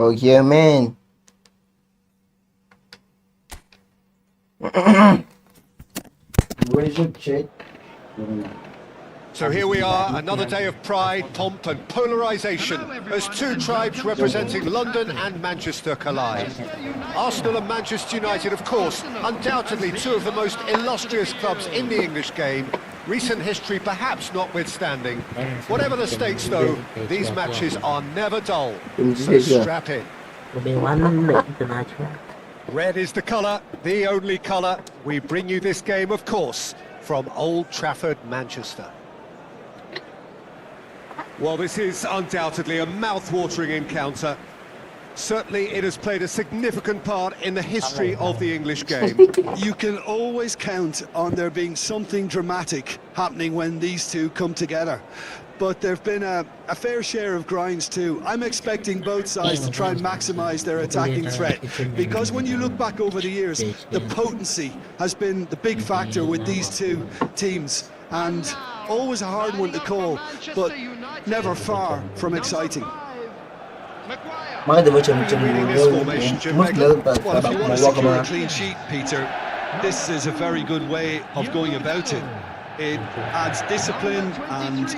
Oh yeah, man. Where's your check? So here we are, another day of pride, pomp and polarisation as two tribes representing London and Manchester collide. Arsenal and Manchester United, of course, undoubtedly two of the most illustrious clubs in the English game, recent history perhaps notwithstanding. Whatever the stakes though, these matches are never dull, so strap in. Red is the colour, the only colour. We bring you this game, of course, from Old Trafford, Manchester. Well, this is undoubtedly a mouth-watering encounter. Certainly it has played a significant part in the history of the English game. You can always count on there being something dramatic happening when these two come together. But there have been a fair share of grinds too. I'm expecting both sides to try and maximise their attacking threat, because when you look back over the years, the potency has been the big factor with these two teams, and always a hard one to call, but never far from exciting. Well, if you want to secure a Clean sheet, Peter, this is a very good way of going about it. It adds discipline and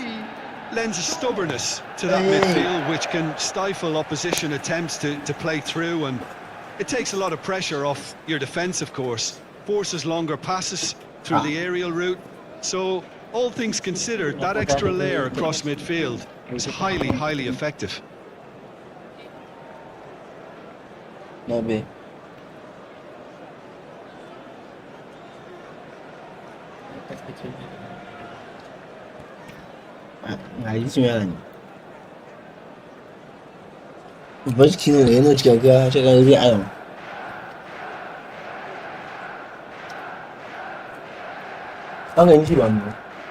lends a stubbornness to that midfield, which can stifle opposition attempts to play through, and it takes a lot of pressure off your defence, of course, forces longer passes through the aerial route. So all things considered, that extra layer across midfield was highly effective. Maybe. Backing ne ce ga ce ga zai ayon. An ga ji ba mu.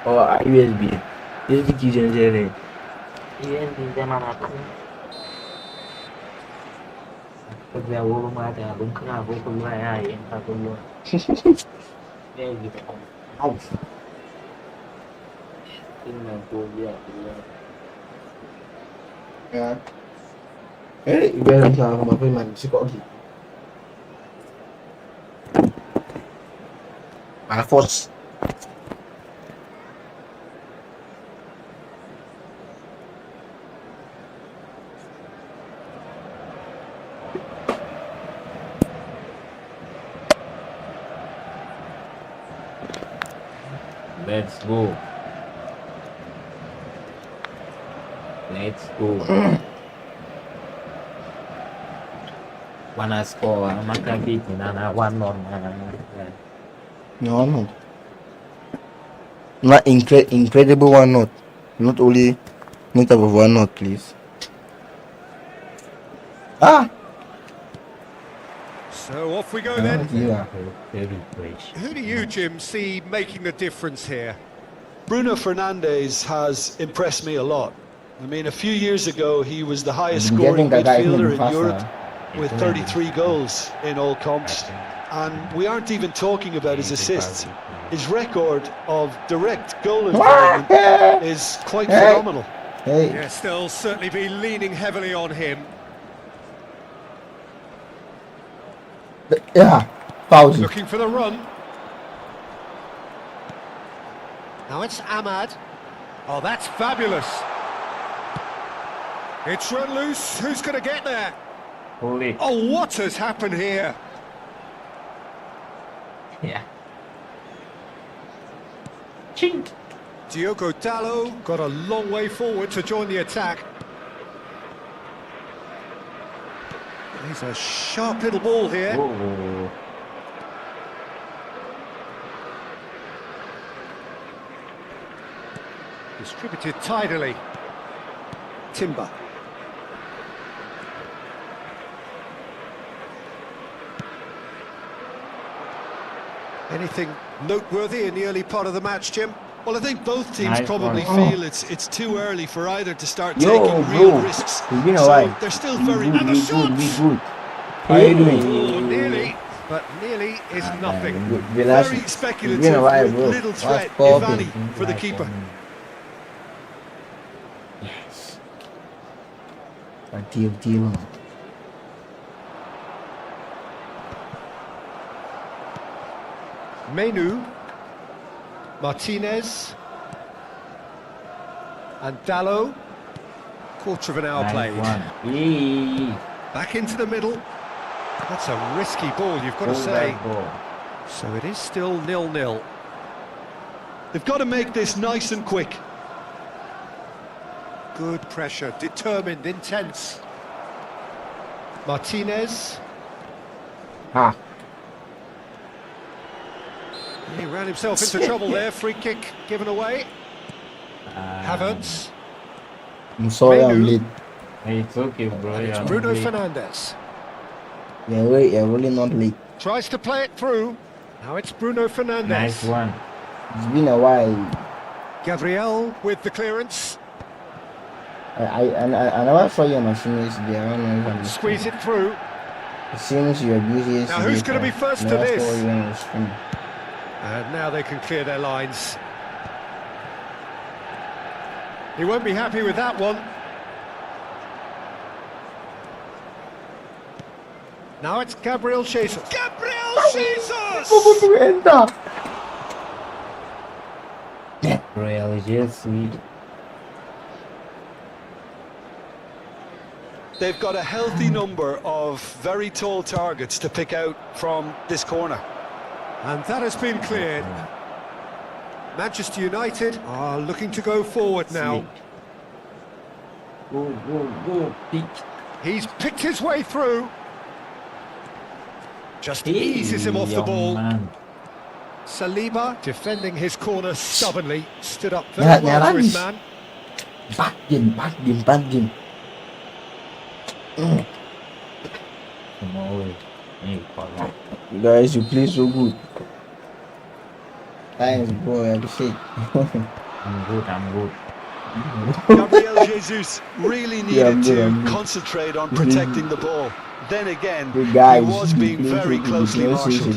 O a USB. Yi ki jin jere. Iya di zaman aku. Kerja rumah ada bungkar aku keluar ya, yang tak keluar. Ya gitu. Aus. Tinggal kuliah. Ya. Biar sama pemain psikologi. Force. Let's go. Let's go. Wanna score? Makan kita na 1-0. No. Not incredible one not. Not only not above one not, please. So off we go then. Yeah. Very fresh. Who do you, Jim, see making the difference here? Bruno Fernandes has impressed me a lot. I mean, a few years ago, he was the highest scoring midfielder in Europe with 33 goals in all comps. And we aren't even talking about his assists. His record of direct goal involvement is quite phenomenal. Hey. Yes, they'll certainly be leaning heavily on him. Yeah. Pause. Looking for the run. Now it's Ahmad. Oh, that's fabulous. It's run loose. Who's going to get there? Holy. Oh, what has happened here? Yeah. Chink. Diogo Dalot got a long way forward to join the attack. He's a sharp little ball here. Oh. Distributed tidily. Timber. Anything noteworthy in the early part of the match, Jim? Well, I think both teams Nice probably one. feel it's too early for either to start Yo, taking real bro. risks. You know So why? they're still very... We And the shot! good. How you doing? Oh, nearly, but nearly is nothing. Relax. Very speculative, You know why, with bro? little threat, if Popping. any, for the keeper. Yes. Team. Menu, Martinez, and Dallo. Quarter of an hour Nice played. one. Eee. Back into the middle. That's a risky ball, you've got to Go say. back ball. So it is still 0-0. They've got to make this nice and quick. Good pressure, determined, intense. Martinez. Ah, He ran himself into trouble there. Free kick given away. Havertz. I'm sorry I'm Menu. late. Hey, it's okay, bro. And it's You're Bruno not late. Fernandes. You're really not late. Tries to play it through. Now it's Bruno Fernandes. Nice one. It's been a while. Gabriel with the clearance. I never saw your machine yesterday. I don't know if I'm Squeeze it through. It seems you're busy yesterday. Now who's going to be first to Never this? saw you on the screen. And now they can clear their lines. He won't be happy with that one. Now it's Gabriel Jesus. Gabriel Jesus! Real Jersey. They've got a healthy number of very tall targets to pick out from this corner. And that has been cleared. Manchester United are looking to go forward now. Go, pick. He's picked his way through. Just eases him off the young ball. man. Saliba defending his corner stubbornly. Stood up Yeah, very well for his yeah, man. Back game. Come on. Hey, follow. Guys, you play so good. Thanks, bro. I appreciate. I'm good. Gabriel Jesus really needed I'm to good. concentrate on protecting the ball. Then again, The guys, he was being very closely marshalled.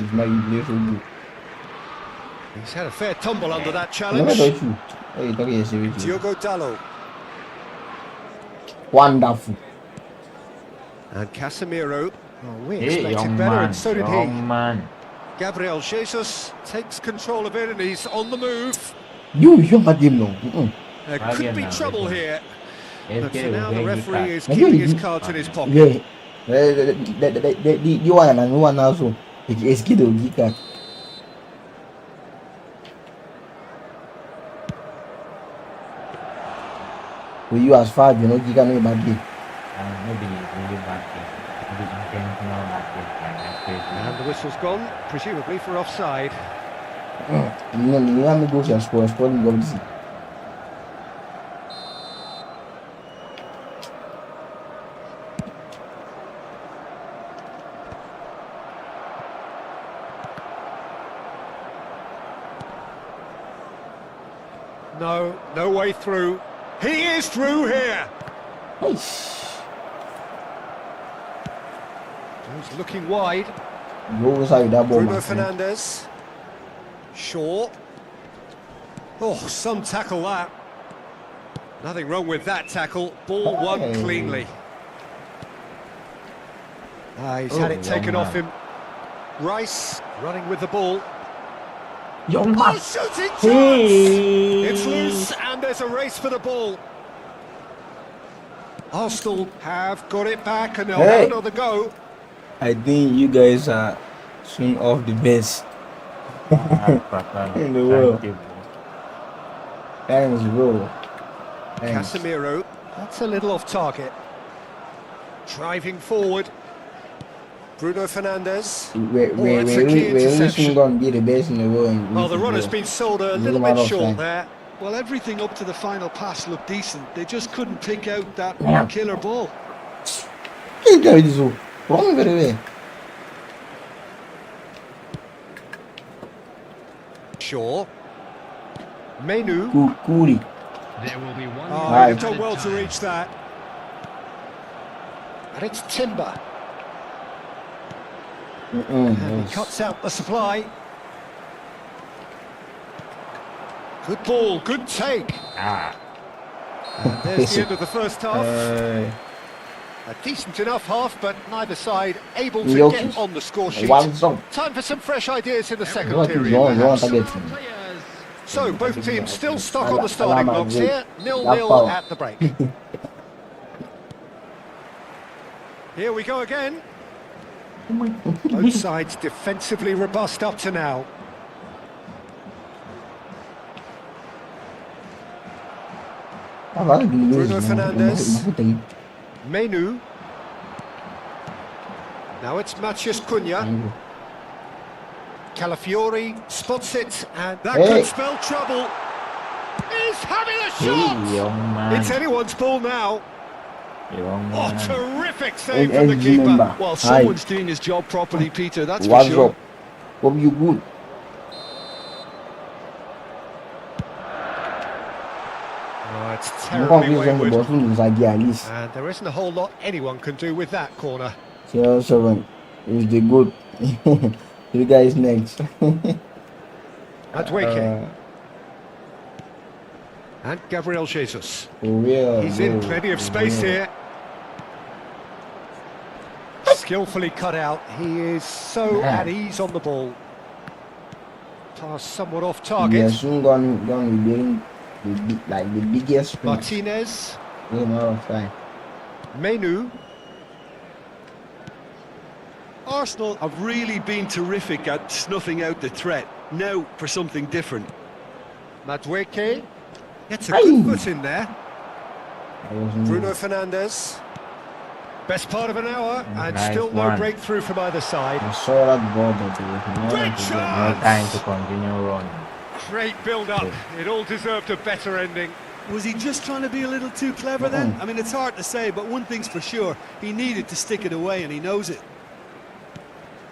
He's had a fair tumble under that Never challenge. touch you. Hey, talk here seriously. Diogo Dallo Wonderful. and Casemiro. Oh, we Hey, expected young better, man. and so did Young he. man. Gabriel Jesus takes control of it, and he's on the move. You got him now. There Again could be now, trouble again. here, It's but for okay, now the okay, referee you is Okay, keeping his you- cards in his pocket. Yeah. The one and one also. It's kiddo Gika. For you as far as you know, Gika no bad game. Maybe really bad thing. Maybe intentional bad thing. And the whistle's gone, presumably for offside. You have to go to score and go to see. No way through. He is through here. He's looking wide. You always have that ball. Bruno my friend. Fernandes. Shaw. Oh, some tackle that. Nothing wrong with that tackle. Ball won Hey. cleanly. He's had it taken off him. Rice running with the ball. Young Oh, man. shooting chance! Hey. It's loose and there's a race for the ball. Arsenal have got it back and they'll Hey. have another go. I think you guys are soon off the best in the world. Thanks, bro. Thanks. Casemiro, that's a little off target. Driving forward. Bruno Fernandes. We're that's a key really interception. soon going to be the best in the world. in Well, the run has football. been sold a It's little a matter bit of short time. there. Well, everything up to the final pass looked decent. They just couldn't pick out that Yeah. killer ball. Quem que é isso? Vamos ver, ver. Shaw. Menu. Curi. Oh, Right. you've done well to reach that. And it's Timber. And he cuts out the supply. Good ball, good take. And there's the end of the first half. A decent enough half, but neither side able to Yok. get on the score sheet. Wazão. Time for some fresh ideas in the second João aqui, period, João perhaps. tá getting. So, both teams still stuck on the starting blocks here. 0-0 Lapau. at the break. Here we go again. Both sides defensively robust up to now. Bruno Fernandes. Menu. Now it's Matheus Cunha. Calafiori spots it, and that could spell trouble. He's having a shot! It's anyone's ball now. Oh, terrific save from the keeper. Well, someone's doing his job properly, Peter, that's for sure. Como you good? Oh, it's terribly wayward. Alice. And there isn't a whole lot anyone can do with that corner. 07 is the good. You guys next. Adweke. And Gabriel Jesus. Real, He's in plenty of space here. Skillfully cut out. He is so at ease on the ball. Pass somewhat off target. Yeah, soon gonna be getting the biggest. Martinez. Menu. Arsenal have really been terrific at snuffing out the threat. Now for something different. Madueke gets a good foot in there. Bruno Fernandes. Best part of an hour, and still no breakthrough from either side. Great chance! No time to continue on. Great build-up. It all deserved a better ending. Was he just trying to be a little too clever then? I mean, it's hard to say, but one thing's for sure. He needed to stick it away, and he knows it.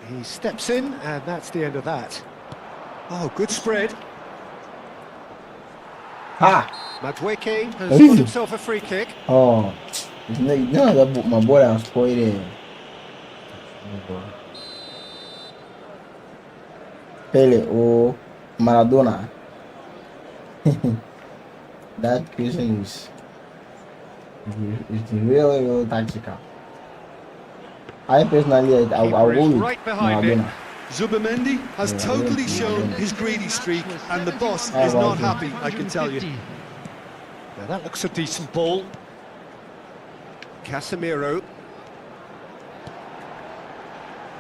He steps in, and that's the end of that. Oh, good spread. Madueke has got himself a free kick. Oh, no, my boy was spoiled. Pele or Maradona. That question is really tactical. I personally, I will go with right behind Maradona. it. Zubamendi has totally shown his greedy streak, and the boss is not happy, I can tell you. Now that looks a decent ball. Casemiro.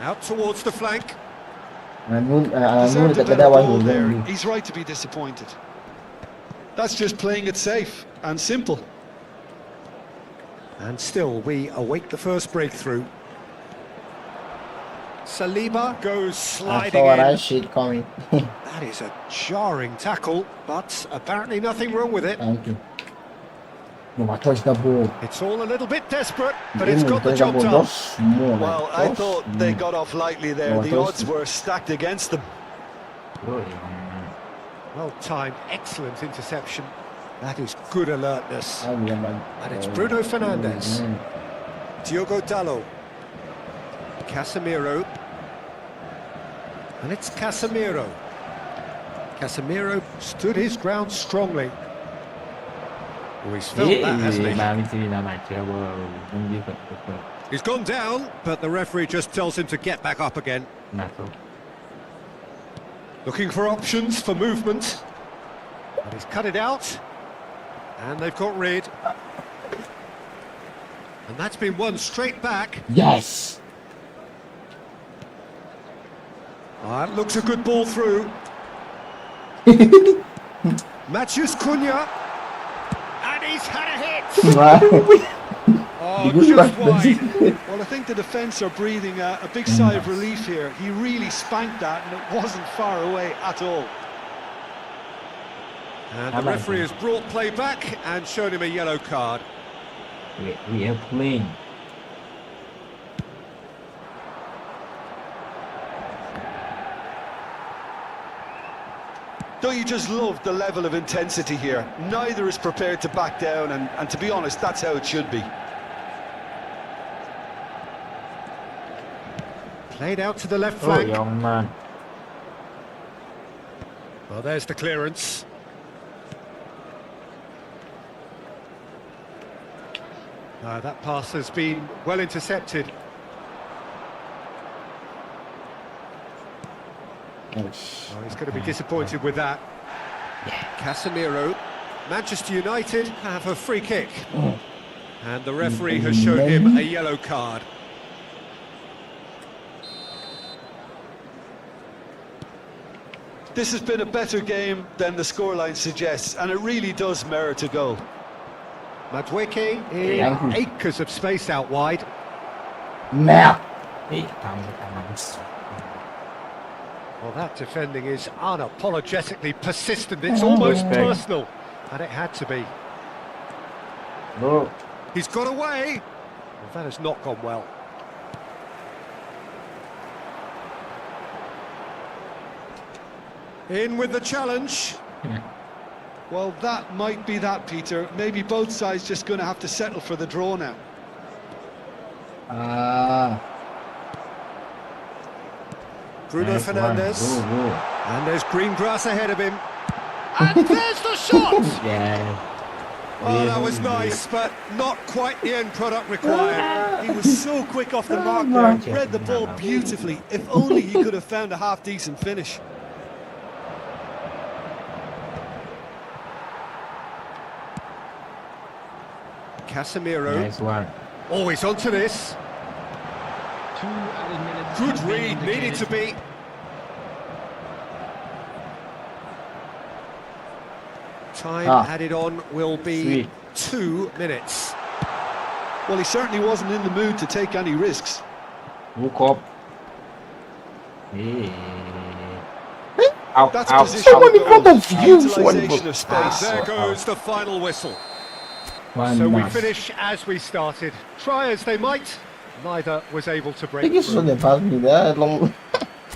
Out towards the flank. Deserved a better ball there. He's right to be disappointed. That's just playing it safe and simple. And still, we await the first breakthrough. Saliba goes sliding in. That shit coming. That is a jarring tackle, but apparently nothing wrong with it. Thank you. No, touch the ball. It's all a little bit desperate, but it's got the job done. Well, I thought they got off lightly there. The odds were stacked against them. Well timed, excellent interception. That is good alertness. And it's Bruno Fernandes. Diogo Dalot. Casemiro. And it's Casemiro. Casemiro stood his ground strongly. Oh, he's felt that, hasn't he? He's gone down, but the referee just tells him to get back up again. Looking for options for movement. And he's cut it out. And they've got rid. And that's been won straight back. Yes. That looks a good ball through. Matheus Cunha. And he's had a hit. Oh, just wide. Well, I think the defence are breathing a big sigh of relief here. He really spanked that, and it wasn't far away at all. And the referee has brought play back and shown him a yellow card. We are playing. Don't you just love the level of intensity here? Neither is prepared to back down, and to be honest, that's how it should be. Played out to the left flank. Oh, young man. Well, there's the clearance. That pass has been well intercepted. Yes. Oh, he's going to be disappointed with that. Casemiro. Manchester United have a free kick. And the referee has shown him a yellow card. This has been a better game than the scoreline suggests, and it really does merit a goal. Madueke in acres of space out wide. Merde. Well, that defending is unapologetically persistent. It's almost personal. And it had to be. Bro. He's got away. Well, that has not gone well. In with the challenge. Well, that might be that, Peter. Maybe both sides just going to have to settle for the draw now. Bruno Nice Fernandes. one. Go. And there's green grass ahead of him. And there's the shot! Yeah. Oh, that was nice, but not quite the end product required. He was so quick off the mark there, read the ball beautifully. If only he could have found a half-decent finish. Casemiro. Nice one. Always onto this. Good read, needed to be. Time added on will be 2 minutes. Well, he certainly wasn't in the mood to take any risks. Look up. That's Ow. position Someone in front of you. utilization of space. There goes the final whistle. One So we nice. finish as we started. Try as they might, neither was able to I break think it's through. they passed me that long.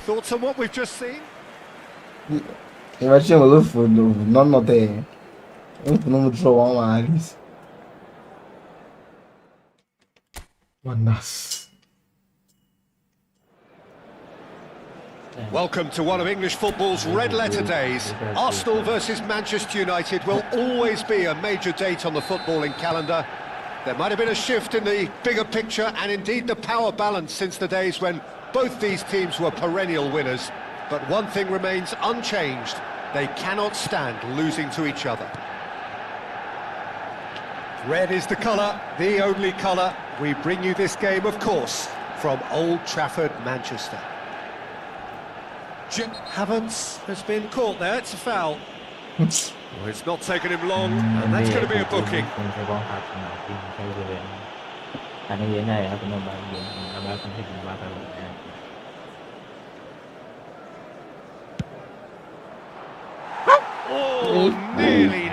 Thoughts on what we've just seen? Imagina o Luffy, não notei. Eu não vou uma Alice. Nossa. Welcome to one of English football's red-letter days. Arsenal versus Manchester United will always be a major date on the footballing calendar. There might have been a shift in the bigger picture and indeed the power balance since the days when both these teams were perennial winners. But one thing remains unchanged. They cannot stand losing to each other. Red is the colour, the only colour. We bring you this game, of course, from Old Trafford, Manchester. Jim Havertz has been caught there, it's a foul. Well, it's not taken him long, and that's going to be a booking. Oh, nearly.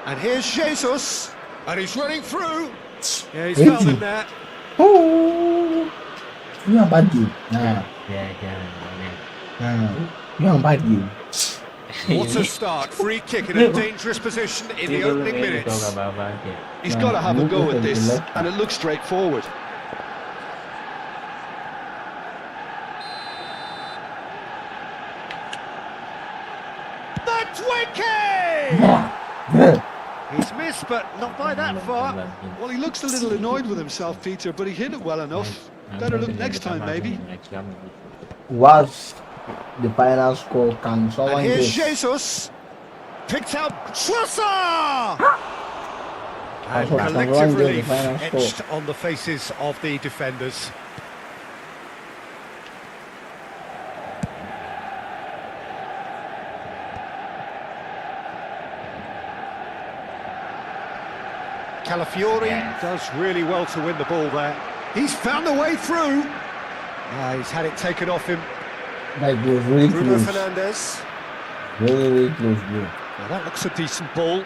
And here's Jesus, and he's running through. Yeah, he's fouled him there. Oh, you are bad game. Nah, you are bad game. What a start, free kick in a dangerous position in the opening minutes. He's got to have a go at this, and it looks straightforward. Madueke! He's missed, but not by that far. Well, he looks a little annoyed with himself, Peter, but he hit it well enough. Better look next time, maybe. Was the final score? Can And someone here's guess? Jesus. Picked out Trossard! And Can collective someone guess the relief final score? etched on the faces of the defenders. Calafiori does really well to win the ball there. He's found the way through. He's had it taken off him. Like it was really Bruno close. Fernandes. Really close, bro. Now that looks a decent ball.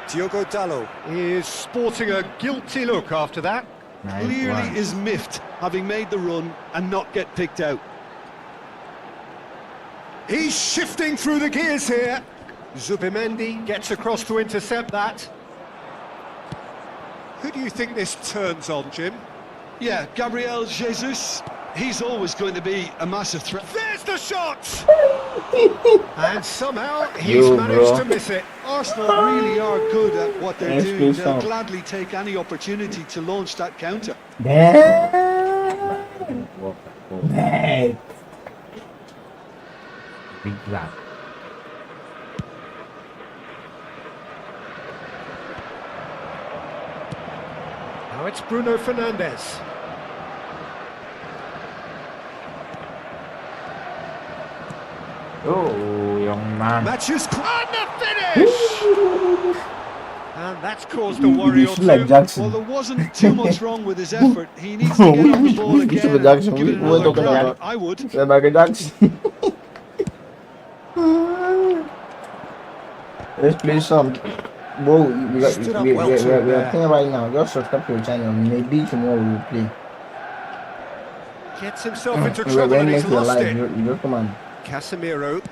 Diogo Dalot is sporting a guilty look after that. Clearly is miffed, having made the run and not get picked out. He's shifting through the gears here. Zubimendi gets across to intercept that. Who do you think this turns on, Jim? Yeah, Gabriel Jesus. he's always going to be a massive threat. There's the shot! And somehow he's Yo, managed bro. to miss it. Arsenal really are good at what they're Yes, doing. please They'll stop. gladly take any opportunity to launch that counter. Damn. Mate. Big lap. Now it's Bruno Fernandes. Oh, young man. Matches and the finish! And that's caused a worry You or should like two. Well, Jackson. there wasn't too much wrong with his effort. He needs to get on the ball You should be again Jackson. and give it We're another talking crack. about I would. Michael Jackson. Let's play some. Bro, we Stood up are well to it there. playing right now. Just subscribe to your channel. Maybe tomorrow we'll play. Gets himself into We're trouble going and he's next to your lost life. it. You just come on. Casemiro,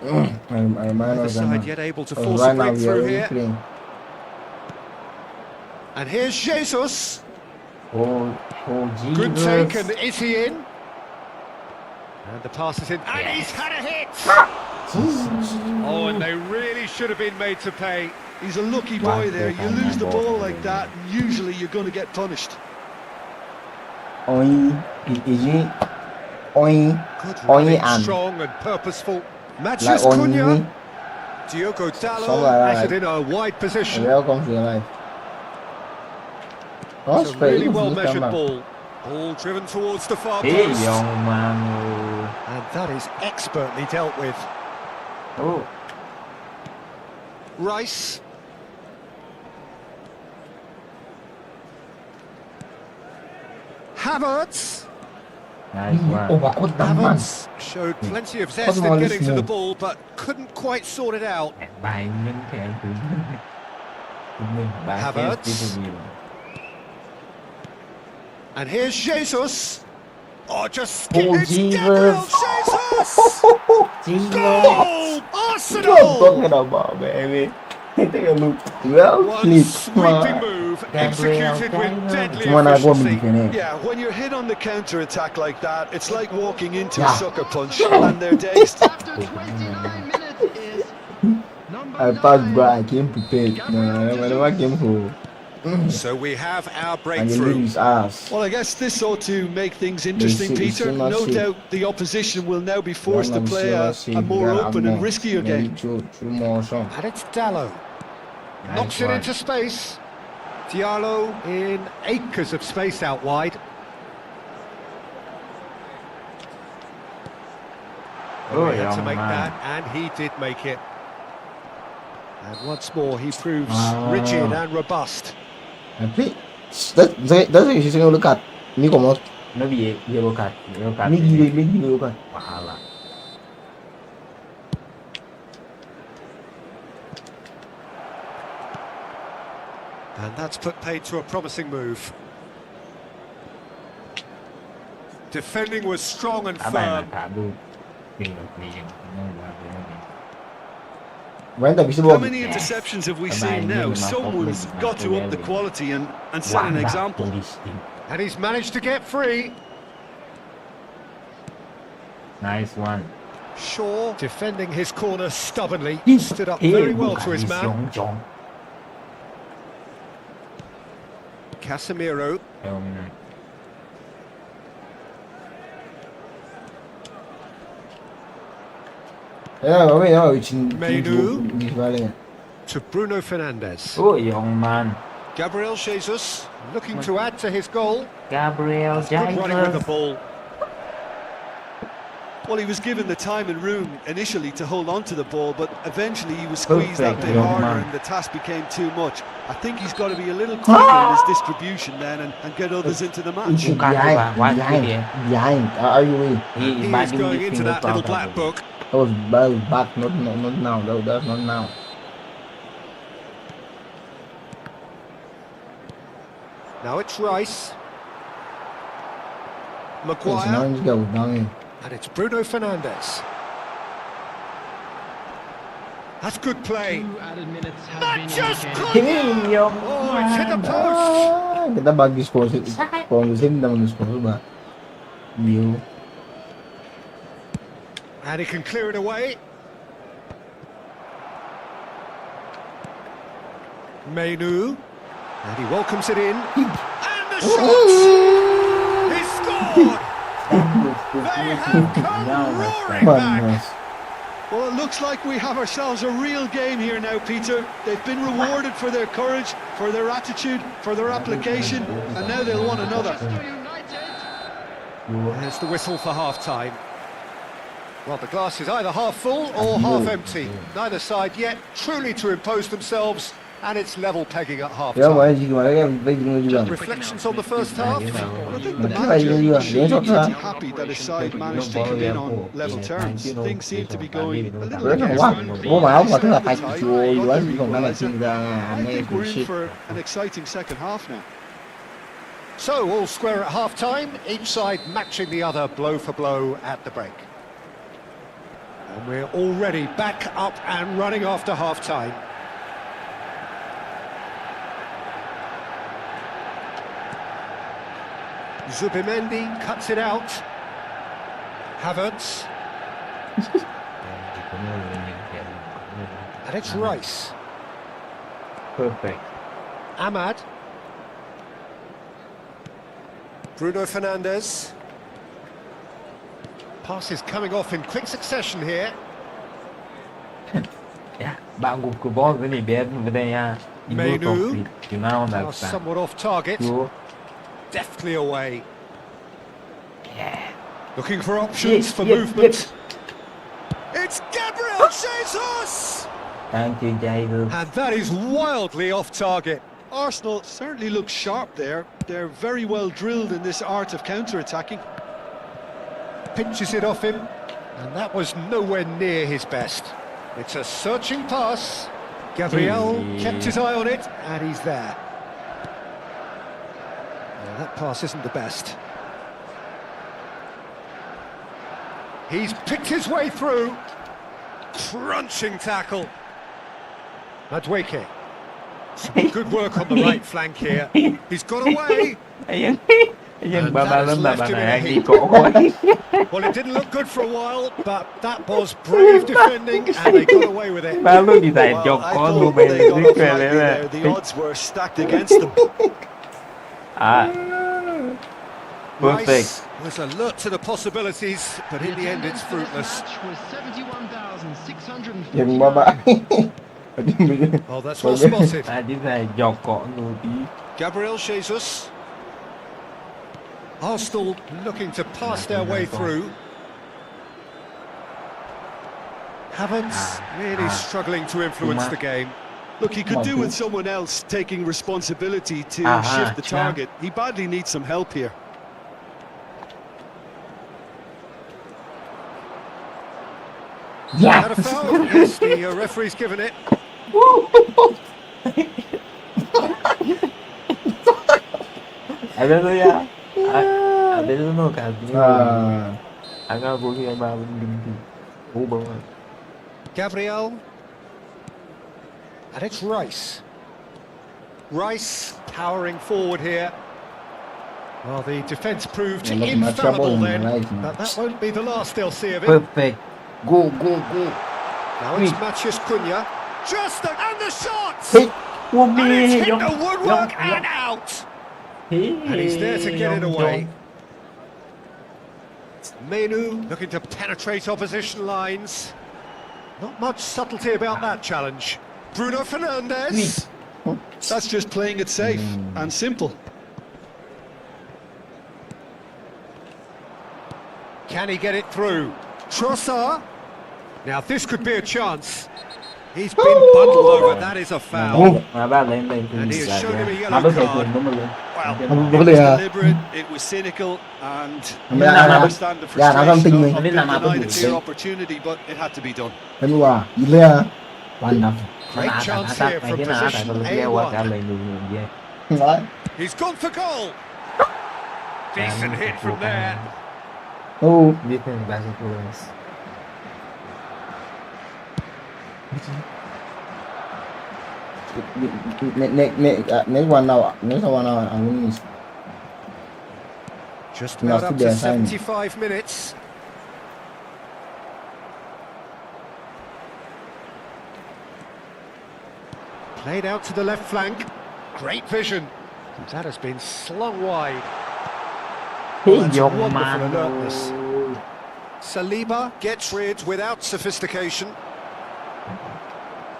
I remind the us side that yet able to now. force a Right now we are breakthrough really here. playing. And here's Jesus. Oh, Jesus. Good take, and is he in? And the pass is in, and he's had a hit! Oh, and they really should have been made to pay. He's a lucky boy there. You lose the ball like that, and usually you're going to get punished. Oi, oi, Good Oi, running, and strong and purposeful. like Matches oi. Cunha. Diogo Dallo Something like has it that. in a wide position. Welcome to your life. Oh, It's a really well measured ball. ball. Ball driven towards the far Hey, post. young man. And that is expertly dealt with. Oh, Rice. Havertz. nice one. Overcut that man. Havertz showed plenty of zest Come in on, getting to the move. ball, but couldn't quite sort it out. Bài những cái thứ mình bài Havertz. cái gì And here's Jesus. Oh, just Oh, it's Jesus. Gabriel Jesus! Jesus. Goal! What Arsenal! talking about, baby? Take a look. Well One played. sweeping move executed with deadly Come on, I go efficiency. with Yeah, when you're hit on the counter attack like that, it's like walking into Yeah. a sucker punch, and they're dazed. After 29 minutes is number I passed, bro. I 9. came prepared. No, I never came home. So we have our And you leave breakthrough. his ass. Well, I guess this ought to make things interesting, see- Peter. see my No shit. doubt the opposition will now be forced to play a more open and riskier game. And it's Dallo. Knocks it into space. Diallo in acres of space out wide. Oh, He had to young make man. that, and he did make it. And once more, he proves Ah. rigid and robust. That's what you say. Look at me. Come on. Nó bị yellow card. Me give me look at. Wahala. And that's put paid to a promising move. Defending was strong and Cả bài mà firm. thả đu. Kinh được liền. Nó là cái này. When the How visible. many interceptions have we Bye-bye, seen now? Newman. Someone's got to up the quality and set an example. And he's managed to get free. Nice one. Shaw defending his corner stubbornly. Stood up very well to his man. Casemiro. Yeah, it's Menu. To Bruno Fernandes. Oh, young man. Gabriel Jesus looking to add to his goal. Gabriel Good running with the Jesus. ball. Well, he was given the time and room initially to hold on to the ball, but eventually he was squeezed that Perfect, bit young harder man. and the task became too much. I think he's got to be a little quicker in his distribution then and get others into the match. Behind. Are you in? He is going into that little black book. That was back, not now. That's not now. Now it's Rice. It's Maguire. now it's go down. And it's Bruno Fernandes. That's good play. 2 added minutes have That been just indicated. could. Oh, it's hit the post. Kita bagi sponsorship naman sponsor ba? New. And he can clear it away. Menu. And he welcomes it in. And the shot! He scored! They have come roaring back. Well, it looks like we have ourselves a real game here now, Peter. They've been rewarded for their courage, for their attitude, for their application, and now they'll want another. Manchester United. There's the whistle for half-time. Well, the glass is either half full or half empty. Neither side yet truly to impose themselves, and it's level pegging at Ya half-time. boleh gimana kan? Baik juga. Reflections on the first half? Well, I think the Betul manager juga. should Dia be tak pretty happy that his side managed to come in on level terms. Things seem to be going a little Bữa against nào them. quá, bố bảo mà tức là phải Tight, chùa not quá the còn đang là equaliser. chim ra I nghe think we're in shit. for an exciting second half now. So, all square at half-time, each side matching the other blow for blow at the break. And we're already back up and running after half-time. Zubimendi cuts it out. Havertz. And it's Rice. Perfect. Ahmad. Bruno Fernandes. Passes coming off in quick succession here. Yeah, bạn gục cái ball với này bé với đây nha. Menu. Thì nào là Now somewhat off target. Chúa. Deftly away. Yeah. Looking for options for movement. It's Gabriel Jesus! Đang chơi chay luôn. And that is wildly off target. Arsenal certainly look sharp there. They're very well drilled in this art of counter-attacking. Pinches it off him. And that was nowhere near his best. It's a searching pass. Gabriel kept his eye on it, and he's there. Well, that pass isn't the best. He's picked his way through. Crunching tackle. Madueke. Good work on the right flank here. He's got away. Nhưng ba that has lên là left bà him in a này đi heap. cổ quá. Well, it didn't look good for a while, but that was brave defending, and they got away with it. Ba luôn đi tại Well, chọc I con thought luôn bên they got dưới off quê lightly đấy there. là. The odds were stacked against them. À, perfect. Rice was alert to the possibilities, but in the end it's fruitless. Match was 71,640. Dừng ba ba. Oh, that's well spotted. À, chỉ là giọt cỏ luôn tí. Gabriel Jesus. Arsenal looking to pass their way through. Havertz really struggling to influence the game. Look, he could do with someone else taking responsibility to shift the target. He badly needs some help here. Had a foul? Yes, the referee's given it. À bên đây à. À bên đây nó cả. Ah, À cái vô kia ba bên bên thì cú bóng. Gabriel. And it's Rice. Rice powering forward here. Well, the defence proved Yeah, look, much trouble infallible in then, the right, but that won't be the last they'll see of it. Perfect. Go go go. Now it's Matheus Cunha. And the shot! hey, Ôm And it's đi. hit the woodwork and out! And he's there to get it away. Menu looking to penetrate opposition lines. Not much subtlety about that challenge. Bruno Fernandes. That's just playing it safe and simple. Can he get it through? Trossard. Now this could be a chance. He's been bundled over. That is a foul. Mà ba lên lên And he thì has shown him a mà yellow bất thể card. quyền đúng không? Well, It boleh was ya. deliberate, it was cynical, and Boleh I ya. understand the Ya, nak frustration something of ni. being Boleh nak denied a apa clear tu? opportunity, but it had to be done. kedua, gila ya. Pandang. great chance here from position lewat A1. lên luôn vậy. Đấy. He's gone for goal. Decent hit from there. Biết là ba sẽ thua. Next 1 hour. Next 1 hour. I'm winning this. Just Must about be up to assigned. 75 minutes. Played out to the left flank. Great vision. That has been slung wide. Hey, That's yo, wonderful man. alertness. Saliba gets rid without sophistication.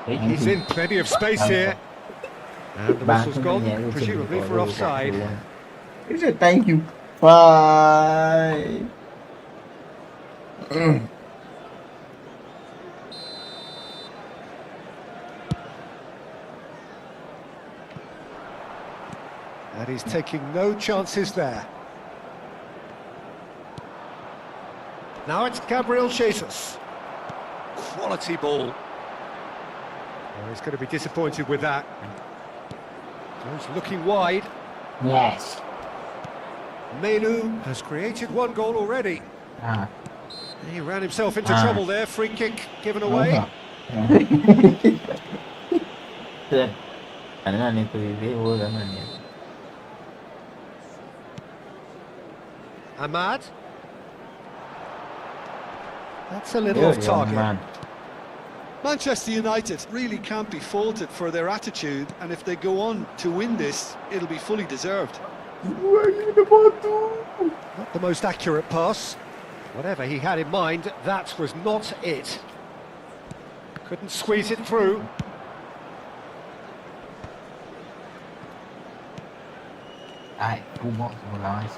Hey, He's in plenty of space here. And the whistle's gone, presumably for offside. He said thank you. Bye. And he's taking no chances there. Now it's Gabriel Jesus. Quality ball. Well, he's going to be disappointed with that. He's looking wide. Yes. Menu has created 1 goal already. Ah. He ran himself into trouble there. Free kick given away. เพื่อนอันนั้นนี่คือวิวแล้วมันเนี่ย Ahmad. That's a little off target. Manchester United really can't be faulted for their attitude, and if they go on to win this, it'll be fully deserved. Not the most accurate pass. Whatever he had in mind, that was not it. Couldn't squeeze it through.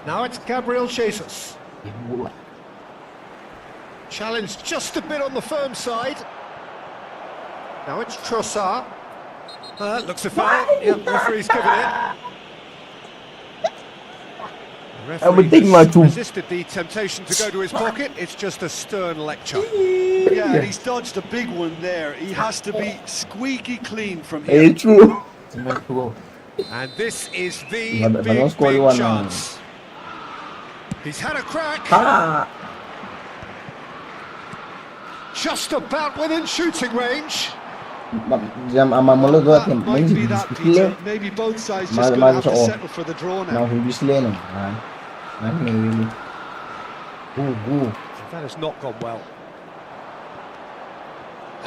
Now it's Gabriel Jesus. Challenged just a bit on the firm side. Now it's Trossard. Looks a foul. Yep, referee's given it. The referee has resisted the temptation to go to his pocket. It's just a stern lecture. Yeah, and he's dodged a big one there. He has to be squeaky clean from here. It's true. And this is the big chance. He's had a crack. Just about within shooting range. That might be that, Peter. Maybe both sides just going to have to settle for the draw now. That has not gone well.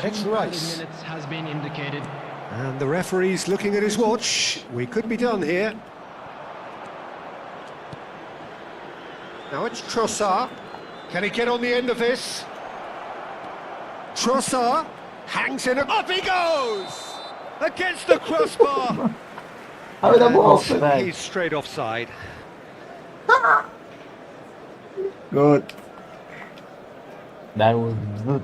It's Rice. Minutes has been indicated. And the referee's looking at his watch. We could be done here. Now it's Trossard. Can he get on the end of this? Trossard hangs in. Up he goes! Against the crossbar. And he's straight offside. Good. That was brutal.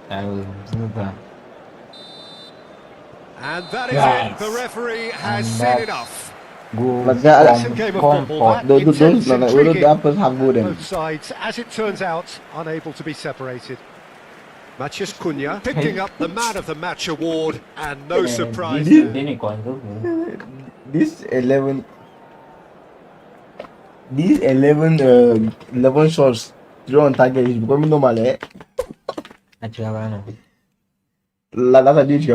That was brutal. And that is it. The referee has seen enough. Both sides, as it turns out, unable to be separated. Matheus Cunha picking up the Man of the Match award, and no surprise there. This 11 shots thrown on target is becoming normal, eh? That's a ditch,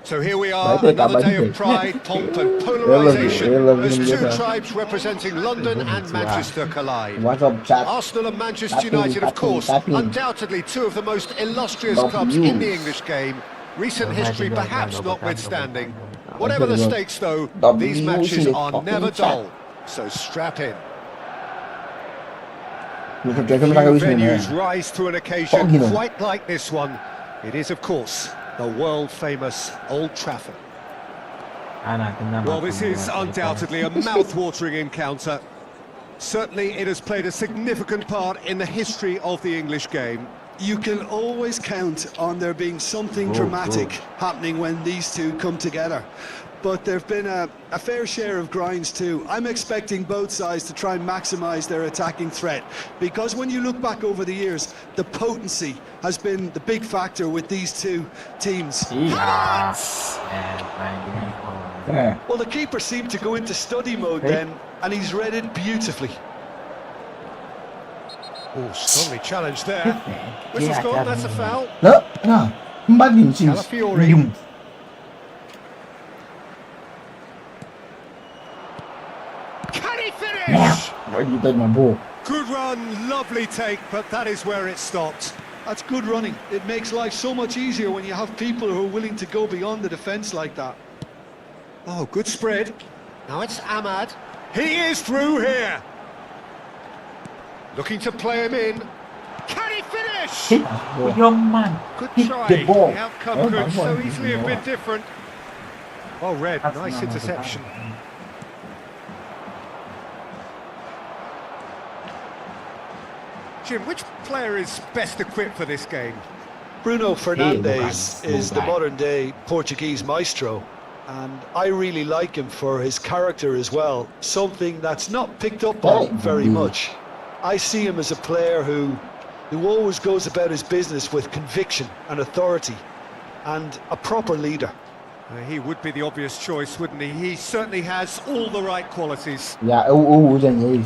So here we are, another day of pride, pomp and polarisation as 2 tribes representing London and Manchester collide. Arsenal and Manchester United, of course, undoubtedly 2 of the most illustrious clubs in the English game, recent history perhaps notwithstanding. Whatever the stakes though, these matches are never dull, so strap in. Few venues rise to an occasion quite like this one. It is, of course, the world-famous Old Trafford. Well, this is undoubtedly a mouth-watering encounter. Certainly, it has played a significant part in the history of the English game. You can always count on there being something dramatic happening when these two come together. But there have been a fair share of grinds too. I'm expecting both sides to try and maximise their attacking threat, because when you look back over the years, the potency has been the big factor with these 2 teams. Well, the keeper seemed to go into study mode then, and he's read it beautifully. Oh, strongly challenged there. Whistle's gone, that's a foul. No. Bắt nhìn chim. Calafiori. Nhum. Can he finish? Why you take my ball? Good run, lovely take, but that is where it stopped. That's good running. It makes life so much easier when you have people who are willing to go beyond the defence like that. Oh, good spread. Now it's Ahmad. He is through here. Looking to play him in. Can he finish? Hit. Young man. Good Hit try. the ball. The outcome Oh, could my so God. easily have been different. Well read, That's nice not interception. Jim, which player is best equipped for this game? Bruno Fernandes Lucas. is the modern-day Portuguese maestro, and I really like him for his character as well, something that's not picked up on very much. I see him as a player who always goes about his business with conviction and authority, and a proper leader. He would be the obvious choice, wouldn't he? He certainly has all the right qualities. Dạ u dành gì?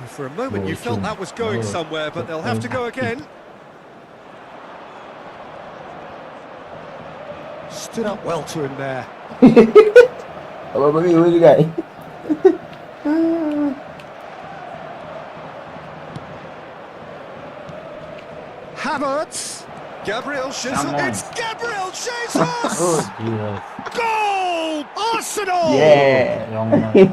For a moment you felt that was going somewhere, but they'll have to go again. Stood up well to him there. Bởi vì như vậy. Havertz. Gabriel Jesus. Come on. It's Gabriel Jesus! Oh, Jesus. Goal! Arsenal! Yeah. Wrong man.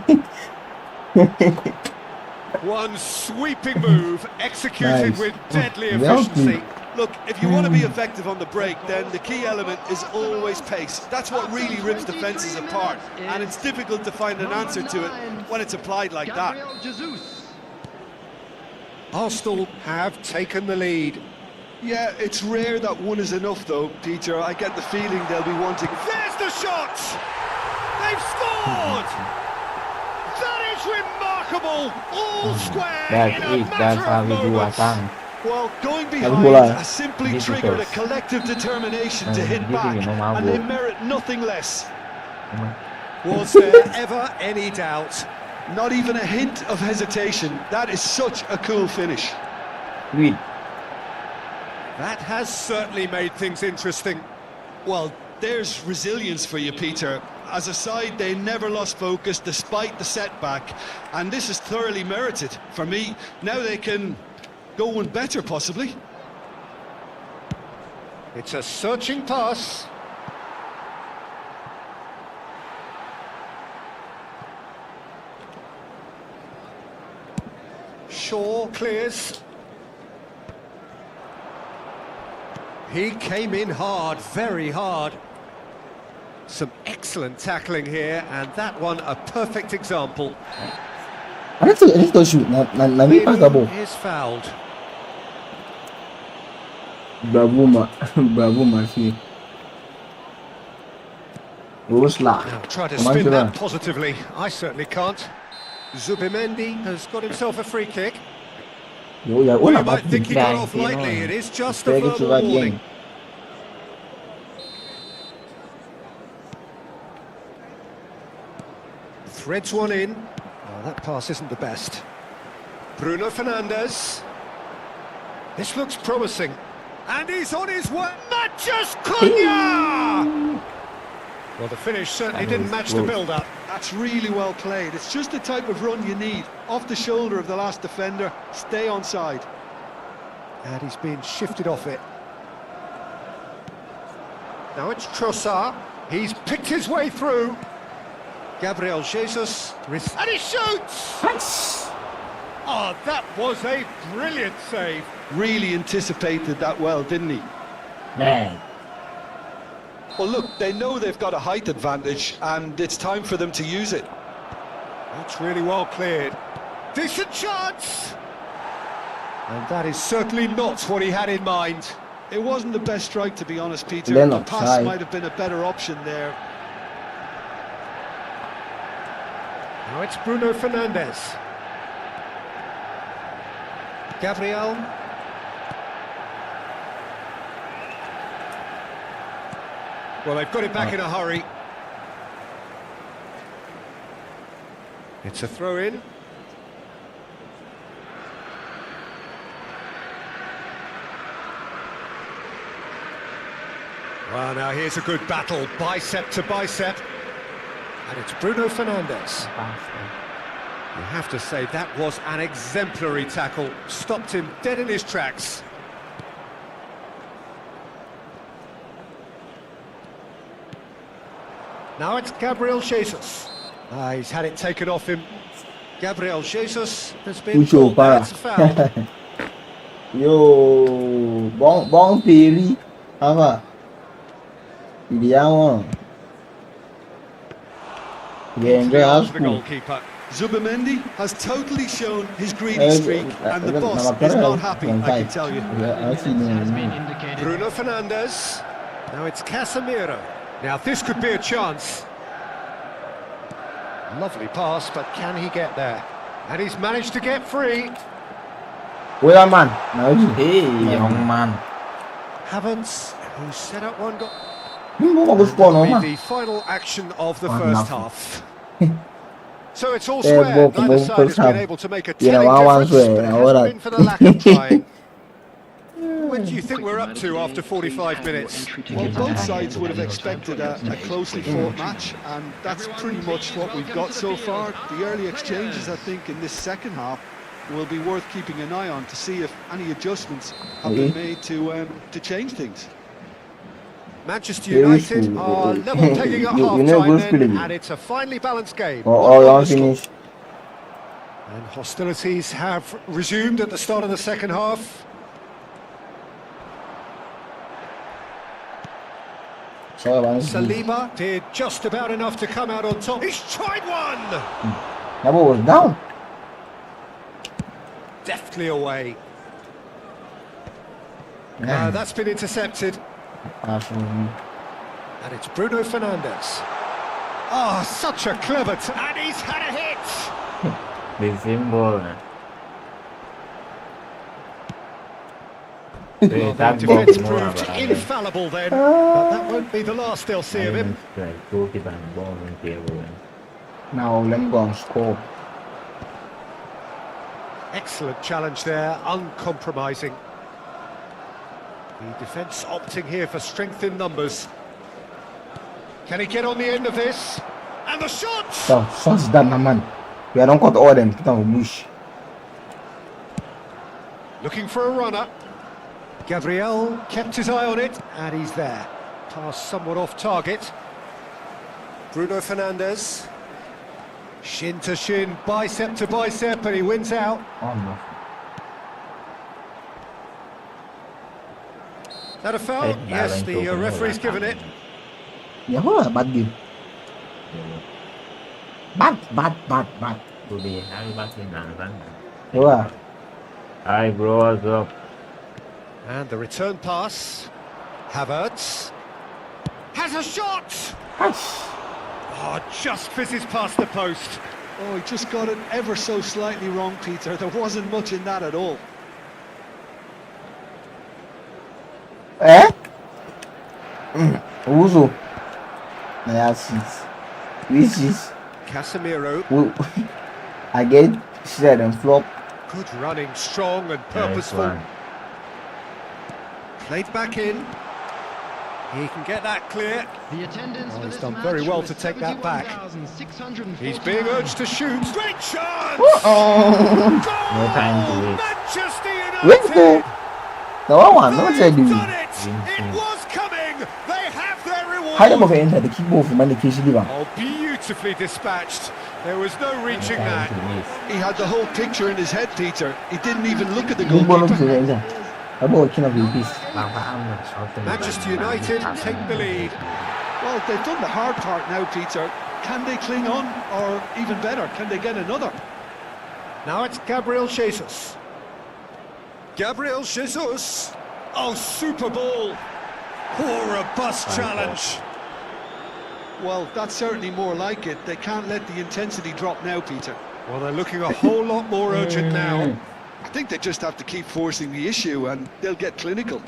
One sweeping move, executed Nice. with deadly Well efficiency. Look, if you want to be effective on the break, then the key element is always pace. That's what really rips defences apart, and it's difficult to find an answer to it when it's applied like that. Gabriel Jesus. Arsenal have taken the lead. Yeah, it's rare that one is enough though, Peter. I get the feeling they'll be wanting... There's the shot! They've scored! That is remarkable! All square in a matter of moments. Well, going Bola. behind has simply This is triggered a close. collective determination to hit this is back, no more and they goal. merit nothing less. Was there ever any doubt? Not even a hint of hesitation. That is such a cool finish. Lui. That has certainly made things interesting. Well, there's resilience for you, Peter. As a side, they never lost focus despite the setback, and this is thoroughly merited. For me, now they can go one better, possibly. It's a searching pass. Shaw clears. He came in hard, very hard. Some excellent tackling here, and that one a perfect example. Anh tôi shoot là biết bắt double. Is fouled. Bravo Marci. Vamos lá. Now, try to Come on, spin Gerard. that positively. I certainly can't. Zubimendi has got himself a free kick. Ủa giờ Well, là you bắt might think he got off Bang, lightly. you know. It is just a Take it to verbal that warning. game. Threads one in. Oh, that pass isn't the best. Bruno Fernandes. This looks promising. And he's on his way. Matches Cunha! Well, the finish certainly That didn't was match the close. build-up. That's really well played. It's just the type of run you need. Off the shoulder of the last defender, stay on side. And he's being shifted off it. Now it's Trossard. He's picked his way through. Gabriel Jesus. And he shoots! Oh, that was a brilliant save. Really anticipated that well, didn't he? Man. Well, look, they know they've got a height advantage, and it's time for them to use it. That's really well cleared. Decent chance! And that is certainly not what he had in mind. It wasn't the best strike, to be honest, Peter. Then The offside. pass might have been a better option there. Now it's Bruno Fernandes. Gabriel. Well, they've got it back in a hurry. It's a throw-in. Well, now here's a good battle, bicep to bicep. And it's Bruno Fernandes. You have to say that was an exemplary tackle. Stopped him dead in his tracks. Now it's Gabriel Jesus. He's had it taken off him. Gabriel Jesus has been Puxou, called. para. That's a foul. Yo, bom Piri. Apa? Piriamo. Into the arms of the School. goalkeeper. Zubimendi has totally shown his greedy streak, and the boss is not happy, I can tell you. Has been indicated. Bruno Fernandes. Now it's Casemiro. Now this could be a chance. Lovely pass, but can he get there? And he's managed to get free. Well, man. Hey, young man. Havertz, who set up one goal. Bagus pun, That'll man. be the final action of the Oh, first nothing. half. So it's all Eh, square. both Neither side has first been half. able to make a Yeah, telling one difference, square, but it ahora. hasn't been for the lack of trying. What do you think we're up to after 45 minutes? Well, both sides would have expected a closely fought match, and that's pretty much what we've got so far. The early exchanges, I think, in this second half will be worth keeping an eye on to see if any adjustments have been made to change things. Manchester Very United cool. are level taking at You know half-time good then, feeling. and it's a finely balanced game. Or 1-1 all the score. finish. And hostilities have resumed at the start of the second half. Saliba did just about enough to come out on top. He's tried one! That ball was down. Deftly away. That's been intercepted. And it's Bruno Fernandes. Oh, such a clever... and he's had a hit! The symbol. Well, the defence proved infallible then, but that won't be the last they'll see of him. Now let's go and score. Excellent challenge there, uncompromising. The defence opting here for strength in numbers. Can he get on the end of this? And the shot! So, shots done, man. We don't cut all them. Put on bush. Looking for a runner. Gabriel kept his eye on it, and he's there. Pass somewhat off target. Bruno Fernandes. Shin to shin, bicep to bicep, and he wins out. Oh no. That a foul? Yes, the referee's given it. Yeah, what? Bad game. Bad. Yeah. Hi bro, what's up? And the return pass. Havertz. Has a shot! Oh, just fizzes past the post. Oh, he just got it ever so slightly wrong, Peter. There wasn't much in that at all. Eh? Uso. Yes. Which is Casemiro. I get shred and flop. Good running, strong and purposeful. Played back in. He can get that clear. The attendance for He's this done match very well was to take that back. 71,649. He's being urged to shoot. Great chance! Oh. Goal! No time to waste. Manchester Wait for. United! The one. Don't say They've do. done it! It was coming! They have their reward! How them of enter the keep move from the case liver. Oh, beautifully dispatched. There was no reaching that. He had the whole picture in his head, Peter. He didn't even look at the Good ball to goalkeeper. the enter. I bought king of the piece. Manchester United take the lead. Well, they've done the hard part now, Peter. Can they cling on, or even better, can they get another? Now it's Gabriel Jesus. Gabriel Jesus. Oh, super ball. Oh, robust challenge. Well, that's certainly more like it. They can't let the intensity drop now, Peter. Well, they're looking a whole lot more urgent now. I think they just have to keep forcing the issue and they'll get clinical.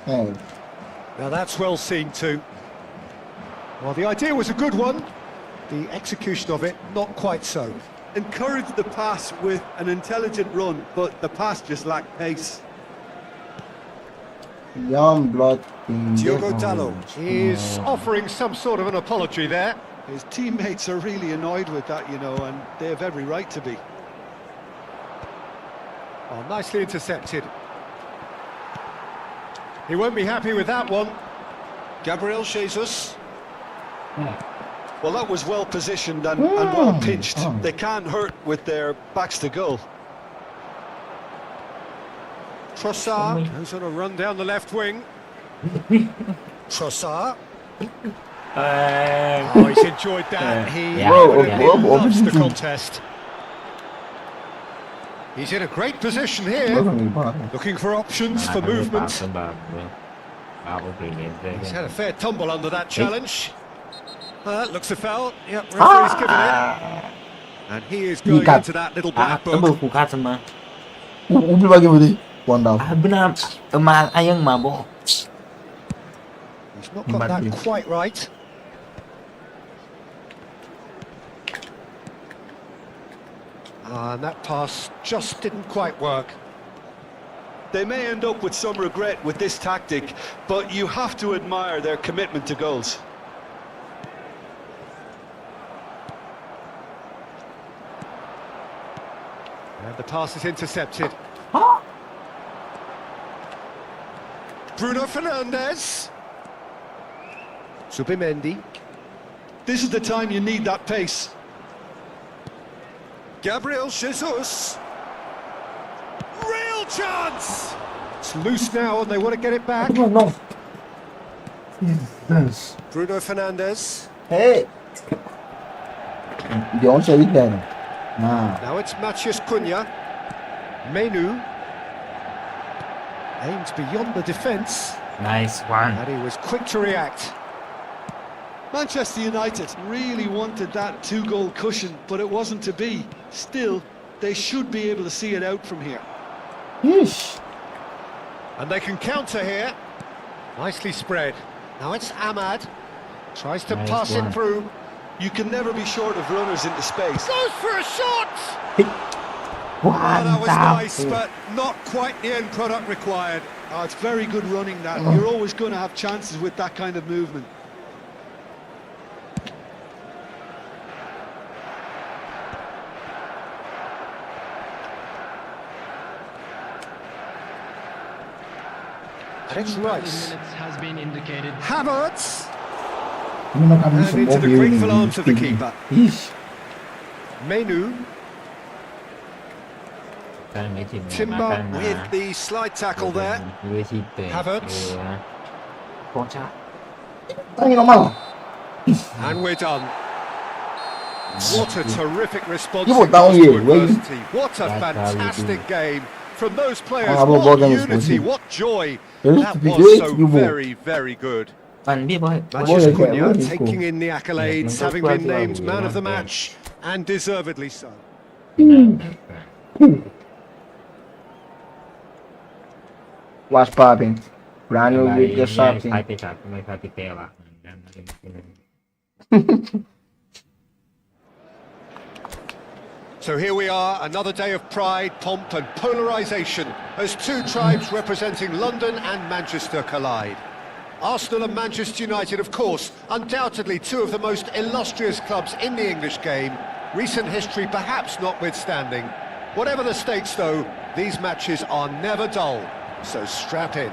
Oh. Now that's well seen too. Well, the idea was a good one. The execution of it, not quite so. Encourage the pass with an intelligent run, but the pass just lacked pace. Young blood. Diogo Dallo is offering some sort of an apology there. His teammates are really annoyed with that, you know, and they have every right to be. Oh, nicely intercepted. He won't be happy with that one. Gabriel Jesus. Well, that was well positioned and well pitched. They can't hurt with their backs to goal. Trossard goes on a run down the left wing. Trossard. Oh, he's enjoyed that. He evidently loves the contest. He's in a great position here. Looking for options for movement. He's had a fair tumble under that challenge. That looks a foul. Yep, referee's given it. And he is going into that little black book. Benar, ayang mabok. He's not got that quite right. And that pass just didn't quite work. They may end up with some regret with this tactic, but you have to admire their commitment to goals. And the pass is intercepted. Bruno Fernandes. Subimendi. This is the time you need that pace. Gabriel Jesus. Real chance! It's loose now and they want to get it back. No. Jesus. Bruno Fernandes. Hey. Don't say it then. Nah. Now it's Matheus Cunha. Menu. Aims beyond the defence. Nice one. And he was quick to react. Manchester United really wanted that two-goal cushion, but it wasn't to be. Still, they should be able to see it out from here. Yeesh. And they can counter here. Nicely spread. Now it's Ahmad. Tries to pass it through. You can never be short of runners into space. Goes for a shot! Oh, that was nice, but not quite the end product required. Oh, it's very good running that. You're always going to have chances with that kind of movement. It's Rice. Minutes has been indicated. Havertz. And into the grateful arms of the keeper. Yeesh. Menu. Timber with with the slide tackle there. Havertz. And we're done. What a terrific response You to adversity. What a fantastic game. From those players, what unity, what joy. That was so very, very good. Matheus Cunha taking in the accolades, having been named man of the match, and deservedly so. What's popping? Brand new week just something. So here we are, another day of pride, pomp and polarisation as two tribes representing London and Manchester collide. Arsenal and Manchester United, of course, undoubtedly two of the most illustrious clubs in the English game, recent history perhaps notwithstanding. Whatever the stakes though, these matches are never dull, so strap in.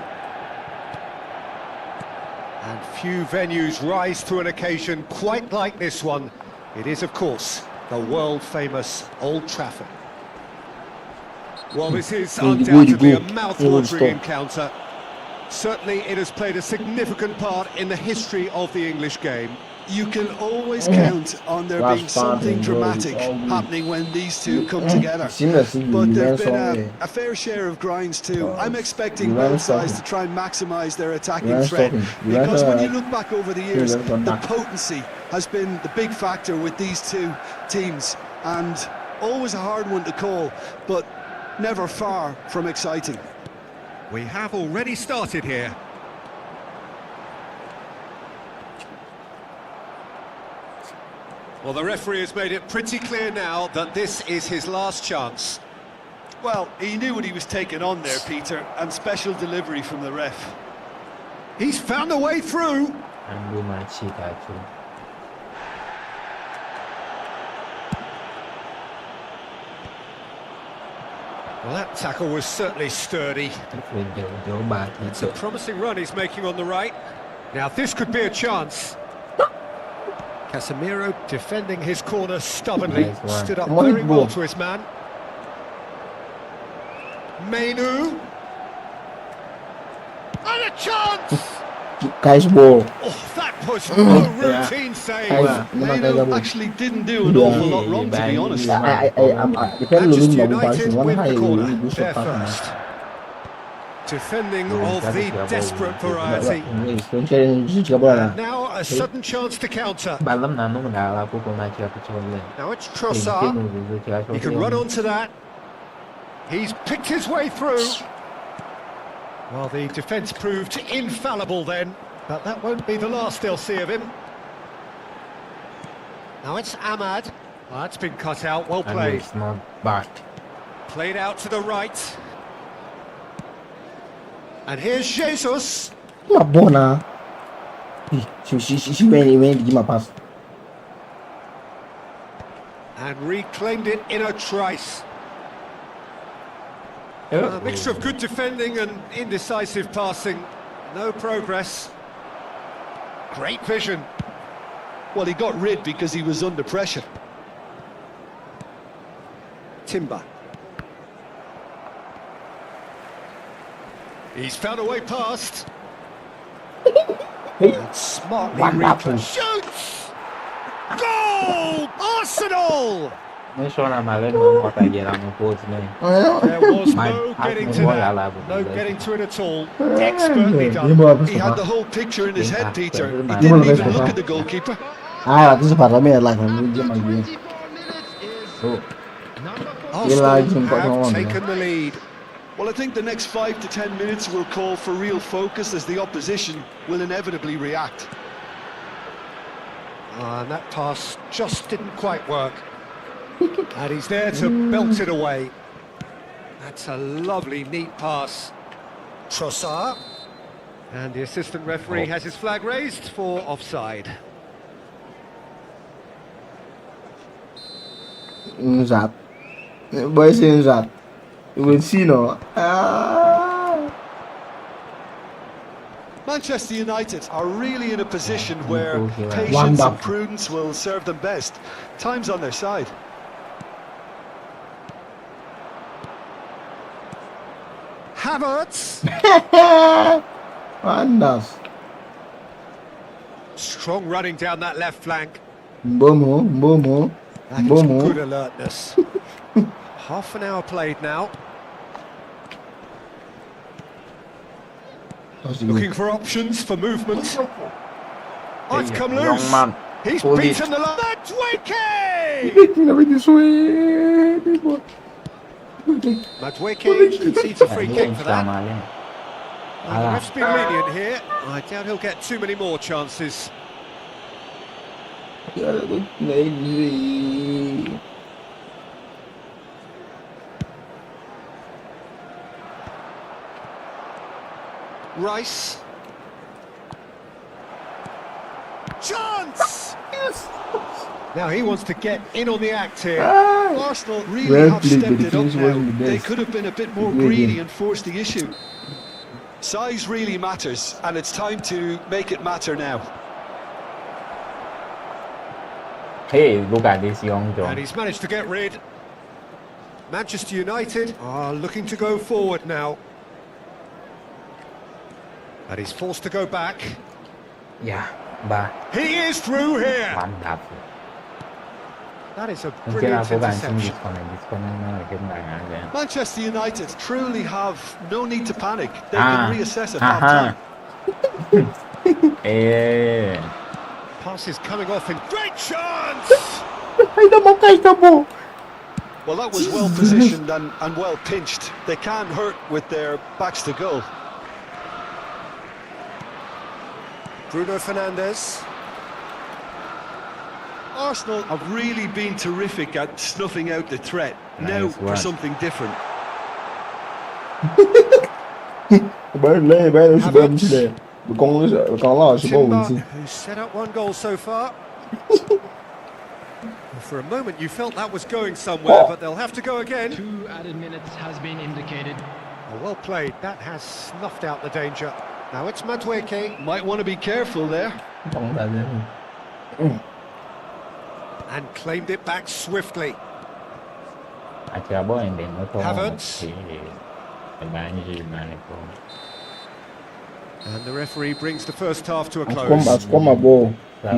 And few venues rise to an occasion quite like this one. It is, of course, the world-famous Old Trafford. Well, this is undoubtedly a mouth-watering encounter. Certainly, it has played a significant part in the history of the English game. You can always count on there being something dramatic happening when these two come together. But there's been a fair share of grinds too. I'm expecting both sides to try and maximise their attacking threat, because when you look back over the years, the potency has been the big factor with these two teams, and always a hard one to call, but never far from exciting. We have already started here. Well, the referee has made it pretty clear now that this is his last chance. Well, he knew what he was taking on there, Peter, and special delivery from the ref. He's found a way through. อันดูมาชีกาชู Well, that tackle was certainly sturdy. เป็นเดี๋ยวบาดอีก It's a promising run he's making on the right. Now this could be a chance. Casemiro defending his corner stubbornly. Nice one. Stood up What very a well ball. to his man. Mainu. And a chance! Guys ball Oh, that was no routine save. Guys, Manu actually didn't do an awful lot wrong, to be honest. depend Manchester on United one win high the corner. do They're shot first. Defending Yeah, of that the is the desperate ball. variety. don't challenge bola And now a sudden chance to counter. บาลำน้ำนุ่มดาราผู้คนมาเชียร์ผู้ชมเลย Now it's ลิงเที่ยว Trossard. มือหรือเชียร์ชม He can run onto that. He's picked his way through. Well, the defence proved infallible then, but that won't be the last they'll see of him. Now it's Ahmad. Well, that's been cut out, well อัน played. นี้ not bad Played out to the right. And here's Jesus. uma bona she went give my pass And reclaimed it in a trice. A mixture of good defending and indecisive passing. No progress. Great vision. Well, he got rid because he was under pressure. Timber. He's found a way past. And smartly Wonderful. shoots! Goal! Arsenal! ไม่ชอบมาเล่นเมืองออสเตรเลียเราโค้ชเลย There was My no getting to Arsenal that. would No be getting to it at all. Give Expertly me done. a He had the pass whole picture in his head, Yeah, Peter. He absolutely. didn't Give him a even pass. look at the goalkeeper. this is part of me like I'm give my game โอ้ Arsenal Elijah got have on, taken the lead. Well, I think the next 5 to 10 minutes will call for real focus as the opposition will inevitably react. And that pass just didn't quite work. And he's there to belt it away. That's a lovely, neat pass. Trossard. And the assistant referee has his flag raised for offside. Zap boy saying Zap you will see no Manchester United are really in a position where patience Wonderful. and prudence will serve them best. Time's on their side. Havertz. wonders Strong running down that left flank. Bomo That is good alertness. Half an hour played now. Looking for options for movement. Oh, it's come loose. He's Hold beaten it. the line. That's Wiki! this way Madweke concedes a free นี่ kick เอง for จะ that. มาเล่น The ref's been lenient here. I doubt he'll get too many more chances. Rice. Chance! Now he wants to get in on the act here. Arsenal really Well have played, stepped the it up defence now. wasn't the They best. could have been a bit more Really. greedy and forced the issue. Size really matters, and it's time to make it matter now. เฮ้ยลูกาดิสยองจง And he's managed to get rid. Manchester United are looking to go forward now. And he's forced to go back. อย่าบา He is through here. วันดับ That is a ผมเชื่อ brilliant พวกการชิงดิส interception. คอนดิสคอนนั่นน่าจะเป็นแบบนั้นเลย Manchester United truly have no need to panic. They can reassess at ฮ่า half ฮ่า time. เอ๊ะ Pass is coming off in great chance. Well, that was well positioned and well pinched. They can't hurt with their backs to goal. Bruno Fernandes. Arsenal have really been terrific at snuffing out the threat. Now Nice for one. something different. Timber, who's set up one goal so far. For a moment you felt that was going somewhere, but they'll have to go again. 2 added minutes has been indicated. Oh, well played, that has snuffed out the danger. Now it's Madueke, Might want to be careful there. and claimed it back swiftly. Havertz. And the referee brings the first half to a As close. ball.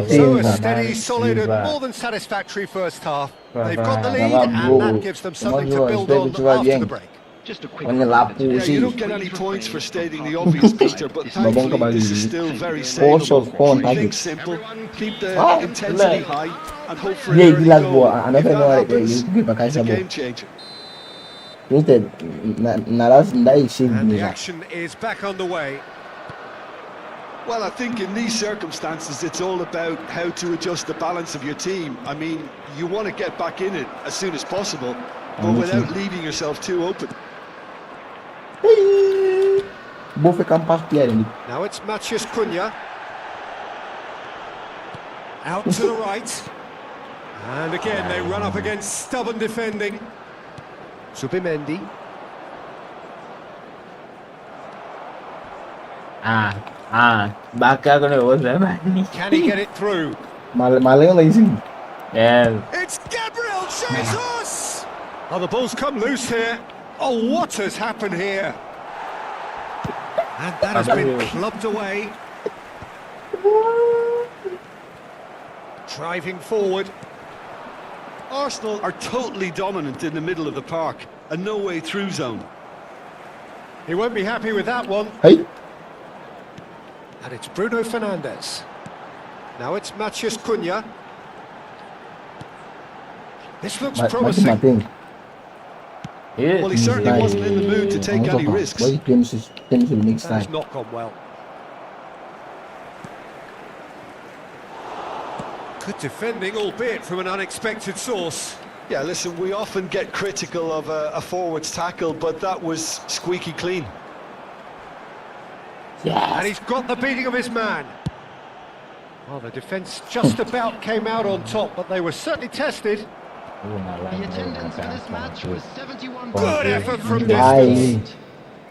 So a steady, solid and more than satisfactory first half. They've got the lead and that gives them something to build on after the break. Just a quick Yeah, you don't get any points for stating the obvious, Peter, but thankfully this is still very saleable. Keep things simple, keep the intensity high, and hope for an early goal. If that happens, it's a game changer. And the action is back underway. Well, I think in these circumstances, it's all about how to adjust the balance of your team. I mean, you want to get back in it as soon as possible, but without leaving yourself too open. Now it's Matheus Cunha. Out to the right. And again they run up against stubborn defending. Subimendi. Can he get it through? It's Gabriel Jesus! Oh, the ball's come loose here. Oh, what has happened here? And that has been clubbed away. Driving forward. Arsenal are totally dominant in the middle of the park, a no-way through zone. He won't be happy with that one. Hey. And it's Bruno Fernandes. Now it's Matheus Cunha. This looks promising. Well, he certainly wasn't in the mood to take any risks. That's not gone well. Good defending, albeit from an unexpected source. Yeah, listen, we often get critical of a forward's tackle, but that was squeaky clean. And he's got the beating of his man. Well, the defence just about came out on top, but they were certainly tested. The attendance for this match was 71. Good effort from distance.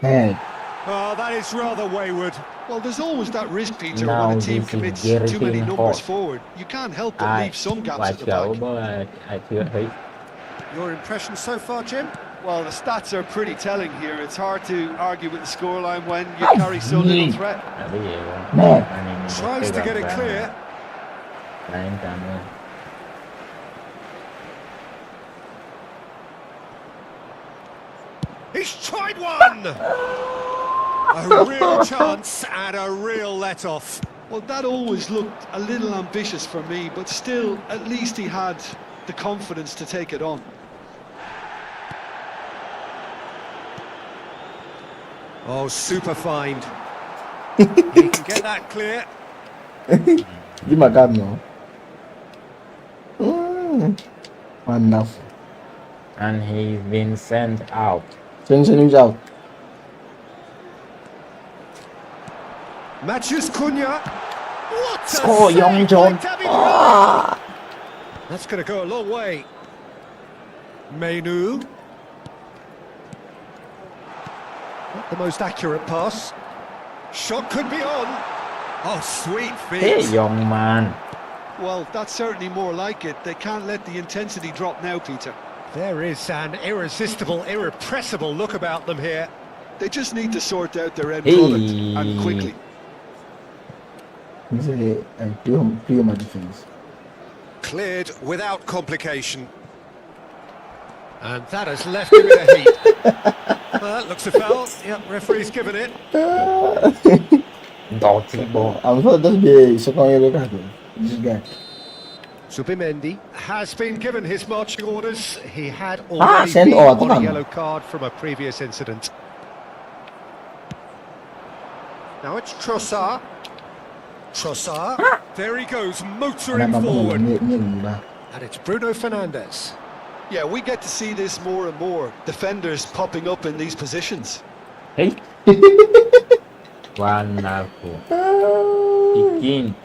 Man. Oh, that is rather wayward. Well, there's always that risk, Peter, when a team commits too many numbers forward. You can't help but leave some gaps at the back. Your impression so far, Jim? Well, the stats are pretty telling here. It's hard to argue with the scoreline when you carry so little threat. Tries to get it clear. He's tried one! A real chance and a real let-off. Well, that always looked a little ambitious for me, but still, at least he had the confidence to take it on. Oh, super find. He can get that clear. Give my God, no. Wonderful. And he's been sent out. Send him out. Matheus Cunha. What a Score, save young by John. David Raya. That's going to go a long way. Menu. Not the most accurate pass. Shot could be on. Oh, sweet feet. Hey, young man. Well, that's certainly more like it. They can't let the intensity drop now, Peter. There is an irresistible, irrepressible look about them here. They just need to sort out their end product, and quickly. This is a pure defense. Cleared without complication. And that has left him in a heap. Well, that looks a foul. Yep, referee's given it. Dirty ball. I'm sure that's the second yellow card. This guy. Subimendi has been given his marching orders. He had already send been order. on a yellow card from a previous incident. Now it's Trossard. Trossard. There he goes, motoring forward. And it's Bruno Fernandes. Yeah, we get to see this more and more. Defenders popping up in these positions. Hey. Wonderful. Begin.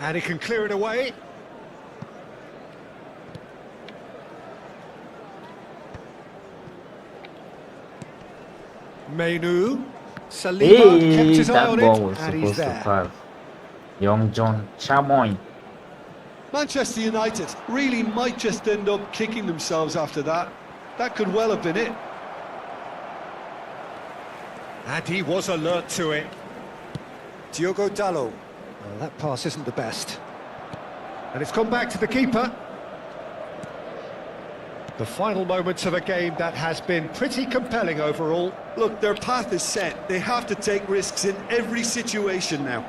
And he can clear it away. Menu. Saliba kept Hey, his eye that on ball it, was and he's supposed to there. pass. Young John Chamoy. Manchester United really might just end up kicking themselves after that. That could well have been it. And he was alert to it. Diogo Dalot. Well, that pass isn't the best. And it's gone back to the keeper. The final moments of a game that has been pretty compelling overall. Look, their path is set. They have to take risks in every situation now.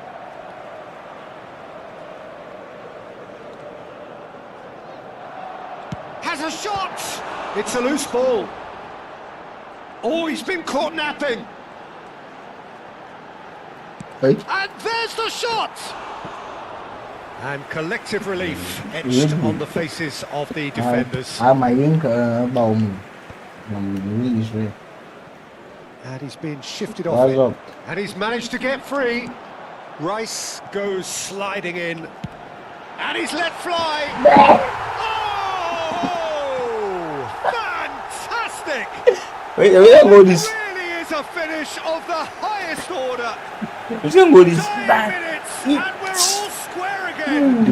Has a shot! It's a loose ball. Oh, he's been caught napping. Hey. And there's the shot! And collective relief etched on the faces of the defenders. Mày yến bầu mình nghĩ And he's been shifted Well off it. done. And he's managed to get free. Rice goes sliding in. And he's let fly. Oh! Fantastic! Wait, what It is really is a finish of the highest order. what is 9 minutes and we're all square again.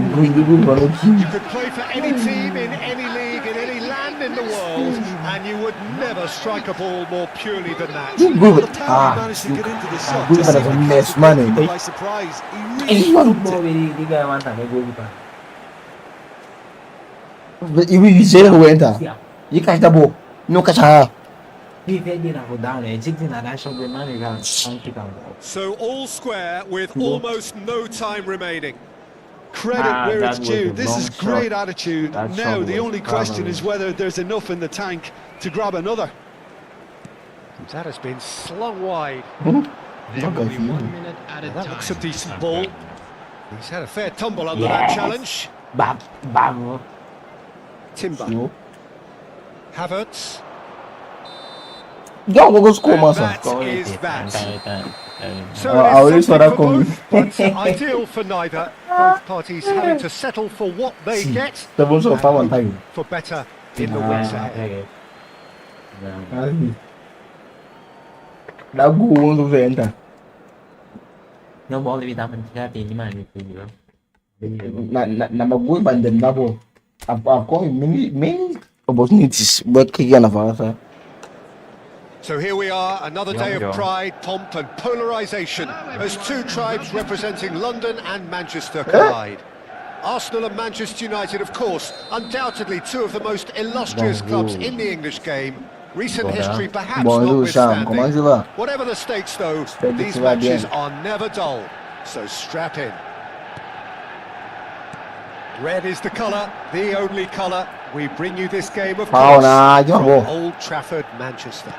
You could play for any team in any league in any land in the world and you would never strike a ball more purely than that. Well, the power he managed to get into the shot good to for see the the mess, keeper man. by surprise. He really Ball di gaya mantap ya goalkeeper. Ibu bisa lah enter. You catch the ball. No catch her. He did go down there. It's in that action the man can kick out. So all square with almost no time remaining. credit where that it's was due. a This long is great shot. attitude. That Now shot the was only question is probably- whether there's enough in the tank to grab another. That has been slung wide. There will be 1 minute at a That time. looks a decent ball. He's had a fair tumble under that challenge. Bam, bam. Timber. No. Havertz. Go score, And massa. that is that. So I it already is saw something that for coming. both, but ideal for neither. Both parties having to settle for what they get The ones of and power hope time. for better in the weeks ahead. Đã gu ones of enter. Nó ball đi tao mình ra tiền nhưng mà được nữa. Na magul bandın da bu. I've got many opportunities, but kaya na fara. So here we are, another day Young of John. pride, pomp and polarisation as two tribes representing London and Manchester collide. Arsenal and Manchester United, of course, undoubtedly two of the most illustrious clubs in the English game. Recent history perhaps Bonjour, Sam. Comment tu notwithstanding. vas? Whatever the stakes though, J'espère que these tu vas matches bien. are never dull. So strap in. Red is the colour, the only colour. We bring you this game, of Foul course, na, from yo. Old Trafford, Manchester.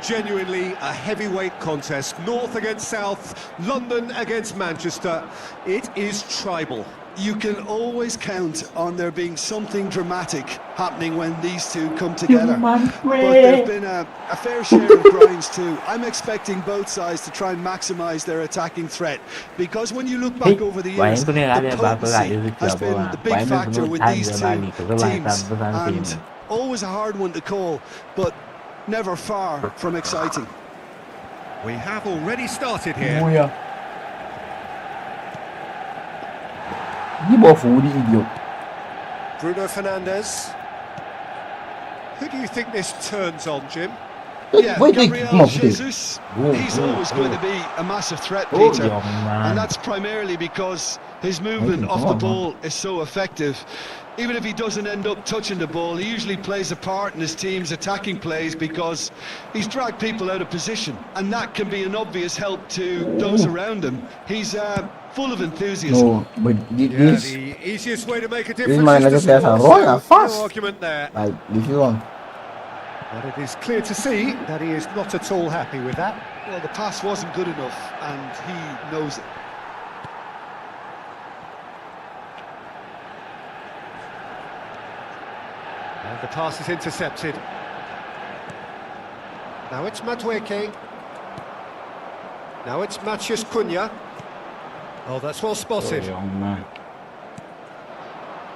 Genuinely a heavyweight contest, North against South, London against Manchester. It is tribal. You can always count on there being something dramatic happening when these two come together. But there's been a fair share of grinds too. I'm expecting both sides to try and maximise their attacking threat, because when you look back over the years, the potency has been the big factor with these two teams, and always a hard one to call, but never far from exciting. We have already started here. Ui. Đi bỏ phủ đi idiot. Bruno Fernandes. Who do you think this turns on, Jim? Yeah, Wait, come Gabriel on, Jesus, he's always going to be a massive threat, Oh, Peter. young man. And that's primarily because his movement off the ball is so effective. Even if he doesn't end up touching the ball, he usually plays a part in his team's attacking plays because he's dragged people out of position. And that can be an obvious help to those around him. He's full of enthusiasm. No, but Yeah, this, the easiest way to make a this difference man is to like a score, royal so fast. no argument there. like, if you want. But it is clear to see that he is not at all happy with that. Well, the pass wasn't good enough, and he knows it. And the pass is intercepted. Now it's Madueke. Now it's Matheus Cunha. Oh, that's well spotted. Young man.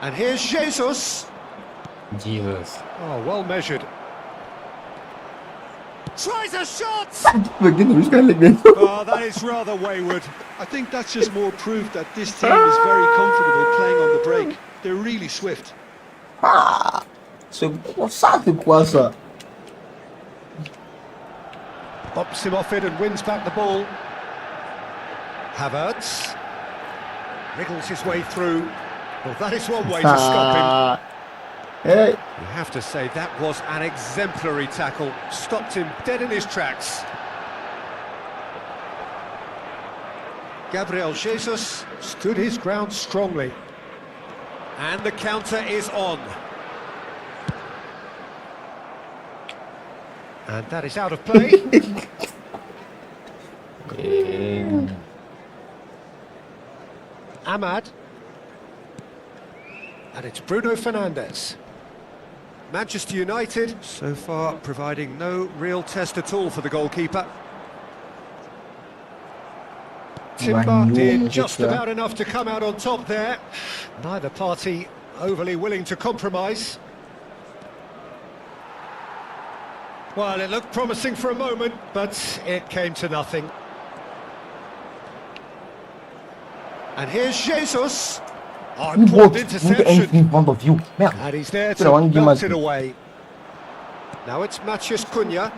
And here's Jesus. Jesus. Oh, well measured. Tries a shot! Oh, that is rather wayward. I think that's just more proof that this team is very comfortable playing on the break. They're really swift. Ah! Sabe qual essa? Bops him off it and wins back the ball. Havertz wriggles his way through. Well, that is one way to stop him. Hey. You have to say that was an exemplary tackle. Stopped him dead in his tracks. Gabriel Jesus stood his ground strongly. And the counter is on. And that is out of play. Ahmad. And it's Bruno Fernandes. Manchester United, so far, providing no real test at all for the goalkeeper. Timber did just about enough to come out on top there. Neither party overly willing to compromise. Well, it looked promising for a moment, but it came to nothing. And here's Jesus. Oh, important interception. In front of you. And he's there to knock it away. Now it's Matheus Cunha.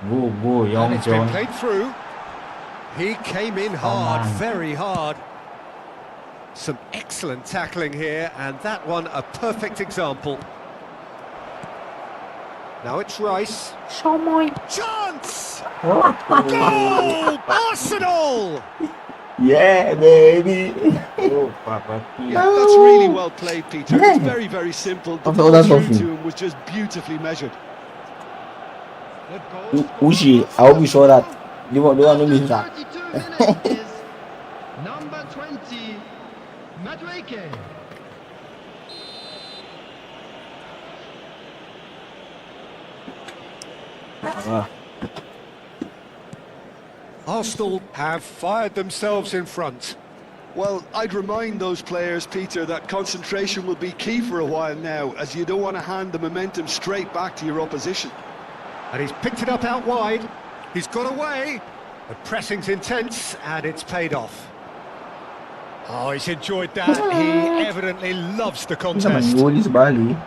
Go, And young it's been John. played through. He came in hard, very hard. Some excellent tackling here, and that one a perfect example. Now it's Rice. Chance! Goal! Arsenal! Yeah, baby. Oh, Papa. Yeah, that's really well played, Peter. It's very, very simple. The Oh, ball that's through awesome. to him was just beautifully measured. Uchi, I hope you saw that. You want to miss that. 32 minutes is number 20, Madueke. Arsenal have fired themselves in front. Well, I'd remind those players, Peter, that concentration will be key for a while now, as you don't want to hand the momentum straight back to your opposition. And he's picked it up out wide. He's got away. The pressing's intense, and it's paid off. Oh, he's enjoyed that. He evidently loves the contest. Bali.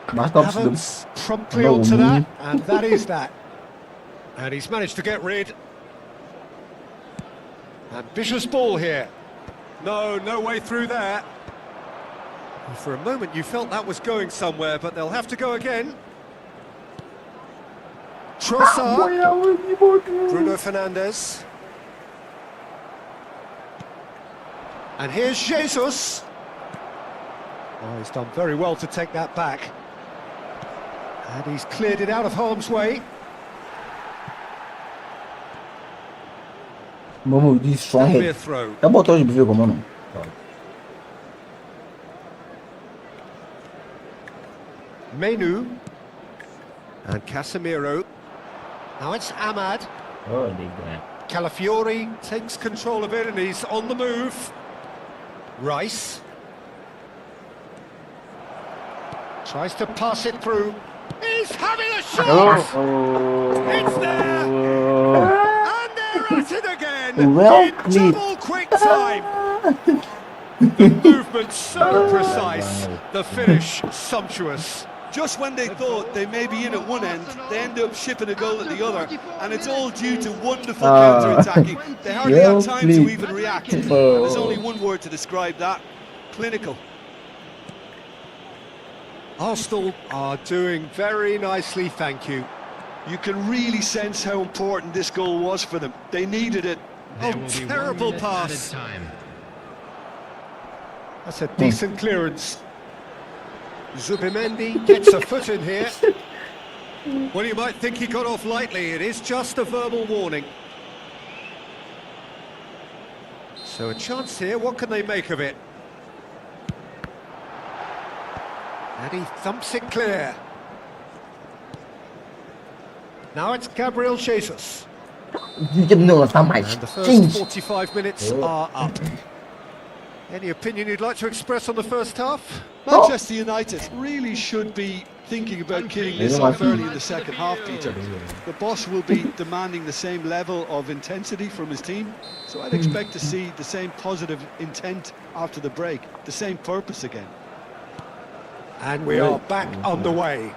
Havertz promptly onto that, and that is that. And he's managed to get rid. Ambitious ball here. No way through there. For a moment you felt that was going somewhere, but they'll have to go again. Trossard. Bruno Fernandes. And here's Jesus. Oh, he's done very well to take that back. And he's cleared it out of harm's way. Momo, this strong That'll be a head. throw. Tá botando de perfil como não? Menu. And Casemiro. Now it's Ahmad. Oh, they got. Calafiori takes control of it and he's on the move. Rice. Tries to pass it through. He's having a shot! It's there! And they're at it again! Well In played. double quick time! The movement so precise, the finish sumptuous. Just when they thought they may be in at one end, they end up shipping a goal at the other, and it's all due to wonderful counter-attacking. They hardly well have time to played. even react. And there's only one word to describe that: clinical. Arsenal are doing very nicely, thank you. You can really sense how important this goal was for them. They needed it. Oh, terrible pass. That's a decent clearance. Zubimendi gets a foot in here. Well, you might think he got off lightly. It is just a verbal warning. So a chance here. What can they make of it? And he thumps it clear. Now it's Gabriel Jesus. You can know how much And the first change. 45 minutes are up. Any opinion you'd like to express on the first half? Manchester United really should be thinking about killing this off early in the second half, Peter. The boss will be demanding the same level of intensity from his team, so I'd expect to see the same positive intent after the break, the same purpose again. And we are back underway.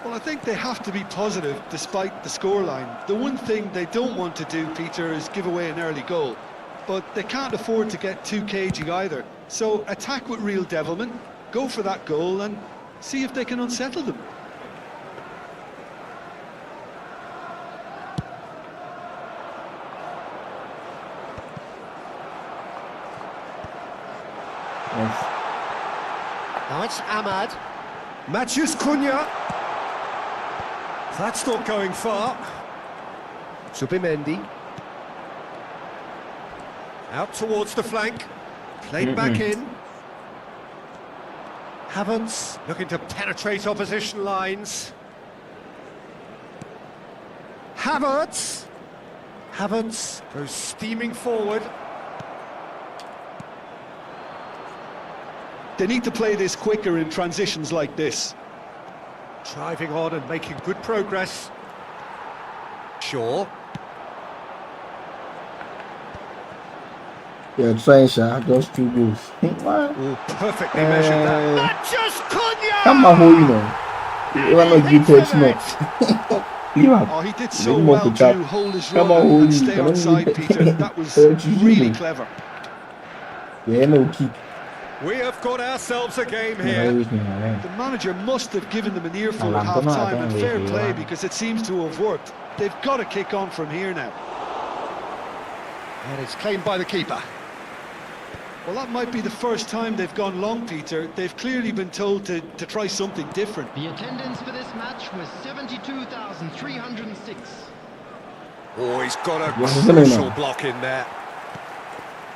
Well, I think they have to be positive despite the scoreline. The one thing they don't want to do, Peter, is give away an early goal. But they can't afford to get too cagey either. So attack with real devilment, go for that goal and see if they can unsettle them. Yes. Now it's Ahmad. Matheus Cunha. That's not going far. Zubimendi. Out towards the flank. Played back in. Havertz looking to penetrate opposition lines. Havertz. Havertz goes steaming forward. They need to play this quicker in transitions like this. Driving on and making good progress. Shaw. Yeah, trying shot, just 2 goals. What? Ooh, perfectly measured that. Matheus Cunha! Come on, you know. You want to give touch no. Leave up. Oh, he did so Leave him well up to to hold his Come run on, and Holy. stay Come on, onside, Holy. Peter. That was Don't you really know? clever. Yeah, no kick. We have got ourselves a game Yeah, here. with me, man. The manager must have given them an earful at Alam ko na, half-time, and alam, fair wait, play wait. because it seems to have worked. They've got to kick on from here now. And it's claimed by the keeper. Well, that might be the first time they've gone long, Peter. They've clearly been told to try something different. The attendance for this match was 72,306. Oh, he's got a Yes, it's crucial Elena. block in there.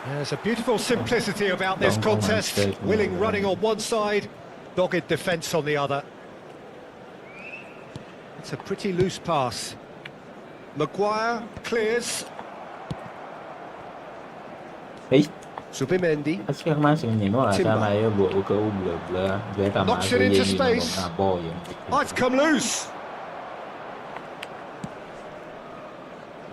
There's a beautiful simplicity about this Don't go on contest. straight, Willing man. running on one side, dogged defence on the other. It's a pretty loose pass. Maguire clears. Hey, Zubimendi. Parce que moi, c'est une noire, ça va y avoir au cas où bleu, je vais Knocks it into space. Oh, it's come loose.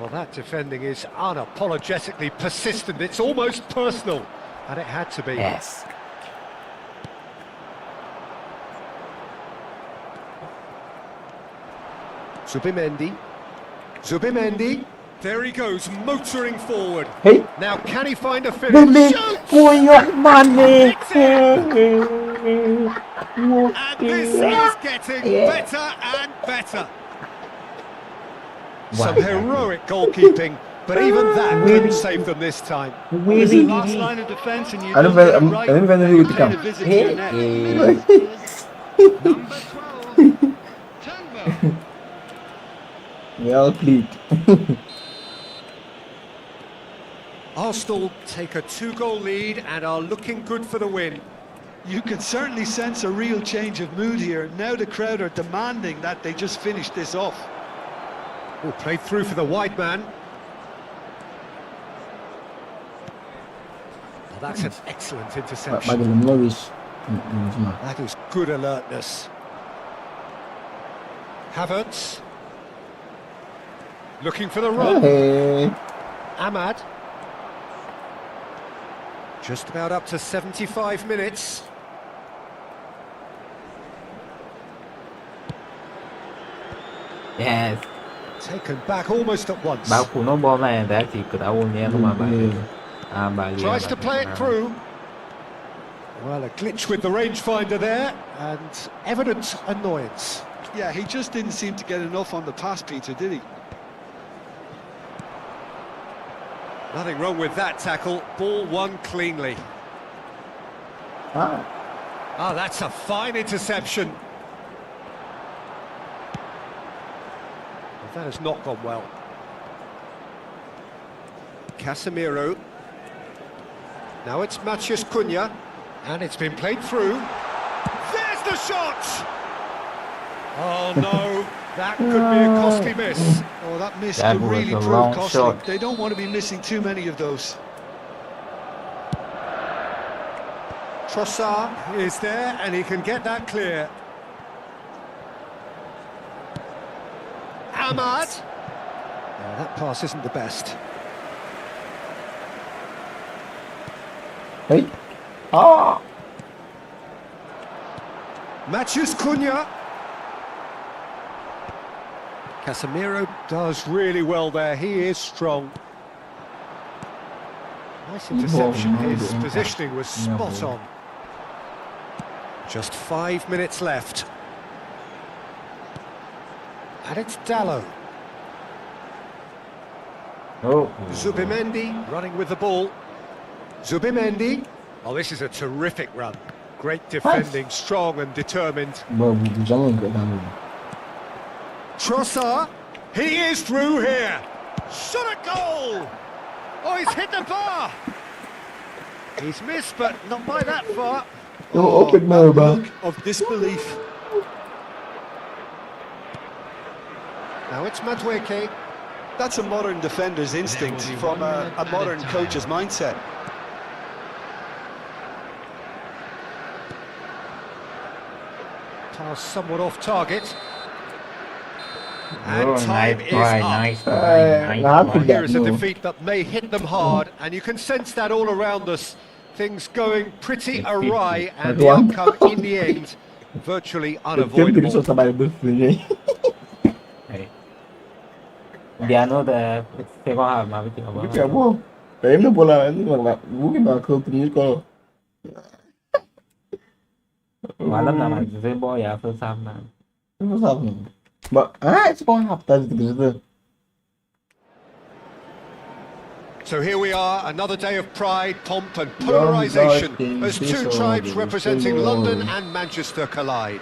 Well, that defending is unapologetically persistent. It's almost personal, and it had to be. Yes. Zubimendi. Zubimendi. There he goes, motoring forward. hey. Now, can he find a finish? Baby, Shoots! for your money. And this is getting better and better. Some heroic goalkeeping, but even that couldn't save them this time. Really? Last line of defence, and you I don't don't get it even right. know what to Paying come. a visit to your net. Number 12, Turnbull. Well played. Arsenal take a 2-goal lead and are looking good for the win. You can certainly sense a real change of mood here. Now the crowd are demanding that they just finish this off. Oh, played through for the wide man. Oh, that's an excellent interception. Bagay Norwich. That is good alertness. Havertz. Looking for the run. Hey. Ahmad. Just about up to 75 minutes. Yes. Taken back almost at once. Bao cú nó bom này đã thì cứ đau nhé nó mà bài Tries to play it through. Well, a glitch with the rangefinder there, and evident annoyance. Yeah, he just didn't seem to get enough on the pass, Peter, did he? Nothing wrong with that tackle. Ball won cleanly. Ah. Ah, that's a fine interception. But that has not gone well. Casemiro. Now it's Matheus Cunha, and it's been played through. There's the shot! Oh no, That could be a costly miss. Oh, that miss That could was really a prove long costly. shot. They don't want to be missing too many of those. Trossard is there and he can get that clear. Ahmad. Yeah, that pass isn't the best. Hey. Ah. Matthews Cunha. Casemiro does really well there. He is strong. Nice interception. His positioning was spot on. Just 5 minutes left. And it's Dallo. Oh. Zubimendi running with the ball. Zubimendi. Oh, this is a terrific run. Great defending, strong and determined. Trossard. He is through here. Shot a goal. Oh, he's hit the bar. He's missed, but not by that far. Open now, bro. Look of disbelief. Now it's Madueke. That's a modern defender's instinct from a modern coach's mindset. Pass somewhat off target. Oh, And time nice is try, up. nice try, nah, nice could try. Here is a No. defeat that may hit them hard, and you can sense that all around us. Things going pretty awry, and the outcome in the end virtually unavoidable. Hey. Dia know the second half mà biết không? Chả bố. Em nó bola em nó là vũ cái bà không tính con. Mà lúc nào mà chơi ball ya first half mà. Nó sao nhỉ? Mà it's going half time. So here we are, another day of pride, pomp and polarisation as two tribes representing London and Manchester collide.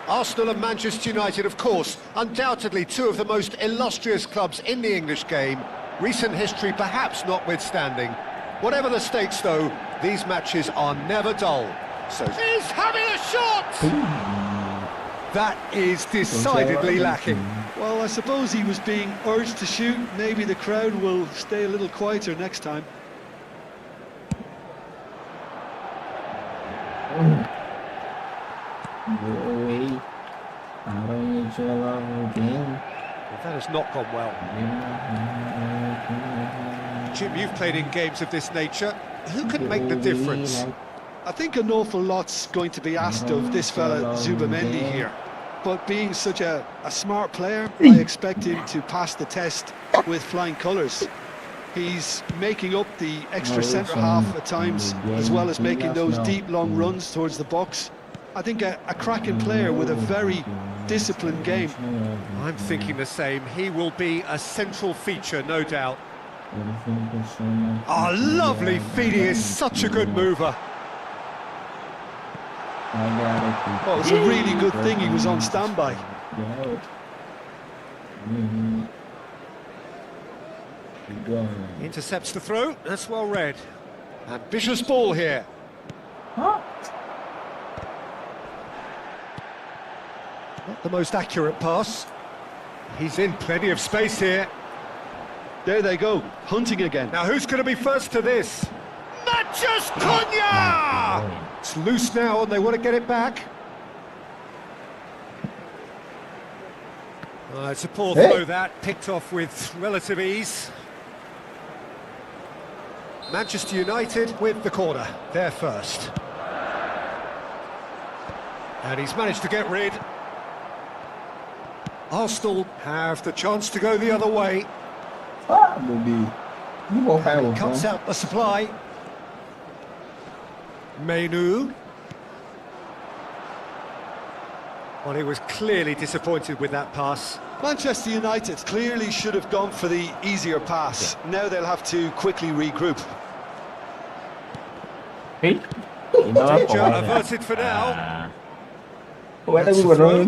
Arsenal and Manchester United, of course, undoubtedly two of the most illustrious clubs in the English game, recent history perhaps notwithstanding. Whatever the stakes, though, these matches are never dull. So he's having a shot! That is decidedly lacking. Well, I suppose he was being urged to shoot. Maybe the crowd will stay a little quieter next time. That has not gone well. Jim, you've played in games of this nature. Who can make the difference? I think an awful lot's going to be asked of this fella Zubimendi here. But being such a smart player, I expect him to pass the test with flying colours. He's making up the extra centre-half at times, as well as making those deep, long runs towards the box. I think a cracking player with a very disciplined game. I'm thinking the same. He will be a central feature, no doubt. Oh, lovely feed. He is such a good mover. Oh, it's a really good thing he was on standby. Intercepts the throw. That's well read. Ambitious ball here. Not the most accurate pass. He's in plenty of space here. There they go, hunting again. Now who's going to be first to this? Matthews Cunha! It's loose now and they want to get it back. It's a poor throw that, picked off with relative ease. Manchester United with the corner, they're first. And he's managed to get rid. Arsenal have the chance to go the other way. Cuts out the supply. Menu. Well, he was clearly disappointed with that pass. Manchester United clearly should have gone for the easier pass. Now they'll have to quickly regroup. Danger averted for now. That's the throw.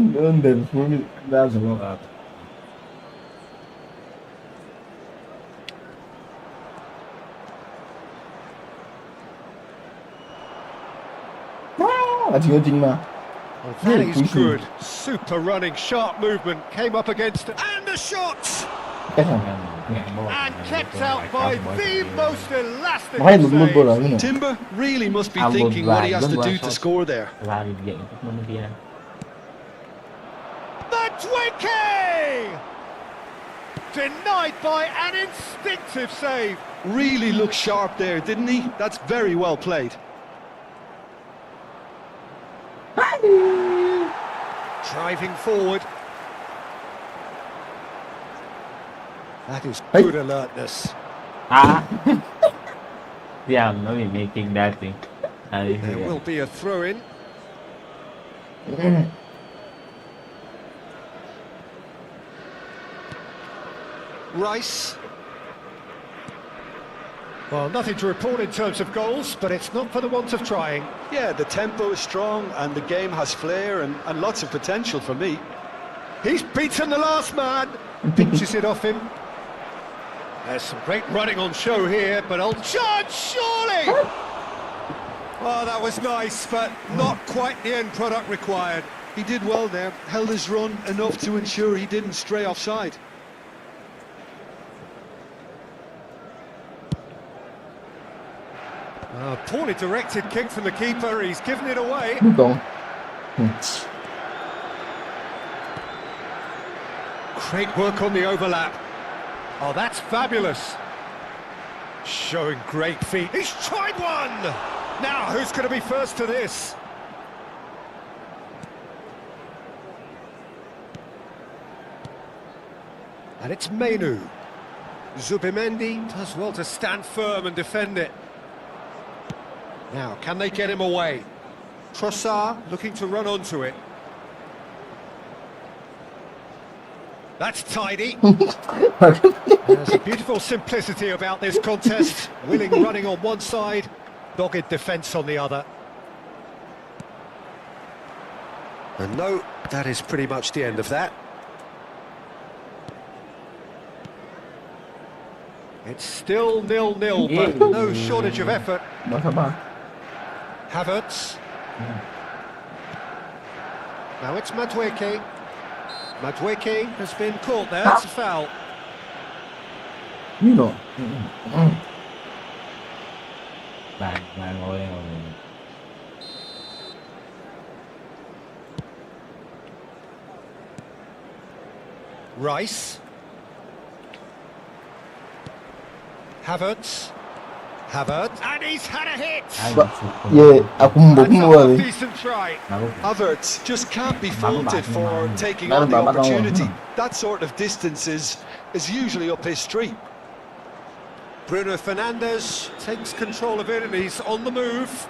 Là chỉ có chính mà. Well, that is pushing. good. Super running, sharp movement. Came up against it. And the shot! And kept out by the most elastic Makanya of belum bola saves. ini. Timber really must be Algo thinking what he has to bagus, do bagus. to score there. Lari dia ikut mana dia. Madueke! Denied by an instinctive save. Really looked sharp there, didn't he? That's very well played. Driving forward. That is Hey. good alertness. Ah. Yeah, I'm not making that thing. There will be a throw-in. Rice. Well, nothing to report in terms of goals, but it's not for the want of trying. Yeah, the tempo is strong and the game has flair and lots of potential for me. He's beaten the last man. Pinches it off him. There's some great running on show here, but old Judge, surely! Oh, that was nice, but not quite the end product required. He did well there, held his run enough to ensure he didn't stray offside. Poorly directed kick from the keeper, he's given it away. Então. Great work on the overlap. Oh, that's fabulous. Showing great feet. He's tried one! Now, who's going to be first to this? And it's Menu. Zubimendi does well to stand firm and defend it. Now, can they get him away? Trossard looking to run onto it. That's tidy. There's a beautiful simplicity about this contest. Willing running on one side, dogged defence on the other. And no, that is pretty much the end of that. It's still 0-0, but no shortage of effort. Masa apa? Havertz. Now it's Madueke. Madueke has been caught there, it's a foul. You know. Bạn ngồi Rice. Havertz. Havertz. And he's had a hit! Ya, aku That's mbok a wali. decent try. Havertz just can't be faulted for taking Baru on the bapak tahu. opportunity. That sort of distance is usually up his street. Bruno Fernandes takes control of it and he's on the move.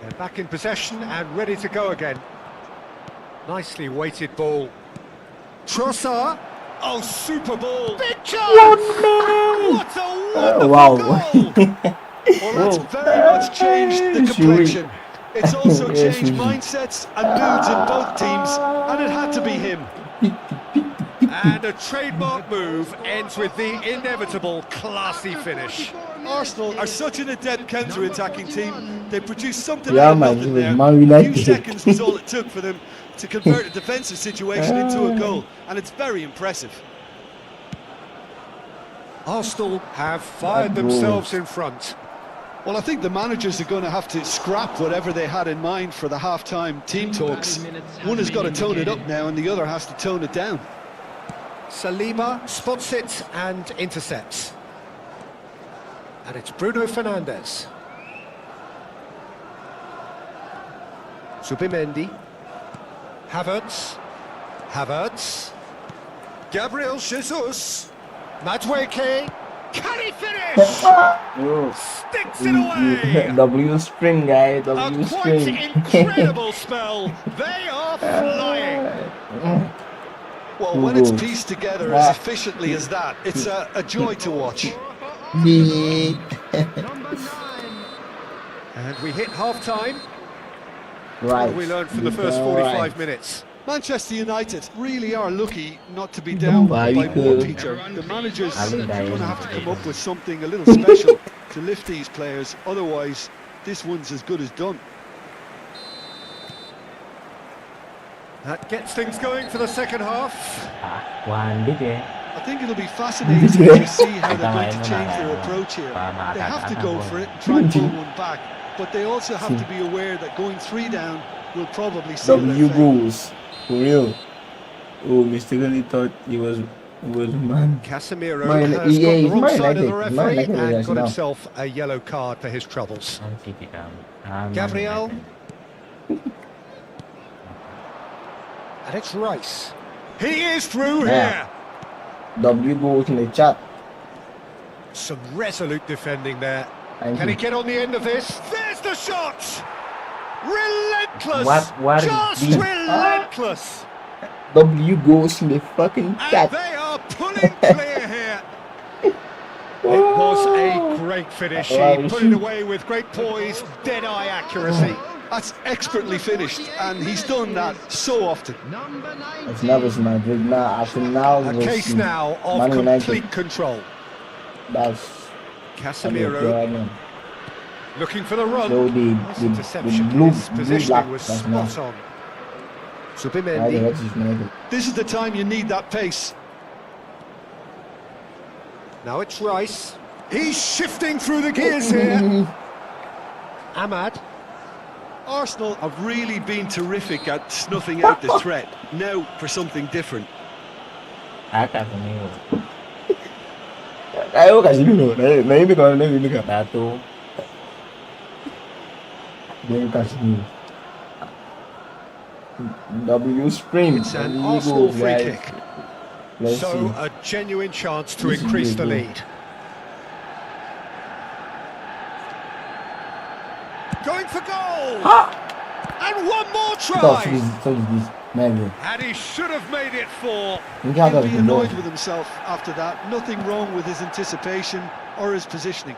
They're back in possession and ready to go again. Nicely weighted ball. Trossard. Oh, super ball. Big chance! What a wonderful Wow. goal! Well, that's very much changed the complexion. It's also Yeah, changed sure. mindsets and moods in both teams, and it had to be him. And a trademark move ends with the inevitable classy finish. Arsenal are such an adept counter-attacking team. They produced something Yeah, out of man, nothing it was there. Man A few United. seconds was all it took for them to convert a defensive situation into a goal, and it's very impressive. Arsenal have fired That goal. themselves in front. Well, I think the managers are going to have to scrap whatever they had in mind for the half-time team talks. One has got to tone it up now, and the other has to tone it down. Saliba spots it and intercepts. And it's Bruno Fernandes. Zubimendi. Havertz. Havertz. Gabriel Jesus. Madueke. Can he finish? Sticks it away. W string, guys. A W quite string. incredible spell. They are flying. Well, when it's pieced together as efficiently as that, it's a joy to watch. Number 9. And we hit half-time. What Right. do we learn from the first All 45 right. minutes? Manchester United really are lucky not to be down by more, Peter. The managers are going to have to come up with something a little special to lift these players. Otherwise, this one's as good as done. That gets things going for the second half. วานดิเจ I think it'll be fascinating to see how they're going to change their approach here. They have to go for it, try and pull one back, but they also have to be aware that going 3 down will probably seal their W fate. goals for real. Oh, mistakenly thought he was man. Casemiro Man, has yeah, got the he's wrong Man side of the United. Man referee United and right got now. himself a yellow card for his troubles. ต้องกิจกรรม Gabriel. And it's Rice. He is through Yeah. here. W goals in the chat. Some resolute defending there. Thank Can he you. get on the end of this? There's the shot! Relentless! What is Just this? relentless! W goals in the fucking And chat. they are pulling clear here. It was a great finish. He put it away with great poise, dead-eye accuracy. That's expertly finished, and he's done that so often. Number 19. It's now versus Madrid. Now Arsenal A versus case now of Man United. complete control. That's Casemiro looking for the run. So Nice the interception. blue His positioning was that's spot now. on. Right, Zubimendi. that's his United. This is the time you need that pace. Now it's Rice. He's shifting through the gears here. Ahmad. Arsenal have really been terrific at snuffing out the threat. Now for something different. อากาศตรงนี้ Ayo kasih dulu. Nah, ini kalau ini kan. ประตู Dia kasih dulu. W sprint. It's an W Arsenal goals, free guys. kick. Let's So see. a genuine chance to This is increase the good. lead. Going for goal! And one more So try! is this. Man, And he should have made it 4. ini kan He'll ada be benda. annoyed with himself after that. Nothing wrong with his anticipation or his positioning.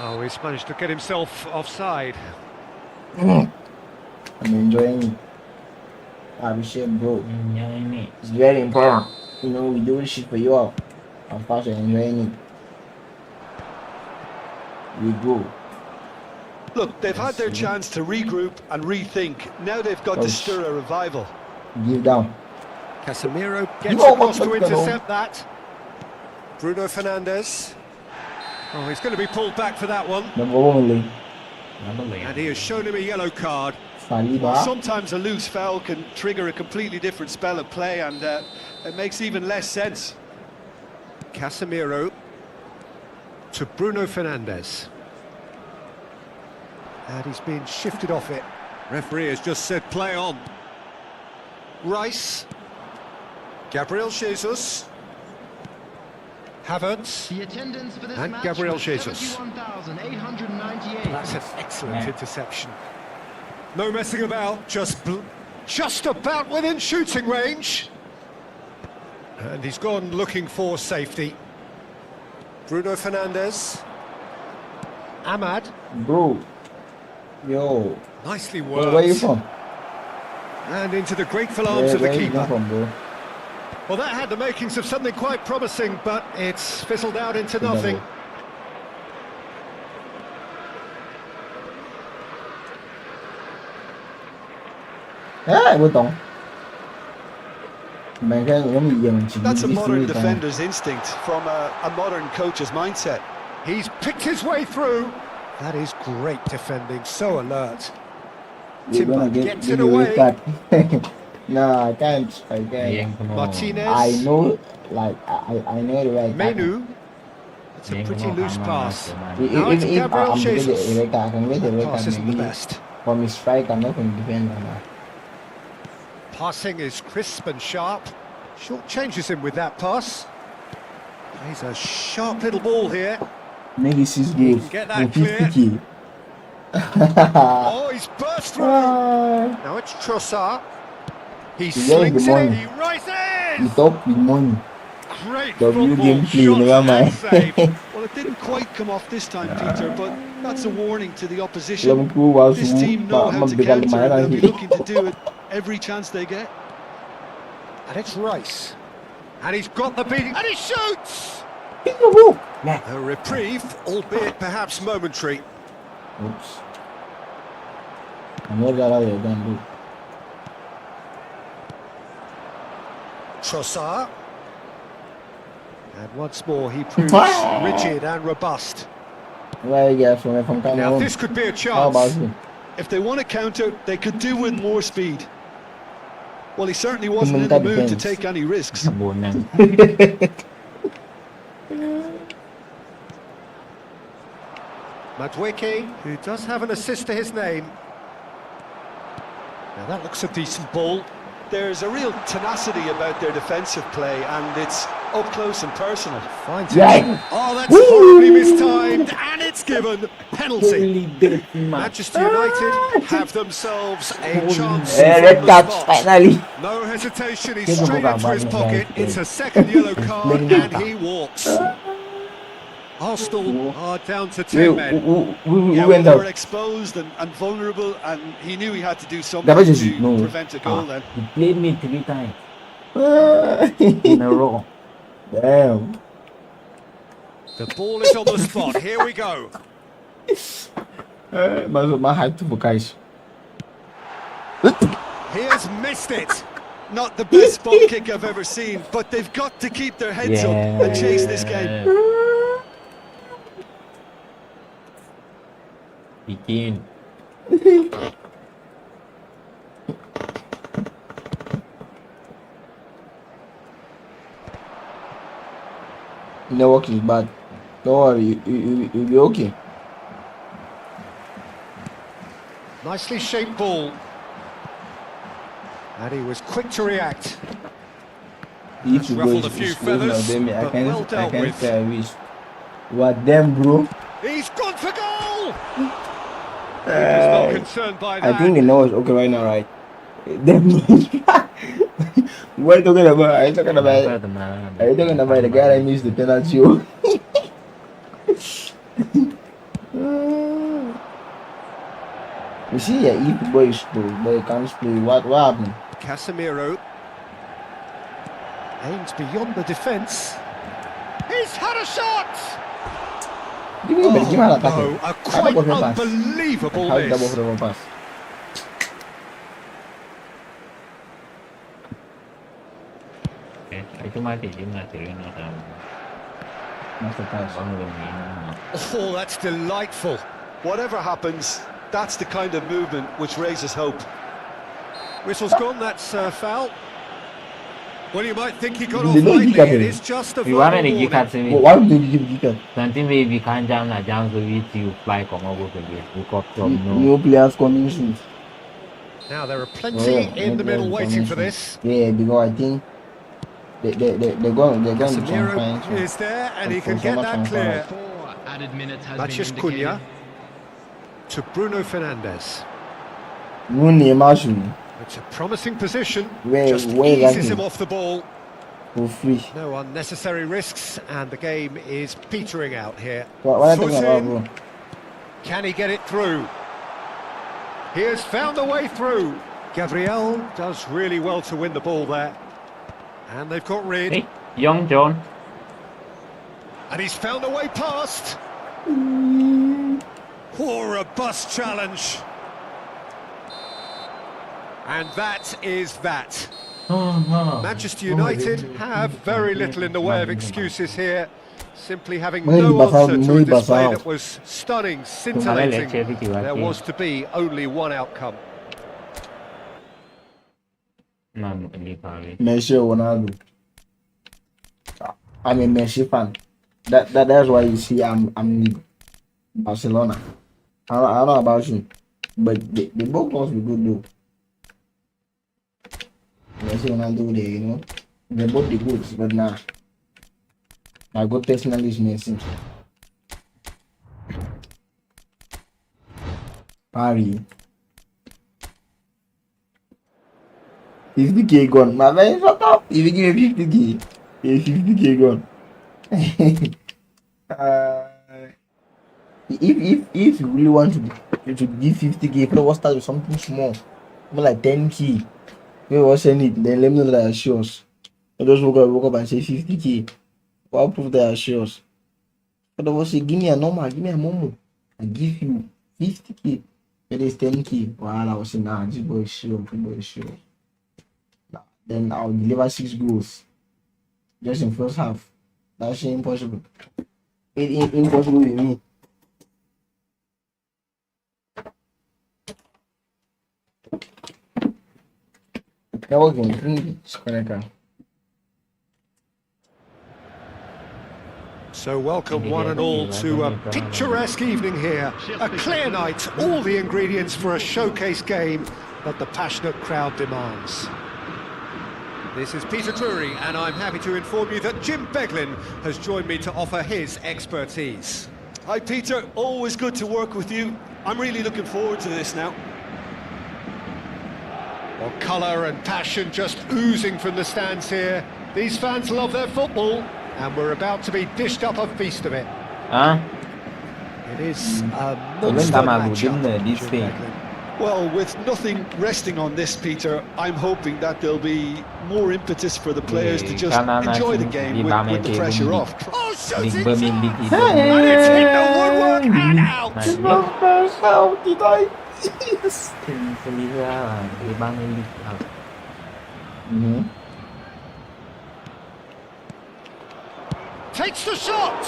Oh, he's managed to get himself offside. I'm enjoying it. Abhishek, bro. ยังไงนี่ It's very important. You know, we do this shit for you all. Of course, I'm enjoying it. We go. Look, they've had their chance to regroup and rethink. Now they've got to stir a revival. Give down. Casemiro gets Oh, across to look at intercept that. Bruno Fernandes. Oh, he's going to be pulled back for that one. Number one league. แล้วก็เลย And he has shown him a yellow card. Saliba. Sometimes a loose foul can trigger a completely different spell of play, and it makes even less sense. Casemiro to Bruno Fernandes. And he's been shifted off it. Referee has just said play on. Rice. Gabriel Jesus. Havertz. The attendance for this And match Gabriel was Jesus. 71,898. That's an excellent interception. No messing about, just about within shooting range. And he's gone looking for safety. Bruno Fernandes. Ahmad. Bro. Yo. Nicely Where you worked. from? And into the grateful arms of the Where you keeper. from, bro? Well, that had the makings of something quite promising, but it's fizzled out into nothing. Vô tổng. Mày cái giống như dần chỉ That's a đi modern suy nghĩ defender's instinct from a modern coach's mindset. He's picked his way through. That is great defending, so alert. You're gonna Timber get gets give it you away. red card. No, I can't. I เลี้ยง can't. ขโมย Martinez. I know, like I know the right card. Menu. It's a เลี้ยงข pretty โมย loose มา pass. If Now it's Gabriel I'm getting Jesus. the red card, I can get the red Pass card. isn't the Maybe best. from his strike, I'm not going to defend. Passing is crisp and sharp. Short changes him with that pass. He's a sharp little ball here. Maybe 6 goals. Get that and 50k. Oh, he's burst through. Now it's Trossard. He He's getting slings the it in. money. He rises. The top with money. Great W football gameplay, shot never and mind. save. Well, it didn't quite come off this time, Peter, but that's a warning to the opposition. Liverpool was This team know how to magbigal counter, and they'll be man. looking to do it every chance they get. And it's Rice. And he's got the beating. And he shoots! A reprieve, albeit perhaps momentary. Oops. I'm not that way again, dude. Trossard. And once more he proves rigid and robust. Where you get from coming Now home? this could be a How about chance. you? If they want to counter, they could do with more speed. Well, he certainly wasn't in the mood to take any risks. บนนั่น Madueke, who does have an assist to his name. Now that looks a decent ball. There's a real tenacity about their defensive play, and it's up close and personal. Finds it. Yeah. Oh, that's horribly mistimed, and it's given. Penalty. Holy death, man. Manchester United have themselves a chance. Red from the card spot. finally. No hesitation, he's Give him straight a into his bad pocket. man. It's a second yellow card, Bring him and he walks. Arsenal Oh. are down to We 10 men. Yeah, went they were up. exposed and vulnerable, and he knew he had to do That something was just- to no. prevent a goal then. He played me 3 times in a row. Damn. The ball is on the spot. Here we go. My hype to guys. He has missed it. Not the best ball kick I've ever seen, but they've got to keep their heads up and chase this game. Begin. Network is bad. Don't worry, you'll be okay. Nicely shaped ball. And he was quick to react. If you go, Ruffled a few feathers, I but well dealt can't with. say I wish. What them, bro? He's gone for goal! He was not concerned by that. I think they know it's okay right now, right? Them. What are you talking about? Are you talking about? Better man. Are you talking about the guy that missed the penalty? Oh? You see, yeah, if boy is slow, boy can't play. What happened? Casemiro aims beyond the defence. He's had a shot! Give me give me an attack. No, a quite unbelievable How double miss. for the pass? Cuma dia kira nak Master pass. bangun ni. Oh, that's delightful. Whatever happens, that's the kind of movement which raises hope. Whistle's gone, that's foul. Well, you might think he got They off don't lightly. kick at It him. is just a We want verbal to give warning. cut me. Why would you give it? Nanti we can't jam na jam so we to fly come over to this. We got from no. No players coming soon. Now, there are plenty in the middle waiting for this. Yeah, because I think they're going to try and Casemiro find. is there, and he For can get so much that on clear. fire. 4 added minutes has Matheus been Cunha indicated. to Bruno Fernandes. Rooney, Marshall, It's a promising position. Where- Just where eases is him he? off the ball. for free. No unnecessary risks, and the game is petering out here. What are you Foot talking about, in. bro? Can he get it through? He has found a way through. Gabriel does really well to win the ball there. And they've got rid. Hey, Young John. And he's found a way past. Poor robust challenge. And that is that. Manchester United have very little in the way of excuses here. Simply having Maybe no Basal- answer to a maybe display Basal. that was stunning, Kung scintillating. alele There was to be only one outcome. No, hindi pare. Messi or Ronaldo. I'm a Messi fan. That's why you see I'm with Barcelona. I don't know about you, but they both must be good though. Messi, Ronaldo, you know, they both the goods, but nah. My good personally is Messi. Paris. 50k gone. My man, shut up. If you give me 50k, it's 50k gone. If you really want to give 50k, play what start with something small, more like 10k. You will send it, then let me know that it's yours. I just woke up and say 50k. What proof they are sure? But I was say, give me a normal, give me a momo. I give you 50k. It is 10k. While I was saying, nah, this boy is sure, this boy is sure. Then I'll deliver 6 goals just in first half. That's impossible. It impossible with me. Never going to So welcome one and all to a picturesque evening here. A clear night, all the ingredients for a showcase game that the passionate crowd demands. This is Peter Drury, and I'm happy to inform you that Jim Beglin has joined me to offer his expertise. Hi Peter, always good to work with you. I'm really looking forward to this now. Well, colour and passion just oozing from the stands here. These fans love their football, and we're about to be dished up a feast of it. Hả? It is a Tôi lên monster tao mà matchup, dính đi Jim phê. Beglin. Well, with nothing resting on this, Peter, I'm hoping that there'll be more impetus for the players to just enjoy the game with the pressure off. Oh, shoots League it! Premier League And it's hit the woodwork and out! Yes. Tôi nghĩ ra là League Premier League thật. Takes the shot!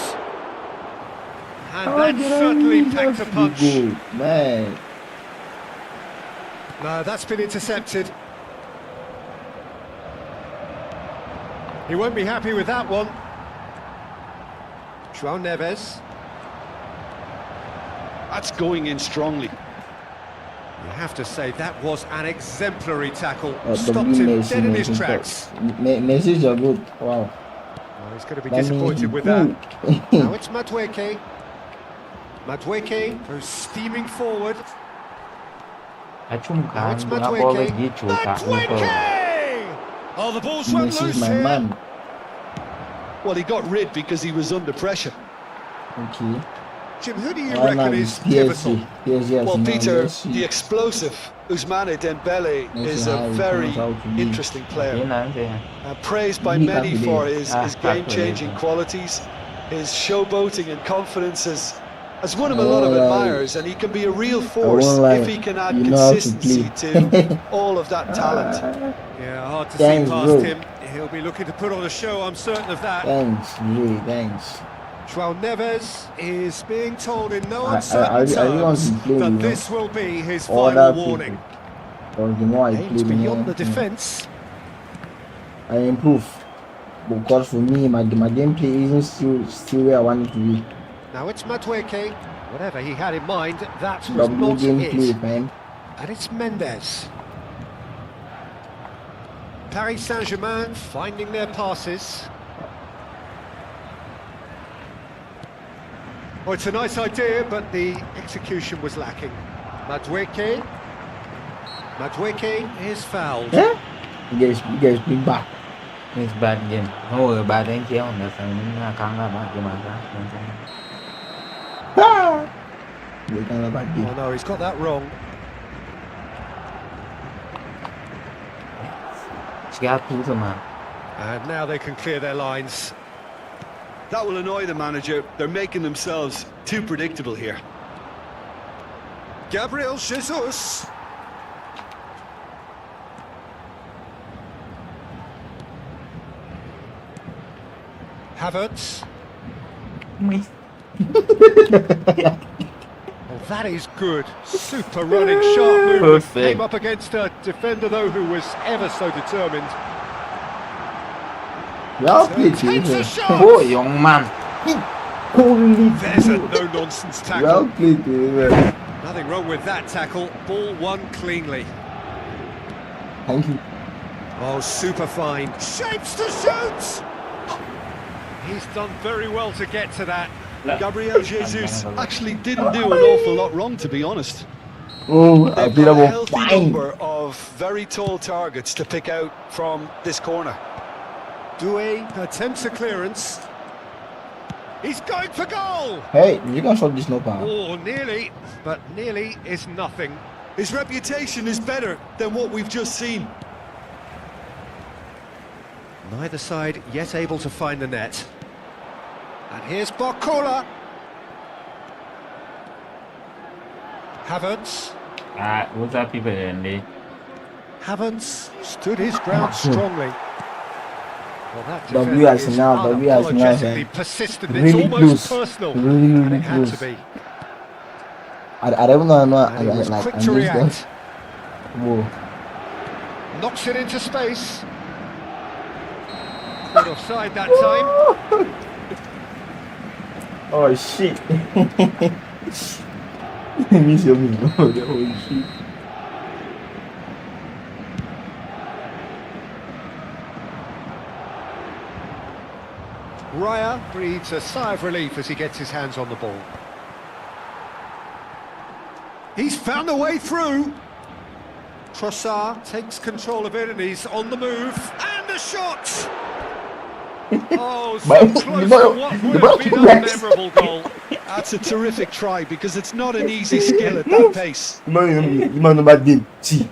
And that certainly packed a punch. Goal, man. No, that's been intercepted. He won't be happy with that one. João Neves. That's going in strongly. You have to say that was an exemplary tackle. The Stopped him dead in his tracks. Messages are good. Wow. Well, he's going to be That means disappointed with he that. good. Now it's Madueke. Madueke goes steaming forward. Nói chung Now khá it's bữa có cái gì Madueke. chủ cả như cơ. Madueke! Oh, the ball's run This is loose my here. man. Well, he got rid because he was under pressure. Okay. Jim, who do you Right now reckon it's is pivotal? PSG has Well, now Peter, Messi. the explosive Ousmane Dembele Messi is how a he very comes out to be. interesting Thế player. là thế. Praised by He many can't for believe. his game-changing Can't qualities. His showboating and confidence has won him a lot of admirers, and he can be a real force won't lie. if he can add You know how to consistency play. to all of that talent. Yeah, hard to Thanks, see past bro. him. He'll be looking to put on a show, I'm certain of that. Thanks, really, thanks. João Neves is being told in no I uncertain want terms to play, that you know, this will be his all final that warning. Because the more I play, Aims the more beyond the defence. I improve. Because for me, my gameplay isn't still where I want it to be. Now it's Madueke. Whatever he had in mind, that was Double not gameplay, it. man. And it's Mendes. Paris Saint-Germain finding their passes. Oh, it's a nice idea, but the execution was lacking. Madueke. Madueke is fouled. Eh? You guys bring back. It's bad game. Oh, bad đánh chéo là phải mình căng là bạn cái mà ra. They kind of bad Oh game. no, he's got that wrong. Chỉ gạt thú thôi mà. And now they can clear their lines. That will annoy the manager. They're making themselves too predictable here. Gabriel Jesus. Havertz. Oh, that is good. Super running, sharp movement. Perfect. Came up against a defender, though, who was ever so determined. Well played, Takes a Peter. shot. Ôi, young man. Holy There's a shit. no-nonsense tackle. Well played, Peter. Nothing wrong with that tackle. Ball won cleanly. Thank you. Oh, super fine. Shapes to shoot! He's done very well to get to that. Gabriel Jesus actually didn't do an awful lot wrong, to be honest. Oh, They've Peter got a was healthy fine. number of very tall targets to pick out from this corner. Doué attempts a clearance. He's going for goal! Hey, you can shot this no power. Oh, nearly, but nearly is nothing. His reputation is better than what we've just seen. Neither side yet able to find the net. And here's Barcola. Havertz. What's up, people? Havertz stood his ground strongly. Well, that W defender is Arsenal, W Arsenal, unapologetically man. persistent. Really It's almost close. personal. Really, And really it had to close. be. I don't know. And he was quick to I'm react. just whoa. Knocks it into space. Not offside that time. Oh shit. Miss your me. Oh shit. Raya breathes a sigh of relief as he gets his hands on the ball. He's found a way through. Trossard takes control of it and he's on the move. And the shot! Oh, so But- close to but- what would but- have been a memorable goal. That's a terrific try because it's not an easy skill at that pace. You man know bad game. See.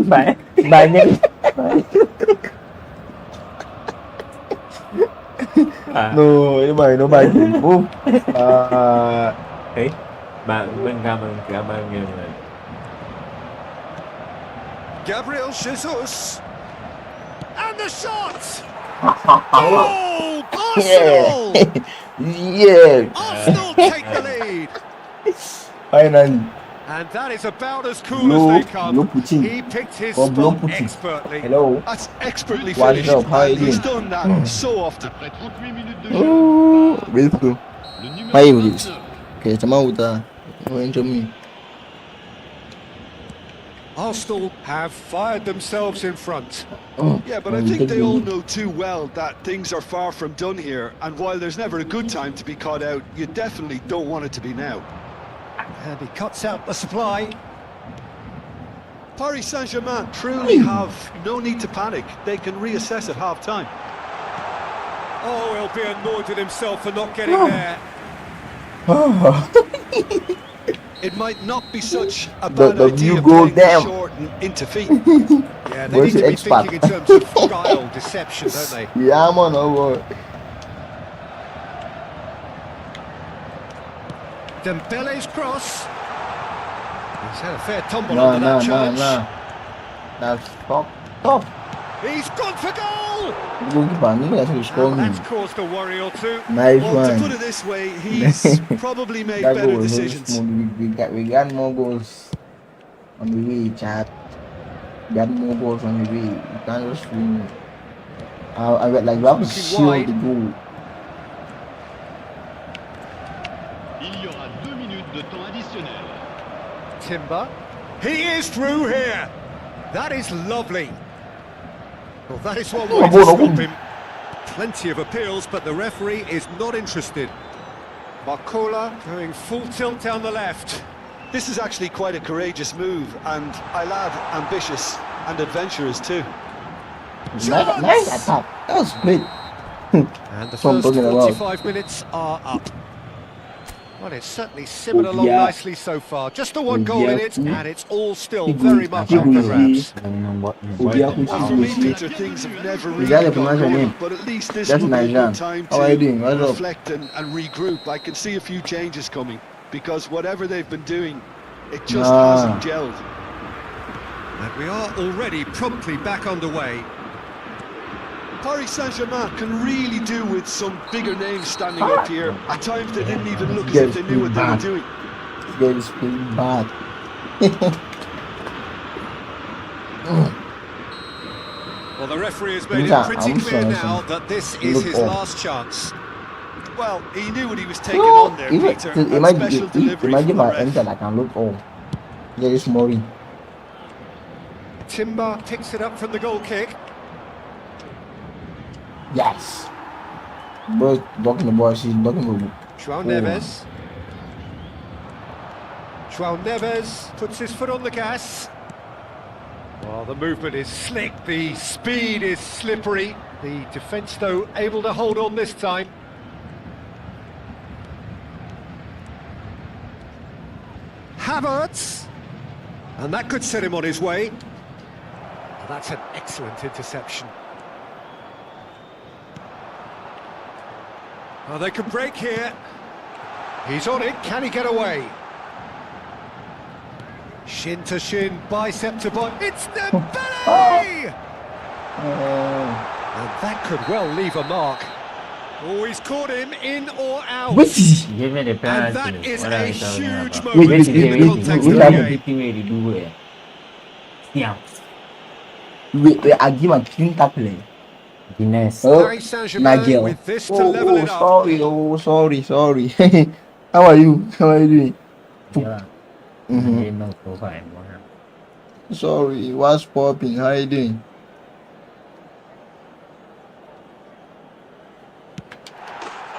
Bye. No, anybody no bad game. Move. Bạn cảm ơn nhiều người. Gabriel Jesus. And the shot! Oh, Arsenal! Yeah. Arsenal take the lead. Finally. And that is about as cool as they come. Blow Putin. He picked his Or blow spot Putin. expertly. Hello. That's expertly What's finished. up? How are you And he's doing? done that so often. Après 38 minutes de jeu, Oh, beautiful. le numéro How you this? 29. Okay, come out with that. Enjoy me. Arsenal have fired themselves in front. Oh, Yeah, but I think they all know too well that things are far from done here. And while there's never a good time to be caught out, you definitely don't want it to be now. And he cuts out the supply. Paris Saint-Germain truly have no need to panic. They can reassess at half-time. Oh, he'll be annoyed with himself for not getting there. It might not be such a The bad idea view go playing the down. short and into feet. Yeah, they Where's need to the be expert? thinking in terms of style, deception, don't they? Yeah, man, oh boy. Dembele's cross. He's had a fair tumble No, under no, that no, challenge. no. That's stop. He's gone for goal! Goalkeeper, you guys will score Now me. that's caused a worry or two. Nice Well, to put one. it this way, he's probably made That better goal was very decisions. smooth. We got more goals on the way, chat. Got more goals on the way. You can't just win. I got like we have to Looking shield wide. the goal. Il y aura 2 minutes de temps additionnel. Timber. He is through here. That is lovely. Well, that is one way to stop him. Plenty of appeals, but the referee is not interested. Barcola going full tilt down the left. This is actually quite a courageous move, and I'll add ambitious and adventurous too. Nice attack. That was great. And the So I'm first talking about. 45 minutes are up. Well, it's certainly simmered Oh, along yeah. nicely so far. Just the one Oh, goal in yeah. it, and it's all still He very good. much He up for good. grabs. Well, for me, Peter, things have never really Is that a gone pronounce your well, name? but at least this That's will be a Nigerian. good time How are you to doing? What's up? reflect and regroup. I can see a few changes coming, because whatever they've been doing, it just hasn't gelled. And we are already promptly back underway. Paris Saint-Germain can really do with some bigger names standing up here. At times they didn't even look as if they knew what they were doing. This is pretty bad. Well, the referee has made Yeah, it pretty I'm clear sorry, now son. that this You is look his off. last chance. Well, he knew what he was taking on there, Peter. And special delivery Imagine from the if I ref. enter like I look old. There is Mori. Timber picks it up from the goal kick. Yes. Bro, blocking the ball. She's blocking the ball. João Neves. João Neves puts his foot on the gas. Well, the movement is slick, the speed is slippery. The defence, though, able to hold on this time. Havertz. And that could set him on his way. that's an excellent interception. Oh, they can break here. He's on it, can he get away? Shin to shin, bicep to bicep. It's Dembele! And that could well leave a mark. Oh, he's caught him in or out. Wait, Give me the And penalty. that is What are a you talking huge about? moment Wait, in the context of wait, the wait, game. Way to do it. Yeah. wait, I give a clean tackle. Guinness. Oh, Paris Saint-Germain Nigel. with this to level it up. Sorry, sorry. How are you? How are you doing? Yeah. Mm-hmm. No profile. Sorry, what's popping? How are you doing?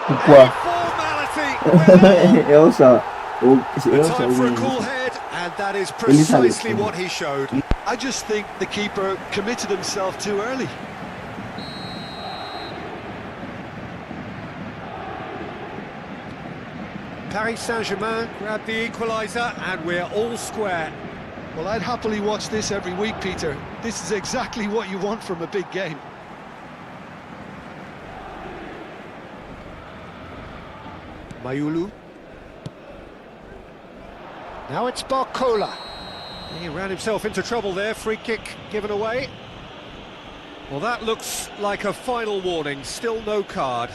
A Pourquoi? formality. Elsa. Oh, The time for a Elsa. cool head, and that is Elisa, precisely what he showed. I just think the keeper committed himself too early. Paris Saint-Germain grabbed the equaliser, and we're all square. Well, I'd happily watch this every week, Peter. This is exactly what you want from a big game. Mayulu. Now it's Barcola. He ran himself into trouble there, free kick given away. Well, that looks like a final warning, still no card.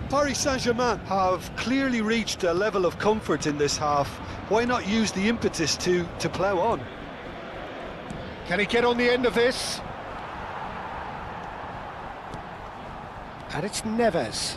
Paris Saint-Germain have clearly reached a level of comfort in this half. Why not use the impetus to plough on? Can he get on the end of this? And it's Neves.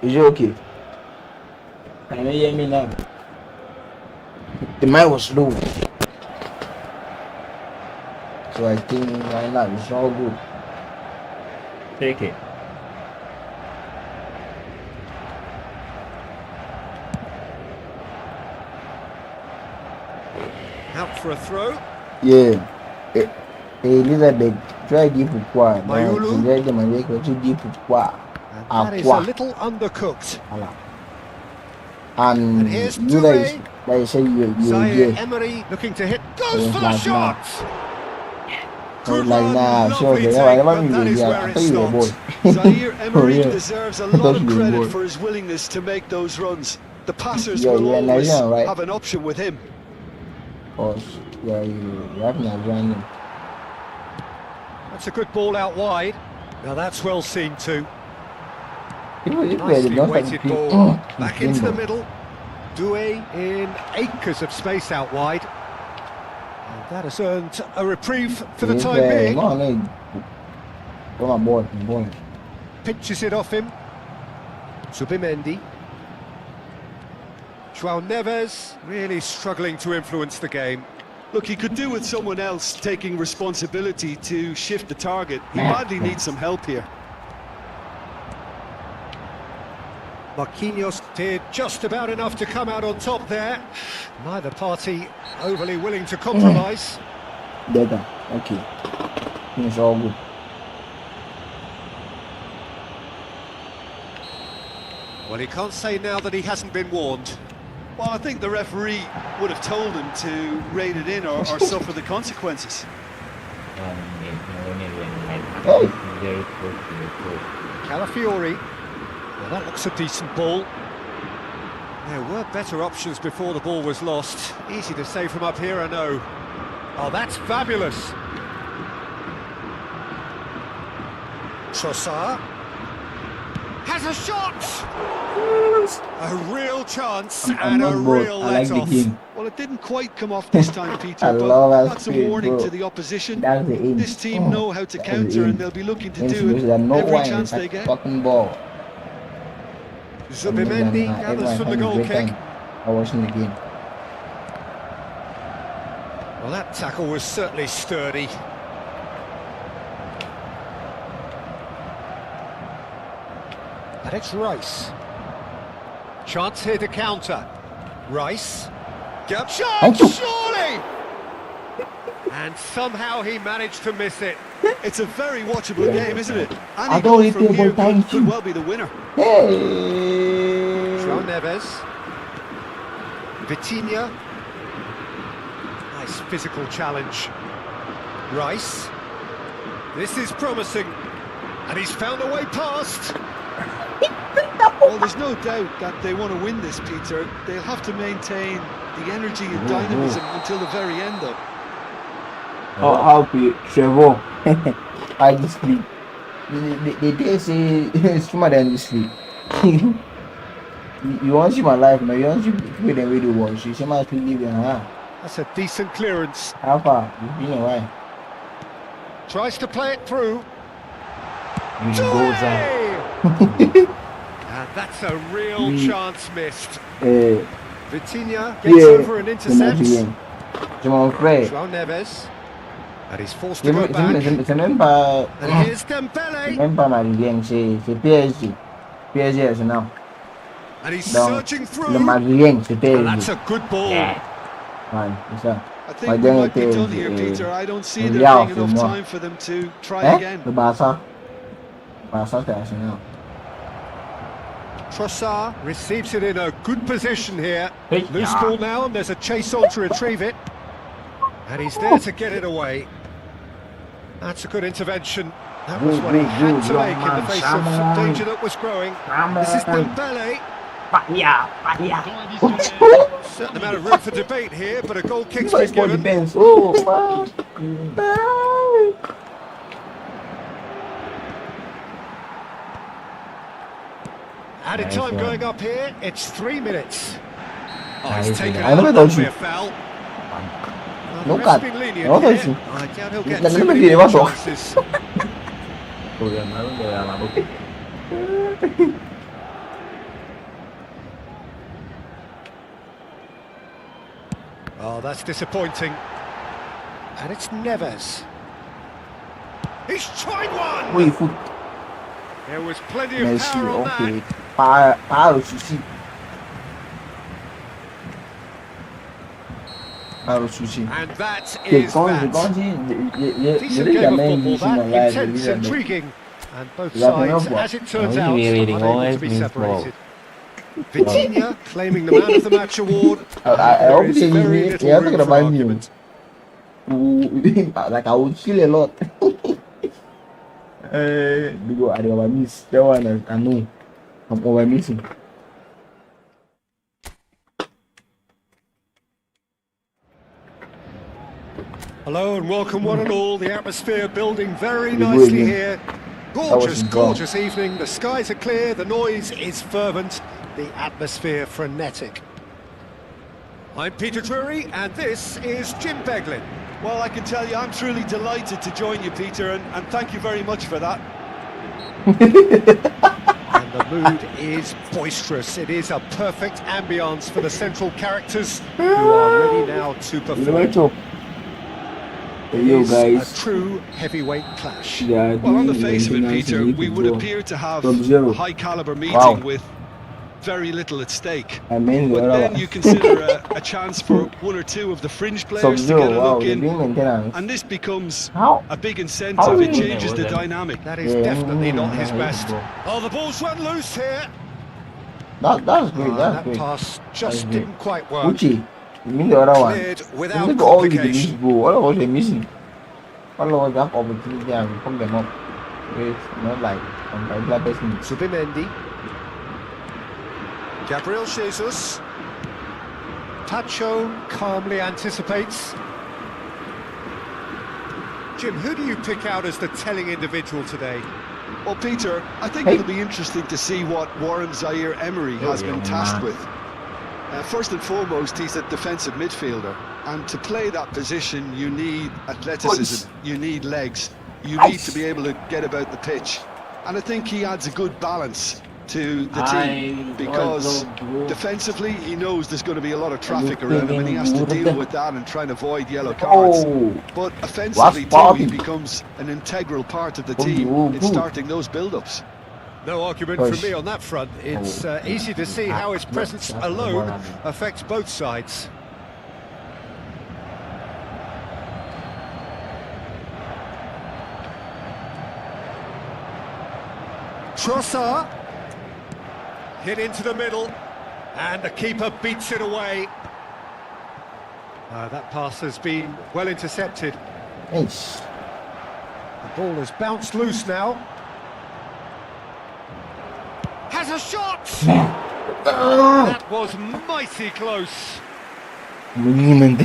Is it okay? Can you hear me now? The mic was low. So I think right now it's all good. Take it. Out for a throw. Yeah. Elizabeth, try deep pourquoi. Mayulu. Je vais demander que tu dis pourquoi. And that is a little undercooked. Voilà. And here's you Touré. guys say you Zaire yeah. Emery looking to hit. Goes Yeah, for the like shot! Good Like run, nah, sure, lovely okay. take, Whatever but me that is yeah, where I it thought you were bored. stopped. Zaire Emery yeah. deserves a I thought lot of you were credit bored. for his willingness to make those runs. The passers Yeah, will you're always Nigerian, right? have an option with him. Of course, yeah, you have Nigerian. That's a good ball out wide. Now that's well seen too. People Nicely don't weighted have ball. Back into the middle. Doué in acres of space out wide. And that has earned a reprieve for the time being. Oh my boy. Pinches it off him. Zubimendi. João Neves really struggling to influence the game. Look, he could do with someone else taking responsibility to shift the target. He badly needs some help here. Marquinhos did just about enough to come out on top there. Neither party overly willing to compromise. Better. Okay. It's all good. Well, he can't say now that he hasn't been warned. Well, I think the referee would have told him to rein it in or suffer the consequences. Calafiori. Well, that looks a decent ball. There were better options before the ball was lost. Easy to say from up here, I know. Oh, that's fabulous. Trossard. Has a shot! A real chance I'm and a not bored. real I like the let-off. game. Well, it didn't quite come off this time, I Peter, love but that that's a spirit, warning bro. to the opposition. That's the aim. This team know how to That's counter, the aim. and they'll be looking to Means do there's it no every one chance is they like get. fucking ball. Zubimendi gathers from the goal kick. I watching the game. Well, that tackle was certainly sturdy. And it's Rice. Chance here to counter. Rice. Shot, Thank you. surely! And somehow he managed to miss it. It's a very watchable game, isn't it? I Any don't goal really from think here about thank could you. well be the winner. Hey! João Neves. Vitinha. Nice physical challenge. Rice. This is promising. And he's found a way past. Well, there's no doubt that they want to win this, Peter. They'll have to maintain the energy and dynamism until the very end, though. How Trevor? I just sleep. They say it's stronger than you sleep. You want to see my life now. You want to see the way they watch. You see my sleep living, huh? That's a decent clearance. How far? You know why? Tries to play it through. You goes out. Hey! And that's a real chance missed. Vitinha gets over and intercepts. Jamal Frey. João Neves. And he's forced to go back. Remember, And here's Dembele. remember my game, c'est PSG. PSG is now. And he's Donc, searching through. le Madrid, c'est And that's PSG. a good ball. Man, c'est ça. I think we might be done here, Peter. I don't see there Real, being enough c'est moi. time for them to try Le again. Barça. Barça, c'est Arsenal. Trossard receives it in a good position here. Hey. Loose ball now, and there's a chase on to retrieve it. And he's there to get it away. That's a good intervention. That was what he had to make in the face of some danger that was growing. This is Dembele. Certain amount of room for debate here, but a goal kick's been Football given. depends. Oh, man. Added Nice time one. going up here, it's 3 minutes. Oh, Nice he's taken one. I out, never that'll thought be you- a foul. No The cut. ref's been lenient No here. touching. I doubt he'll get Let too me many see the more ball. chances. Oh, that's disappointing. And it's Neves. He's tried one! Oui, foot. There was plenty of Messi, power on okay. that. Pas le souci. Pas le souci. And that Okay, is quand that. Decent game of football, that. Intense, intriguing. And both You have to sides, know as it turns what? out, Really, unable to always be means separated. Vitinha claiming the man of the match award. I There hope is they very use little me. They're room not gonna for buy me. argument. Like I would kill a lot. Because I over miss. That one I know. I'm over missing. Hello and welcome one and all. The atmosphere building very You go nicely again. here. was Gorgeous, in gorgeous evening. The skies are clear, the noise is fervent, the atmosphere frenetic. I'm Peter Drury and this is Jim Beglin. Well, I can tell you, I'm truly delighted to join you, Peter, and thank you very much for that. And the mood is boisterous. It is a perfect ambience for the central characters who are ready now to perform. Hey, yo It's guys. a true heavyweight clash. Yeah, Well, on the face of it, Peter, we would appear to have a high-caliber meeting with very little at stake. I mean, But then you consider a chance for one or two of the fringe players to get a look in, and this becomes a big incentive. It changes the dynamic. That is definitely not his best. Oh, the ball's run loose here. That's great. That's That great. pass That's just great. didn't quite work. Uchi, you mean the other one? Cleared without Look at all the miss complication. go. All of us are missing. All of us have opportunity and we fuck them up. Wait, not like some regular person. Zubimendi. Gabriel Jesus. Pacho calmly anticipates. Jim, who do you pick out as the telling individual today? Well, Peter, I think Hey. it'll be interesting to see what Warren Zaire Emery has been tasked with. First and foremost, he's a defensive midfielder, and to play that position, you need athleticism, you need legs, you need to be able to get about the pitch. And I think he adds a good balance to the team, because defensively, he knows there's going to be a lot of traffic around him, and he has to deal with that and try and avoid yellow cards. But offensively too, he becomes an integral part of the team in starting those build-ups. No argument from me on that front. It's easy to see how his presence alone affects both sides. Trossard hit into the middle, and the keeper beats it away. That pass has been well intercepted. Eish. The ball has bounced loose now. Has a shot! That was mighty close. Menino.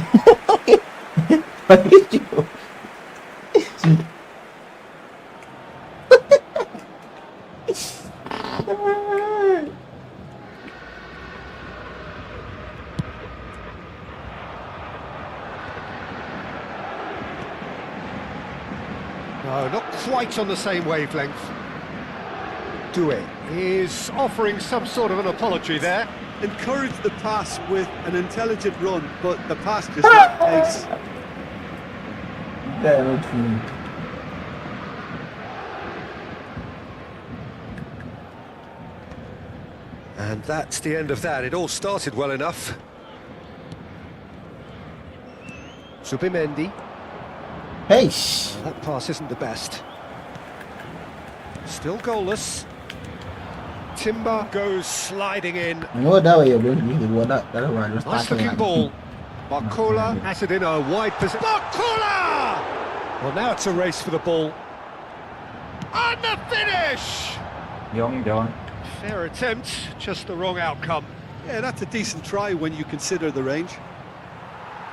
No, not quite on the same wavelength. Doué is offering some sort of an apology there. Encourage the pass with an intelligent run, but the pass just lacked pace. And that's the end of that. It all started well enough. Zubimendi. Eish. That pass isn't the best. Still goalless. Timber goes sliding in. I know that way you're going to be the one that one. Nice looking ball. Barcola has it in a wide position. Barcola! Well, now it's a race for the ball. And the finish! Young. Fair attempt, just the wrong outcome. Yeah, that's a decent try when you consider the range.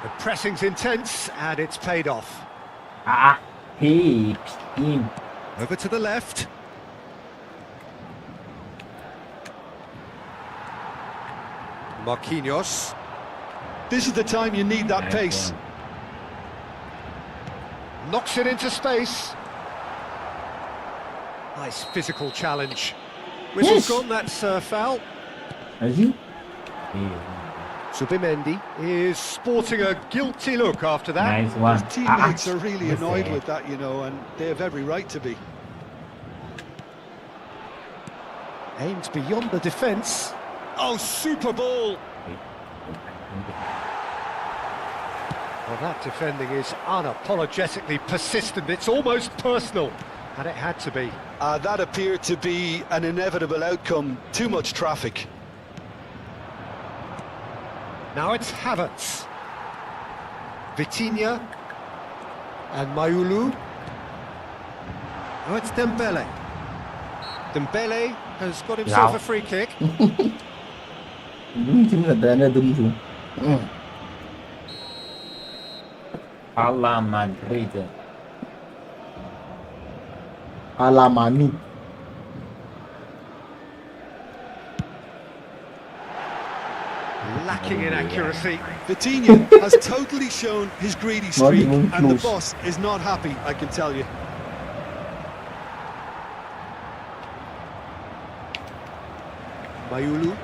The pressing's intense, and it's paid off. He him. Over to the left. Marquinhos. This is the time you need that pace. Knocks it into space. Nice physical challenge. Whistle's gone, that's foul. As you? Zubimendi is sporting a guilty look after that. Nice one. His teammates are really annoyed with that, you know, and they have every right to be. Aimed beyond the defence. Oh, super ball! Well, that defending is unapologetically persistent. It's almost personal, and it had to be. That appeared to be an inevitable outcome. Too much traffic. Now it's Havertz. Vitinha. And Mayulu. Now it's Dembele. Dembele has got himself a free kick. Ala Madrid. Alamani. Lacking in accuracy. Vitinha has totally shown his greedy streak, even and the close. boss is not happy, I can tell you. Mayulu.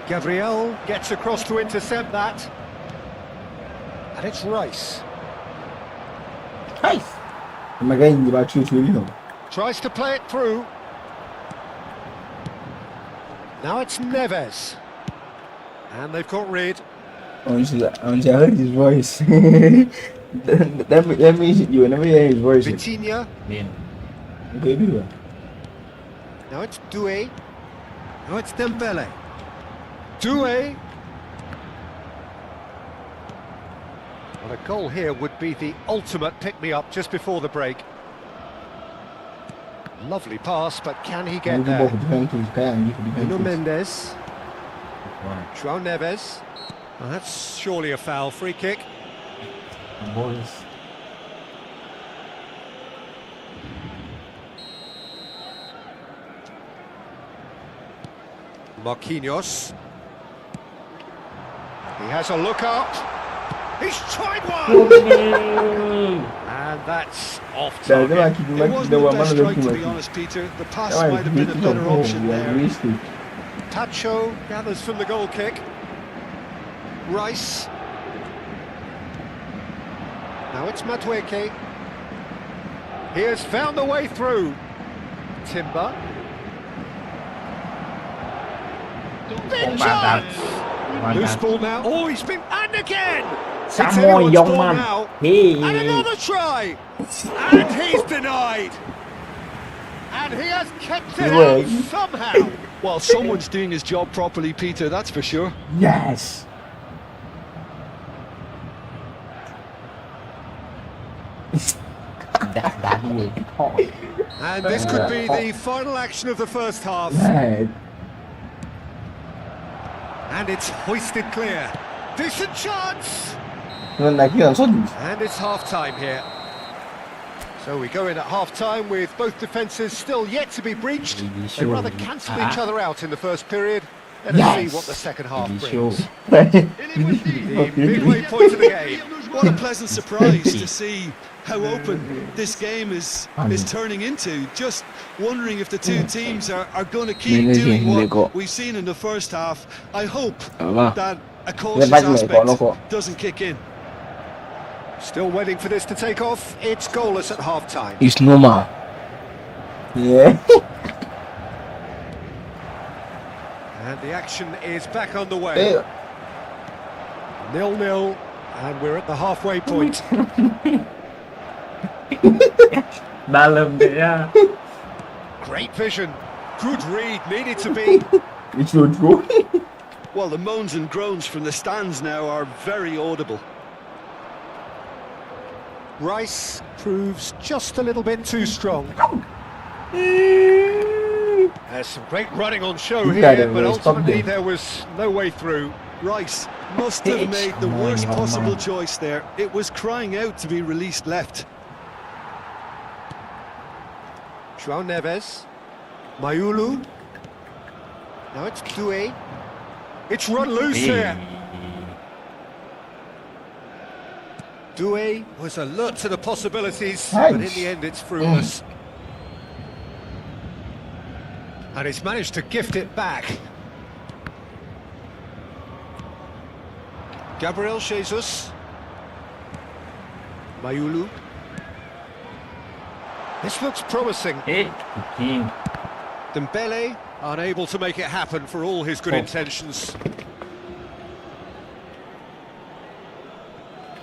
Gabriel gets across to intercept that. And it's Rice. Nice. My guy in the back shoots really no. Tries to play it through. Now it's Neves. And they've got rid. I heard his voice. that means you will never hear his voice. Vitinha. Baby. Now it's Doué. Now it's Dembele. Doué. Well, a goal here would be the ultimate pick-me-up just before the break. Lovely pass, but can he get there? Nuno Mendes. João Neves. Well, that's surely a foul. Free kick. Marquinhos. He has a look up. He's tried one! And that's off target. It wasn't the best strike, to be honest, Peter. The pass might have been a better option there. Tacho gathers from the goal kick. Rice. Now it's Madueke. He has found a way through. Timber. Big chance! Loose ball now. Oh, he's been... And again! It's anyone's ball now. And another try! And he's denied! And he has kept it out somehow! Well, someone's doing his job properly, Peter, that's for sure. Yes. And this could be the final action of the first half. And it's hoisted clear. Decent chance! And it's half-time here. So we go in at half-time with both defences still yet to be breached. They rather cancel each other out in the first period. Let us see what the second half brings. The midway point of the game. What a pleasant surprise to see how open this game is turning into. Just wondering if the two teams are going to keep doing what we've seen in the first half. I hope that a cautious aspect doesn't kick in. Still waiting for this to take off. It's goalless at half-time. It's normal. Yeah. And the action is back underway. 0-0, and we're at the halfway point. Great vision. Good read, needed to be. It's not true. Well, the moans and groans from the stands now are very audible. Rice proves just a little bit too strong. There's some great running on show here, but ultimately there was no way through. Rice must have made the worst possible choice there. It was crying out to be released left. João Neves. Mayulu. Now it's Doué. It's run loose here. Doué was alert to the possibilities, but in the end it's fruitless. And he's managed to gift it back. Gabriel Jesus. Mayulu. This looks promising. Dembele unable to make it happen for all his good intentions.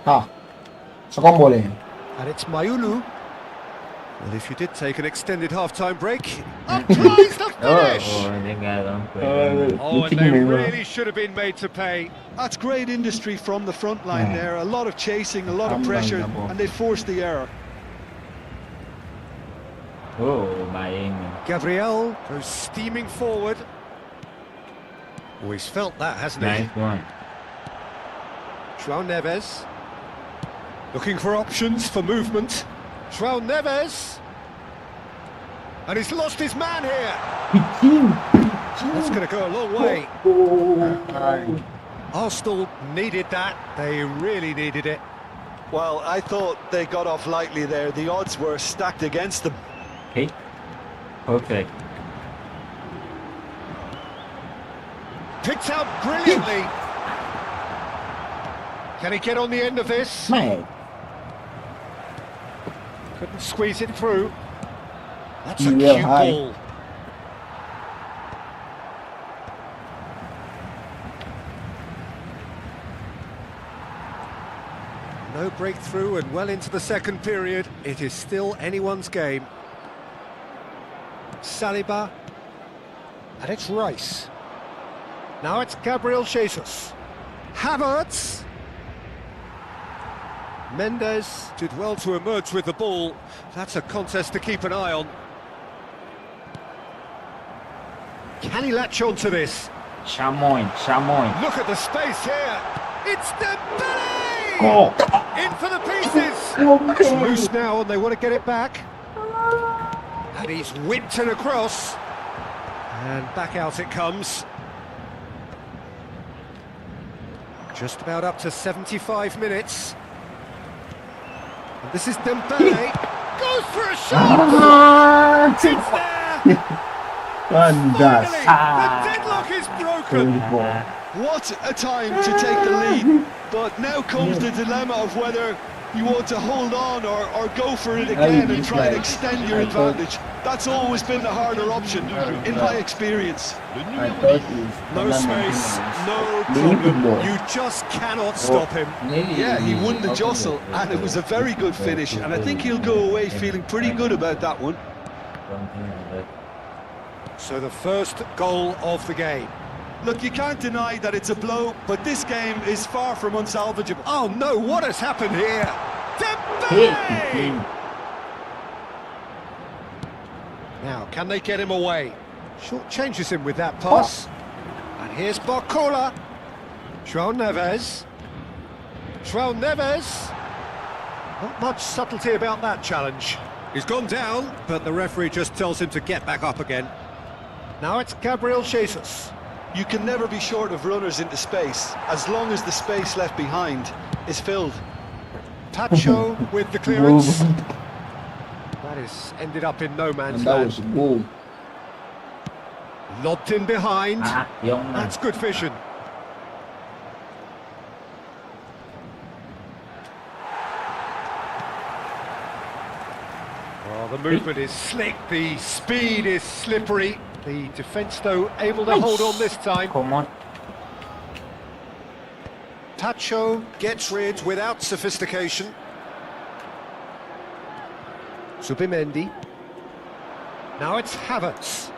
And it's Mayulu. Well, if you did take an extended half-time break, up tries the finish! Oh, and they really should have been made to pay. That's great industry from the front line there. A lot of chasing, a lot of pressure, and they forced the error. Gabriel goes steaming forward. Oh, he's felt that, hasn't he? João Neves. Looking for options for movement. João Neves. And he's lost his man here. That's going to go a long way. Arsenal needed that. They really needed it. Well, I thought they got off lightly there. The odds were stacked against them. Perfect. Picked out brilliantly. Can he get on the end of this? Couldn't squeeze it through. That's a cute ball. No breakthrough and well into the second period. It is still anyone's game. Saliba. And it's Rice. Now it's Gabriel Jesus. Havertz. Mendes did well to emerge with the ball. That's a contest to keep an eye on. Can he latch on to this? Chamoy. Look at the space here. It's Dembele! Go! In for the pieces. It's loose now and they want to get it back. And he's whipped it across. And back out it comes. Just about up to 75 minutes. And this is Dembele. Goes for a shot! It's there! Andas. Finally, the deadlock is broken. What a time to take the lead. But now comes the dilemma of whether you want to hold on or go for it again and try and extend your advantage. That's always been the harder option, in my experience. I thought it was No space, no problem. You just cannot stop him. Yeah, he won the jostle, and it was a very good finish, and I think he'll go away feeling pretty good about that one. So the first goal of the game. Look, you can't deny that it's a blow, but this game is far from unsalvageable. Oh no, what has happened here? Dembele! Now, can they get him away? Short changes him with that pass. And here's Barcola. João Neves. João Neves. Not much subtlety about that challenge. He's gone down, but the referee just tells him to get back up again. Now it's Gabriel Jesus. You can never be short of runners into space, as long as the space left behind is filled. Tacho with the clearance. That is ended up in no man's And that land. was a goal. Lobbed in behind. Young man. That's good vision. Oh, the movement is slick, the speed is slippery. The defence, though, able to hold on this time. Come on. Tacho gets rid without sophistication. Zubimendi. Now it's Havertz.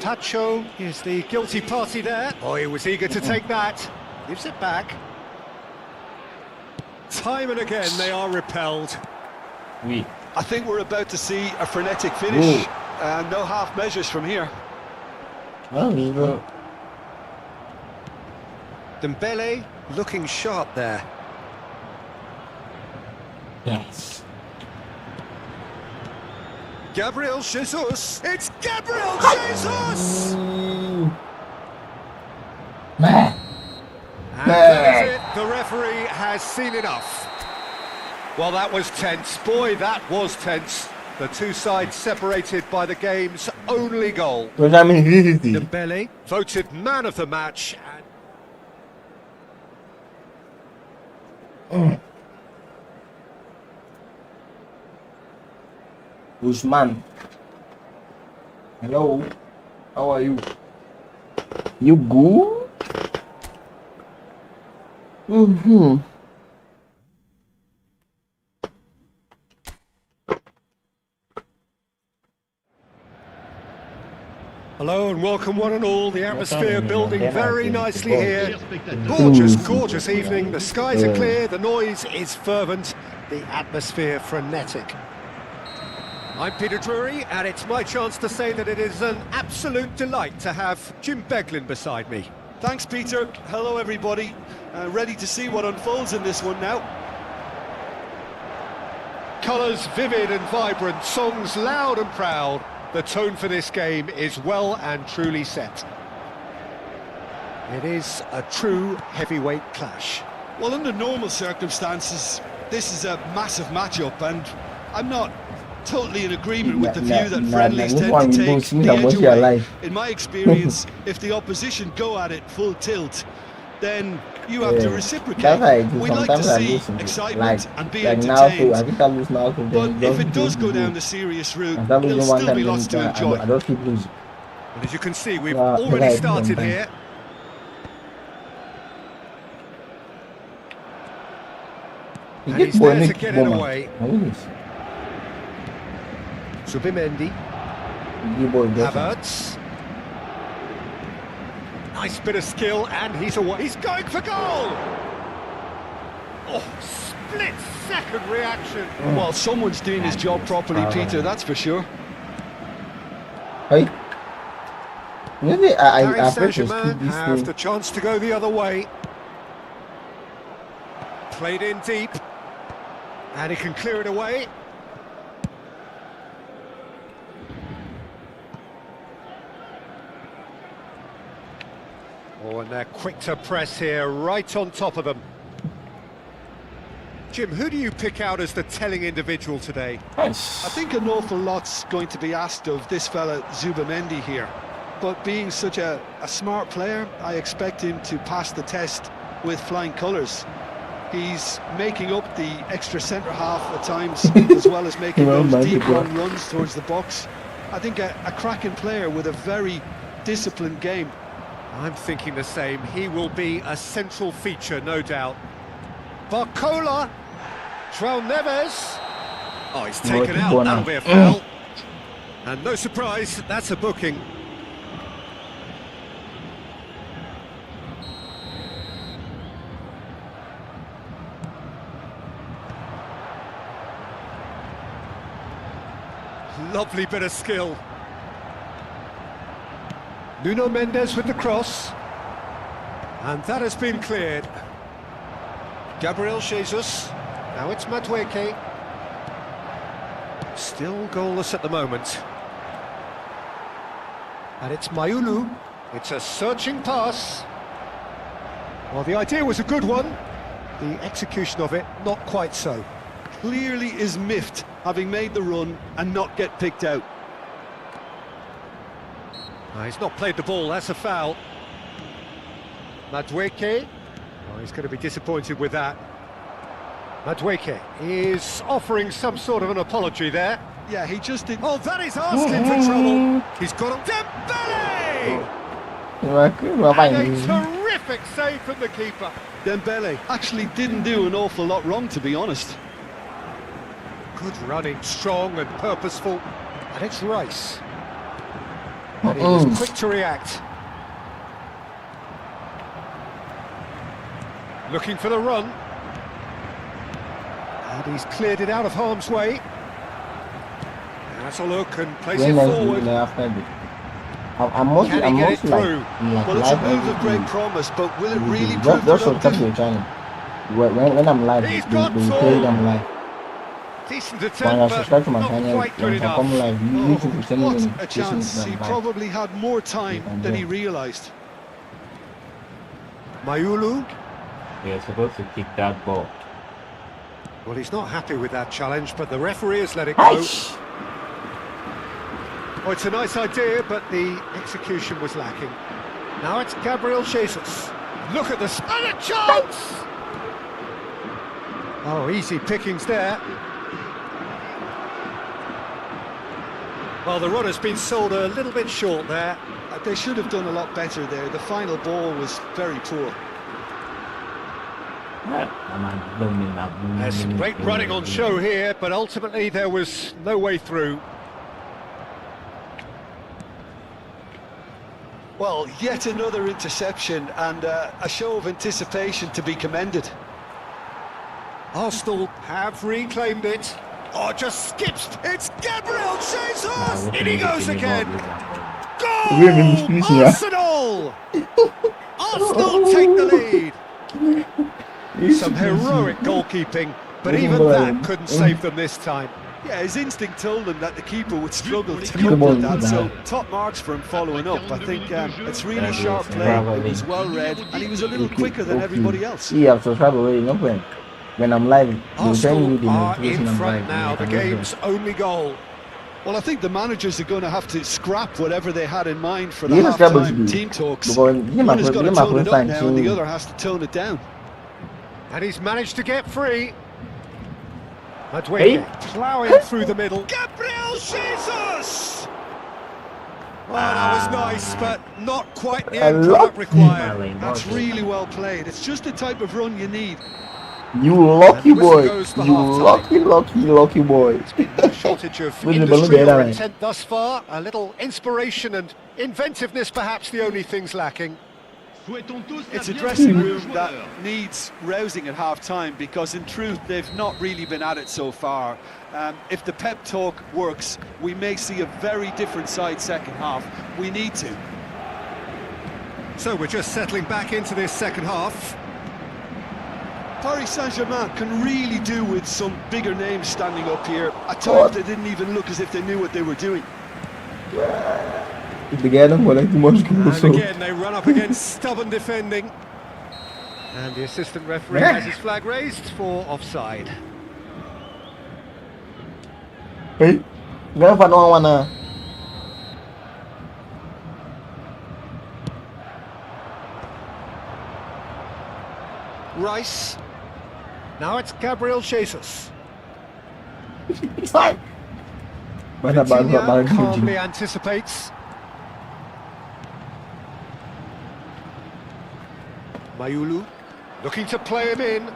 Tacho is the guilty party there. Oh, he was eager to take that. Gives it back. Time and again they are repelled. Oui. I think we're about to see a frenetic finish, and no half measures from here. Well, bro. Dembele looking sharp there. Yes. Gabriel Jesus. It's Gabriel Jesus! Man. And that is it. The referee has seen enough. Well, that was tense. Boy, that was tense. The two sides separated by the game's only goal. Benjamin Hihi. Dembele voted man of the match. And Usman. Hello. How are you? You good? Mm-hmm. hello and welcome one and all. The atmosphere building very nicely here. Gorgeous, gorgeous evening. The skies are clear, the noise is fervent, the atmosphere frenetic. I'm Peter Drury, and it's my chance to say that it is an absolute delight to have Jim Beglin beside me. Thanks, Peter. Hello, everybody. Ready to see what unfolds in this one now. Colours vivid and vibrant, songs loud and proud. The tone for this game is well and truly set. It is a true heavyweight clash. Well, under normal circumstances, this is a massive matchup, and I'm not totally in agreement with the view that friendlies tend to take the edge away. In my experience, if the opposition go at it full tilt, then you have to reciprocate. We'd like to see excitement and be entertained. But if it does go down the serious route, there'll still be lots to enjoy. I don't keep losing. And as you can see, we've already started here. And he's there to get it away. Zubimendi. Havertz. Nice bit of skill, and he's away. He's going for goal! Oh, split-second reaction. Well, someone's doing his job properly, Peter, that's for sure. Hey. Maybe Paris Saint-Germain have the chance to go the other way. Played in deep. And he can clear it away. Oh, and they're quick to press here, right on top of them. Jim, who do you pick out as the telling individual today? I think an awful lot's going to be asked of this fella Zubamendi here. But being such a smart player, I expect him to pass the test with flying colours. He's making up the extra centre-half at times, as well as making those deep long runs towards the box. I think a cracking player with a very disciplined game. I'm thinking the same. He will be a central feature, no doubt. Barcola, João Neves. Oh, he's taken out. That'll be a foul. And no surprise, that's a booking. Lovely bit of skill. Nuno Mendes with the cross. And that has been cleared. Gabriel Jesus. Now it's Madueke. Still goalless at the moment. And it's Mayulu. It's a searching pass. Well, the idea was a good one. The execution of it, not quite so. Clearly is miffed, having made the run and not get picked out. He's not played the ball, that's a foul. Madueke. Oh, he's going to be disappointed with that. Madueke is offering some sort of an apology there. Yeah, he just did. Oh, that is asking for trouble. He's got a Dembele! And a terrific save from the keeper. Dembele actually didn't do an awful lot wrong, to be honest. Good running, strong and purposeful. And it's Rice. And he was quick to react. Looking for the run. And he's cleared it out of harm's way. That's a look and plays it forward. I'm mostly like well, it's a move of great promise, but will it really prove that's what productive? channel. When I'm live, they play them live. Decent When I attempt, subscribe to but my not channel, quite good when I enough. come live, YouTube will send me What a notifications chance. He live. probably had more time than he realised. Mayulu. You're supposed to kick that ball. Well, he's not happy with that challenge, but the referee has let it go. Oh, it's a nice idea, but the execution was lacking. Now it's Gabriel Jesus. Look at the... And a chance! Oh, easy pickings there. Well, the run has been sold a little bit short there. They should have done a lot better there. The final ball was very poor. There's some great running on show here, but ultimately there was no way through. Well, yet another interception and a show of anticipation to be commended. Arsenal have reclaimed it. Oh, just skips. It's Gabriel Jesus! In he goes again. Goal! Arsenal! Arsenal take the lead. Some heroic goalkeeping, but even that couldn't save them this time. Yeah, his instinct told him that the keeper would struggle to cope with that, so top marks for him following up. I think it's really sharp play, it was well read, and he was a little quicker than everybody else. Yeah, I've subscribed already, no problem. When I'm live, they'll tell you Arsenal the are in notification I'm front live. now, the game's only goal. Well, I think the managers are going to have to scrap whatever they had in mind for the Yeah, half-time team talks. One has got to tone it up now, and the other has to tone it down. And he's managed to get free. Madueke ploughing through the middle. Gabriel Jesus! Well, that was nice, but not quite the end product required. That's really well played. It's just the type of run you need. You lucky boy. You lucky boy. No shortage of With the industry balloon, or right? intent thus far. A little inspiration and inventiveness, perhaps the only things lacking. It's a dressing room that needs rousing at half-time, because in truth they've not really been at it so far. If the pep talk works, we may see a very different side second half. We need to. So we're just settling back into this second half. Paris Saint-Germain can really do with some bigger names standing up here. At times they didn't even look as if they knew what they were doing. The guy don't like too much And also. again, they run up against stubborn defending. And the assistant referee has his flag raised for offside. Hey, kenapa no mana? Rice. Now it's Gabriel Jesus. Mana Vitinha balik calmly anticipates. Mayulu looking to play him in.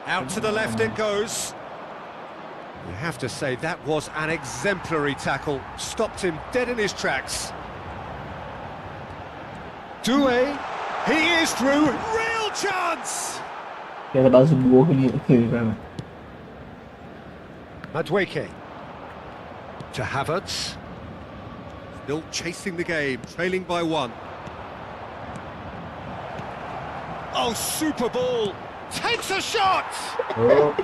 Out to the left it goes. You have to say that was an exemplary tackle. Stopped him dead in his tracks. Doué, he is through. Real chance! Kaya ba subuho ko niya? Madueke. To Havertz. Still chasing the game, trailing by 1. Oh, super ball! Takes a shot! Oh,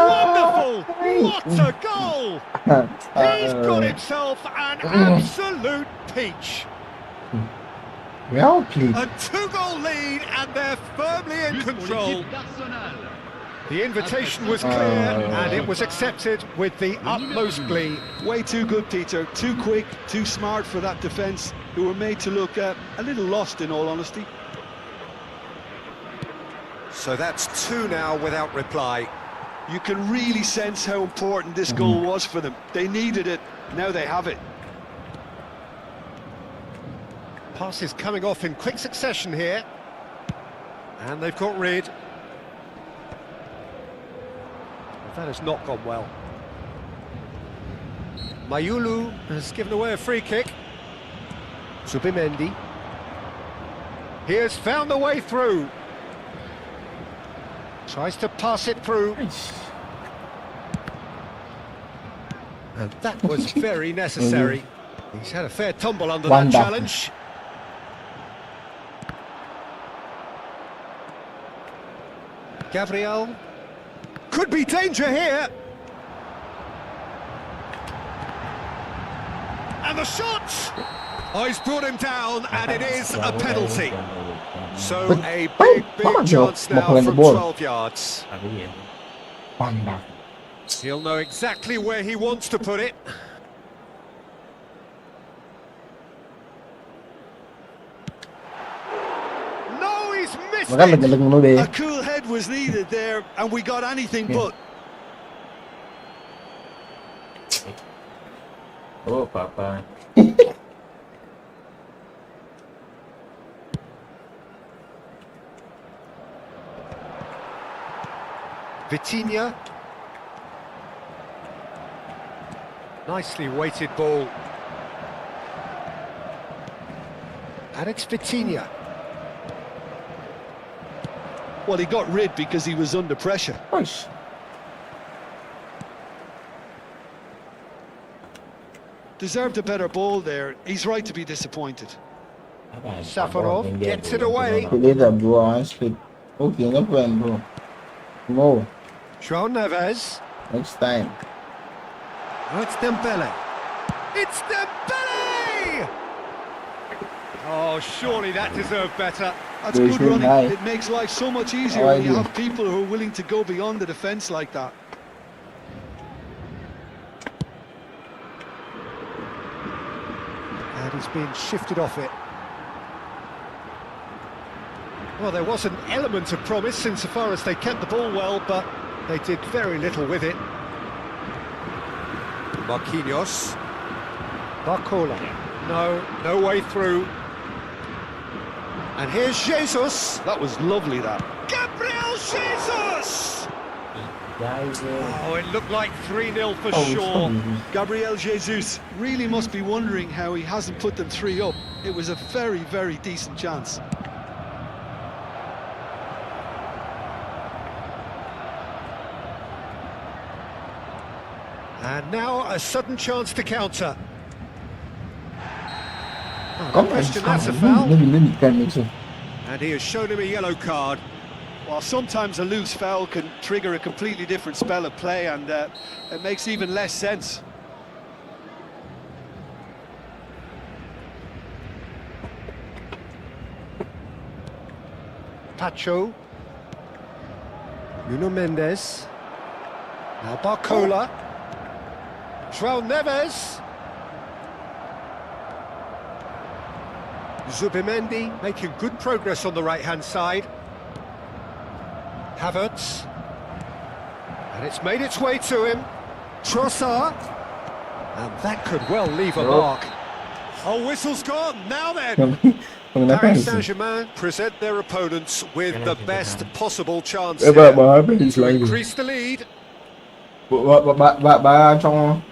wonderful! What a goal! He's got himself an absolute peach. Well played. A 2-goal lead and they're firmly in control. The invitation was clear and it was accepted with the utmost glee. Way too good, Peter. Too quick, too smart for that defence, who were made to look a little lost, in all honesty. So that's 2 now without reply. You can really sense how important this goal was for them. They needed it, now they have it. Passes coming off in quick succession here. And they've got rid. That has not gone well. Mayulu has given away a free kick. Zubimendi. He has found the way through. Tries to pass it through. And that was very necessary. He's had a fair tumble under that challenge. Gabriel. Could be danger here. And the shot! Oh, he's brought him down, and it is a penalty. So a big chance now from 12 yards. He'll know exactly where he wants to put it. No, he's missed it! A cool head was needed there, and we got anything but. Oh, Papa. Vitinha. Nicely weighted ball. And it's Vitinha. Well, he got rid because he was under pressure. Nice. Deserved a better ball there. He's right to be disappointed. Safarov gets it away. Later, bro. I split. Okay, no problem, bro. No, João Neves. next time. Oh, it's Dembele. It's Dembele! Oh, surely that deserved better. That's Very good good running. guy. It makes life so much easier How are when you you? have people who are willing to go beyond the defence like that. And he's being shifted off it. Well, there was an element of promise insofar as they kept the ball well, but they did very little with it. Marquinhos. Barcola. No way through. And here's Jesus. That was lovely, that. Gabriel Jesus! Guys, Oh, it looked like 3-0 for Oh, sure. sorry. Gabriel Jesus really must be wondering how he hasn't put them 3 up. It was a very, very decent chance. And now a sudden chance to counter. Oh, no Come on, question, come that's a on. foul. Let me try make sure. And he has shown him a yellow card. While sometimes a loose foul can trigger a completely different spell of play, and it makes even less sense. Pacho. Nuno Mendes. Now Barcola. João Neves. Zubimendi making good progress on the right-hand side. Havertz. And it's made its way to him. Trossard. And that could well leave a mark. Oh, whistle's gone. Now then. Paris Saint-Germain present their opponents with the best possible chance here to increase the lead. Bà trong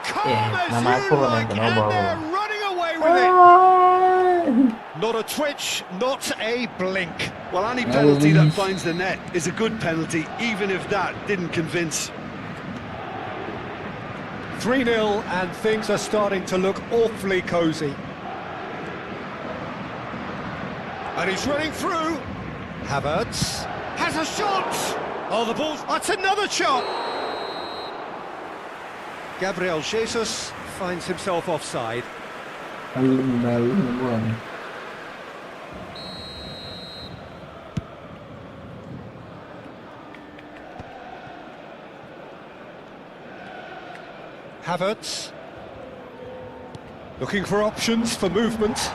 Calm as Nama you aku like, yang and kenal they're bawa. running away with it. Not a twitch, not a blink. Well, any penalty that finds the net is a good penalty, even if that didn't convince. 3-0, and things are starting to look awfully cosy. And he's running through. Havertz has a shot. Oh, the ball's... That's another shot. Gabriel Jesus finds himself offside. Havertz looking for options for movement.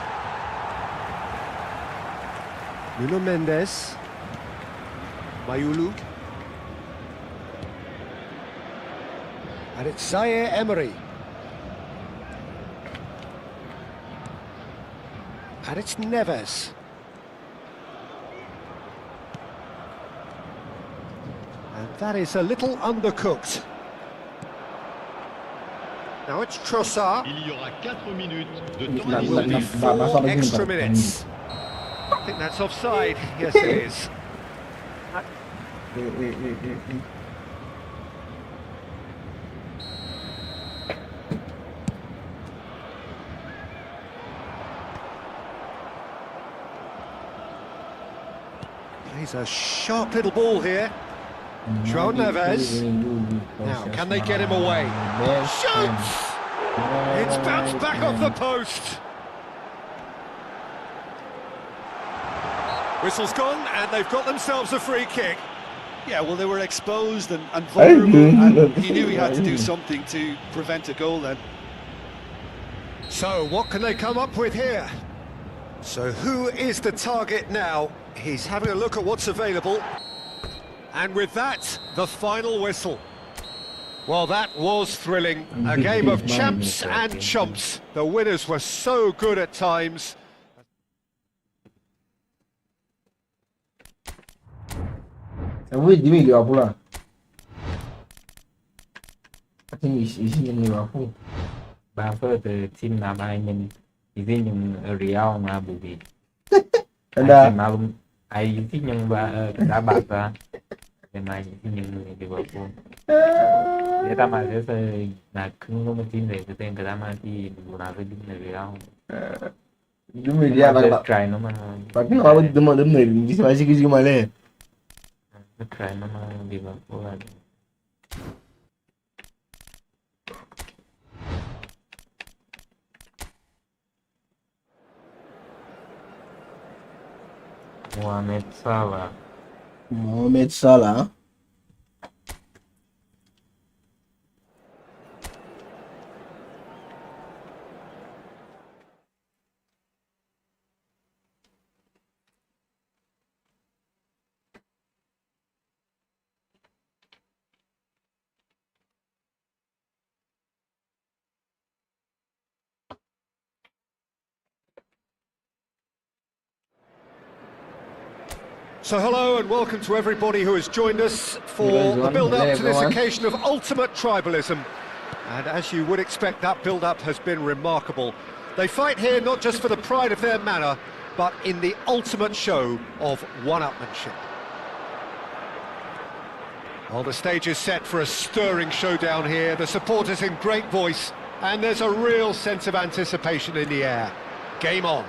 Nuno Mendes. Mayulu. And it's Zaire Emery. And it's Neves. And that is a little undercooked. Now it's Trossard. Il y aura 4 minutes de temps That will be additionnel. 4 extra minutes. I think that's offside. Yes, it is. Plays a sharp little ball here. João Neves. Now, can they get him away? Shoots! It's bounced back off the post. Whistle's gone, and they've got themselves a free kick. Yeah, well, they were exposed and vulnerable, and he knew he had to do something to prevent a goal then. So, what can they come up with here? So, who is the target now? He's having a look at what's available. And with that, the final whistle. Well, that was thrilling. A game of champs and chumps. The winners were so good at times. Wait, give me Liverpool. I think it's in Liverpool. Bà phơi từ team nào ai nhìn thì nhìn Real mà bởi vì Ada. mà ai thích nhưng bà đã bạc ra thì mà thì nhìn Liverpool để ta mà sẽ là không có một team này cái ta mà thì là cái team này Real Demi dia Let's try nó mà Tapi kalau dem ni di masih ke mana? let's try nó mà Liverpool là Mohamed Salah. Mohamed Salah. So hello and welcome to everybody who has joined us for the build-up to this occasion of ultimate tribalism. And as you would expect, that build-up has been remarkable. They fight here not just for the pride of their manor, but in the ultimate show of one-upmanship. Well, the stage is set for a stirring showdown here. The supporters in great voice, and there's a real sense of anticipation in the air. Game on.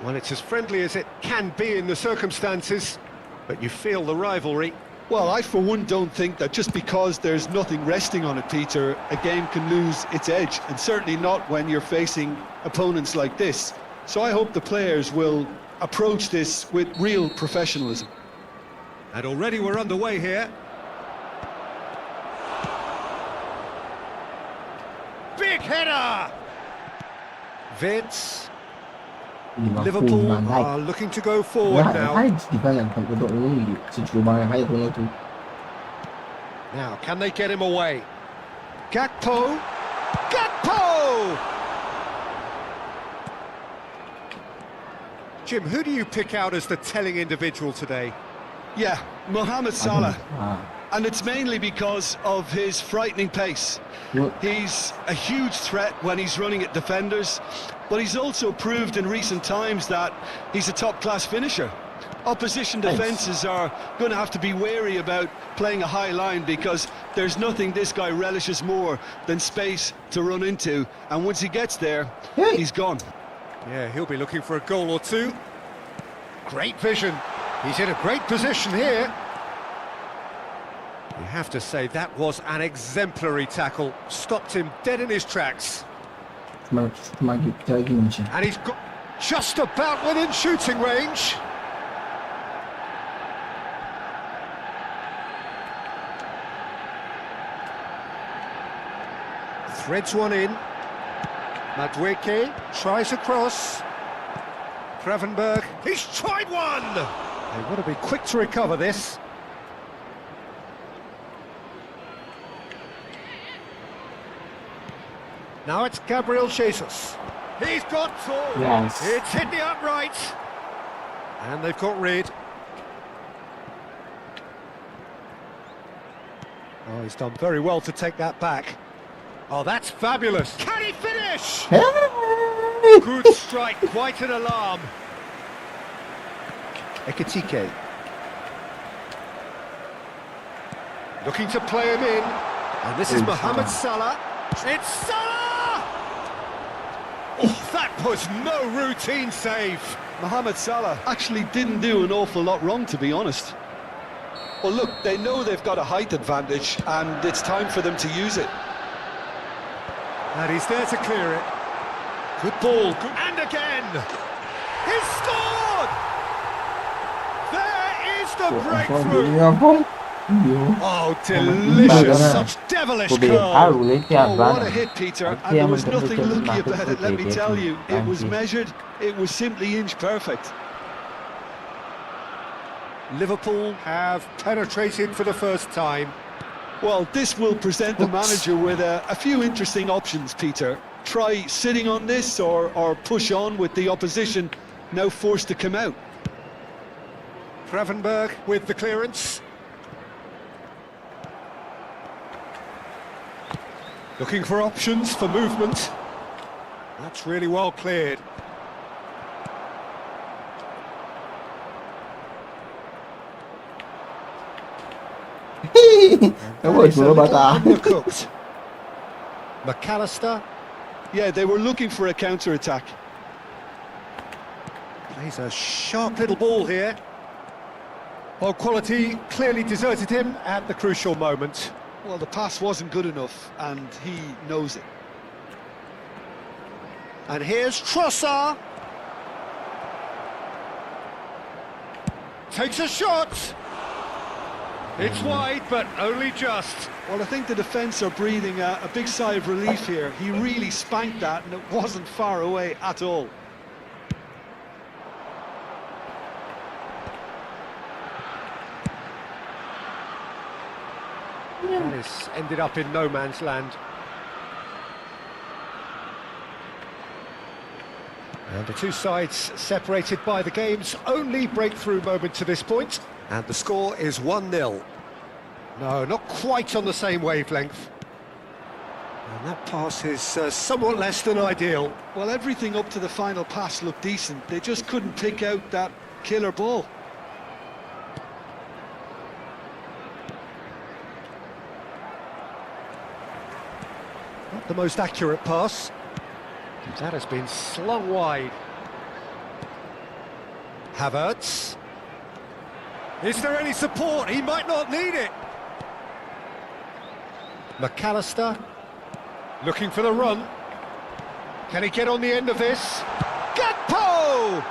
Well, it's as friendly as it can be in the circumstances, but you feel the rivalry. Well, I for one don't think that just because there's nothing resting on it, Peter, a game can lose its edge, and certainly not when you're facing opponents like this. So I hope the players will approach this with real professionalism. And already we're underway here. Big header! Vince. Liverpool are looking to go forward now. Now, can they get him away? Gakpo! Gakpo! Jim, who do you pick out as the telling individual today? Yeah, Mohamed Salah. And it's mainly because of his frightening pace. He's a huge threat when he's running at defenders, but he's also proved in recent times that he's a top-class finisher. Opposition defences are going to have to be wary about playing a high line because there's nothing this guy relishes more than space to run into, and once he gets there, he's gone. Yeah, he'll be looking for a goal or two. Great vision. He's in a great position here. You have to say that was an exemplary tackle. Stopped him dead in his tracks. And he's got just about within shooting range. Threads one in. Madueke tries a cross. Gravenberg, he's tried one! They've got to be quick to recover this. Now it's Gabriel Jesus. He's got two. Yes. It's hit the upright. And they've got rid. Oh, he's done very well to take that back. Oh, that's fabulous. Can he finish? Good strike, quite an alarm. Ekitike. Looking to play him in. And this is Mohamed Salah. It's Salah! Oh, that was no routine save. Mohamed Salah actually didn't do an awful lot wrong, to be honest. Well, look, they know they've got a height advantage, and it's time for them to use it. And he's there to clear it. Good ball, good. And again! He's scored! There is the breakthrough! Oh, delicious! Such devilish curl! Oh, what a hit, Peter. And there was nothing lucky about it, let me tell you. It was measured, it was simply inch perfect. Liverpool have penetrated for the first time. Well, this will present the manager with a few interesting options, Peter. Try sitting on this or push on with the opposition now forced to come out. Gravenberg with the clearance. Looking for options for movement. That's really well cleared. Undercooked. McAllister. Yeah, they were looking for a counter-attack. Plays a sharp little ball here. Well, quality clearly deserted him at the crucial moment. Well, the pass wasn't good enough, and he knows it. And here's Trossard. Takes a shot. It's wide, but only just. Well, I think the defence are breathing a big sigh of relief here. He really spanked that, and it wasn't far away at all. And it's ended up in no man's land. And the two sides separated by the game's only breakthrough moment to this point. And the score is 1-0. No, not quite on the same wavelength. And that pass is somewhat less than ideal. Well, everything up to the final pass looked decent. They just couldn't pick out that killer ball. Not the most accurate pass. That has been slung wide. Havertz. Is there any support? He might not need it. McAllister looking for the run. Can he get on the end of this? Gakpo!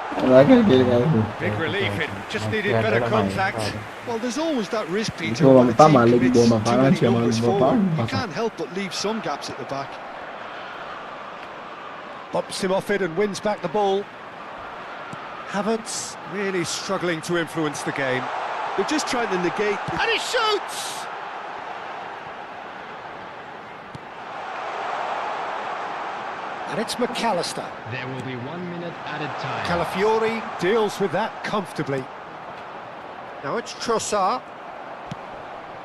Big relief, it just needed better contact. Well, there's always that risk, Peter, Então, when a tá team mal, commits boa, too mas many para, numbers boa, forward. para. You can't help but leave some gaps at the back. Bumps him off it and wins back the ball. Havertz really struggling to influence the game. They're just trying to negate... And he shoots! And it's McAllister. There will be 1 minute added time. Calafiori deals with that comfortably. Now it's Trossard.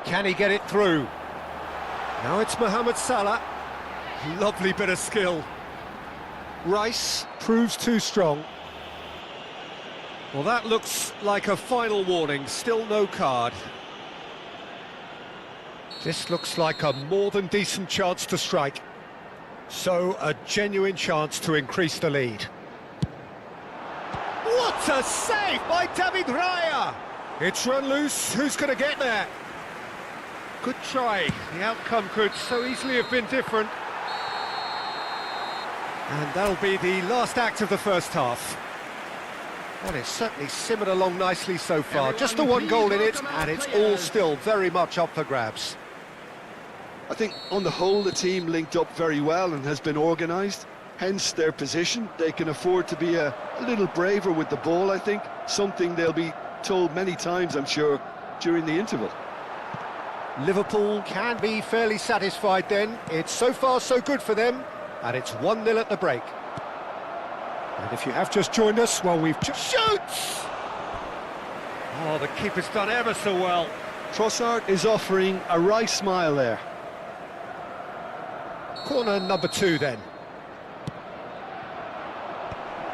Can he get it through? Now it's Mohamed Salah. Lovely bit of skill. Rice proves too strong. Well, that looks like a final warning. Still no card. This looks like a more than decent chance to strike. So, a genuine chance to increase the lead. What a save by David Raya! It's run loose. Who's going to get there? Good try. The outcome could so easily have been different. And that'll be the last act of the first half. Well, it's certainly simmered along nicely so far. Just the one goal in it, and it's all still very much up for grabs. I think on the whole the team linked up very well and has been organised, hence their position. They can afford to be a little braver with the ball, I think, something they'll be told many times, I'm sure, during the interval. Liverpool can be fairly satisfied then. It's so far so good for them, and it's 1-0 at the break. And if you have just joined us, well, we've just... Shoots! Oh, the keeper's done ever so well. Trossard is offering a wry smile there. Corner number 2 then.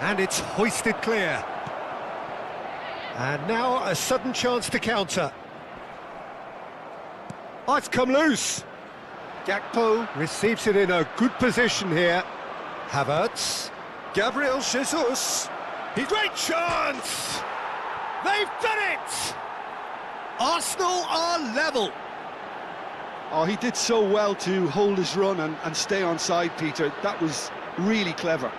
And it's hoisted clear. And now a sudden chance to counter. Oh, it's come loose. Gakpo receives it in a good position here. Havertz. Gabriel Jesus. Great chance! They've done it! Arsenal are level. Oh, he did so well to hold his run and stay on side, Peter. That was really clever.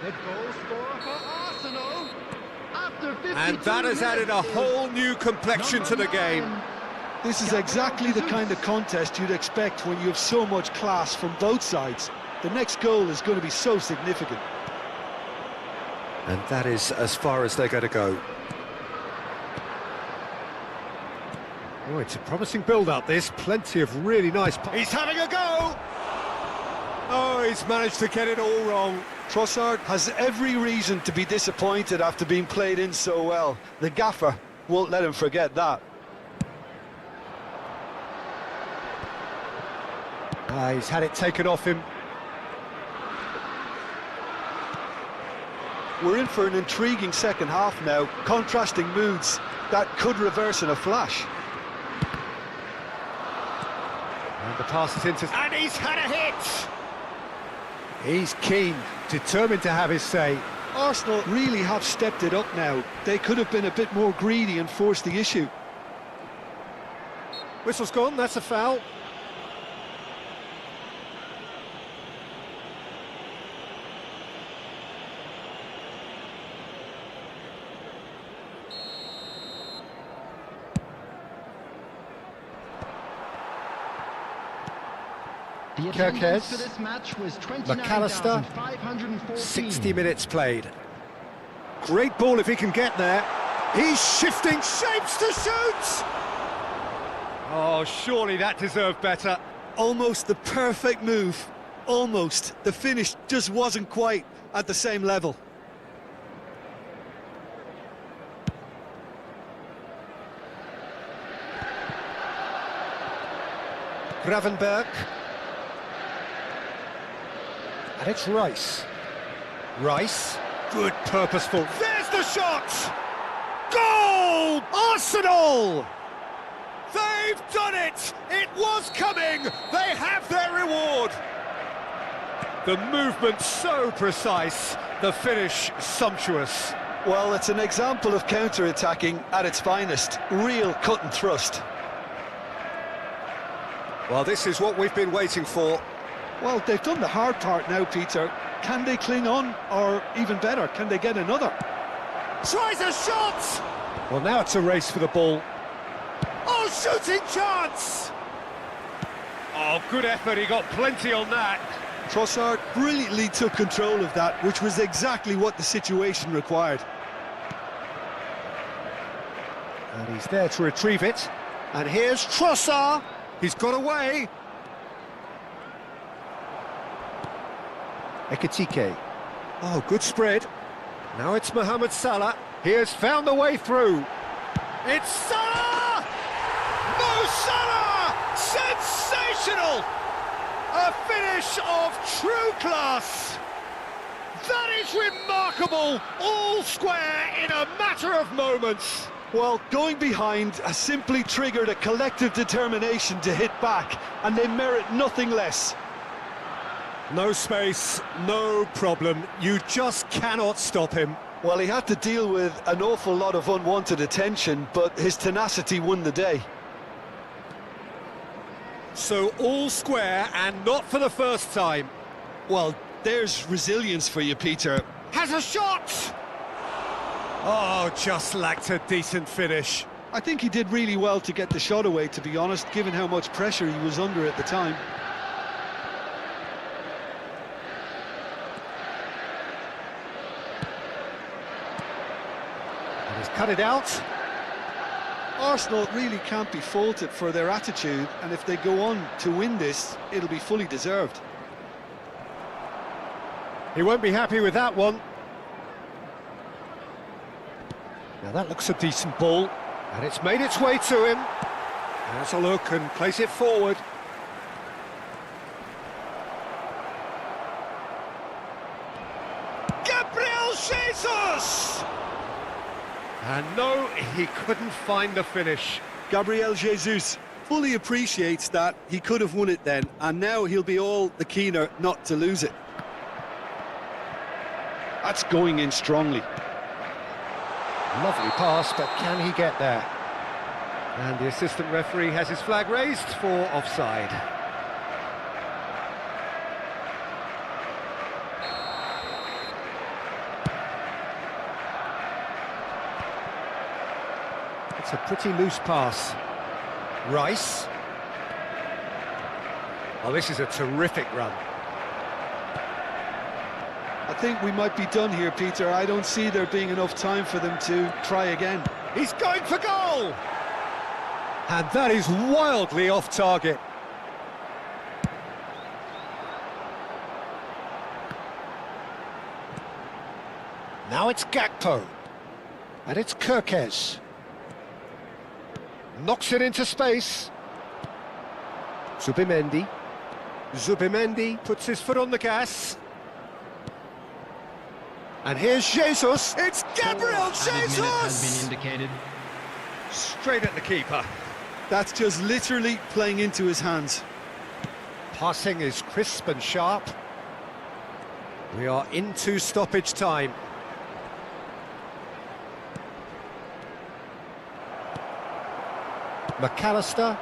The goal scorer for Arsenal. After 52 And that has added a whole new complexion to the game. This is exactly the kind of contest you'd expect when you have so much class from both sides. The next goal is going to be so significant. And that is as far as they're going to go. Oh, it's a promising build-up, this. Plenty of really nice... He's having a go! Oh, he's managed to get it all wrong. Trossard has every reason to be disappointed after being played in so well. The gaffer won't let him forget that. He's had it taken off him. We're in for an intriguing second half now. Contrasting moods that could reverse in a flash. And the pass is into... And he's had a hit! He's keen, determined to have his say. Arsenal really have stepped it up now. They could have been a bit more greedy and forced the issue. Whistle's gone, that's a foul. The Kirkes, attendance for this match was McAllister, 29,514. 60 minutes played. Great ball if he can get there. He's shifting shapes to shoot! Oh, surely that deserved better. Almost the perfect move. Almost. The finish just wasn't quite at the same level. Gravenberg. And it's Rice. Rice. Good, purposeful. There's the shot! Goal! Arsenal! They've done it! It was coming! They have their reward! The movement so precise, the finish sumptuous. Well, it's an example of counter-attacking at its finest. Real cut and thrust. Well, this is what we've been waiting for. Well, they've done the hard part now, Peter. Can they cling on? Or even better, can they get another? Tries a shot! Well, now it's a race for the ball. Oh, shooting chance! Oh, good effort, he got plenty on that. Trossard brilliantly took control of that, which was exactly what the situation required. And he's there to retrieve it. And here's Trossard. He's got away. Ekitike. Oh, good spread. Now it's Mohamed Salah. He has found the way through. It's Salah! Mo Salah! Sensational! A finish of true class. That is remarkable. All square in a matter of moments. Well, going behind has simply triggered a collective determination to hit back, and they merit nothing less. No space, no problem. You just cannot stop him. Well, he had to deal with an awful lot of unwanted attention, but his tenacity won the day. So all square, and not for the first time. Well, there's resilience for you, Peter. Has a shot! Oh, just lacked a decent finish. I think he did really well to get the shot away, to be honest, given how much pressure he was under at the time. And he's cut it out. Arsenal really can't be faulted for their attitude, and if they go on to win this, it'll be fully deserved. He won't be happy with that one. Now that looks a decent ball, and it's made its way to him. Has a look and plays it forward. Gabriel Jesus! And no, he couldn't find the finish. Gabriel Jesus fully appreciates that he could have won it then, and now he'll be all the keener not to lose it. That's going in strongly. Lovely pass, but can he get there? And the assistant referee has his flag raised for offside. It's a pretty loose pass. Rice. Oh, this is a terrific run. I think we might be done here, Peter. I don't see there being enough time for them to try again. He's going for goal! And that is wildly off target. Now it's Gakpo. And it's Kirkes. Knocks it into space. Zubimendi. Zubimendi puts his foot on the gas. And here's Jesus. It's Gabriel Jesus! Has been indicated. Straight at the keeper. That's just literally playing into his hands. Passing is crisp and sharp. We are into stoppage time. McAllister,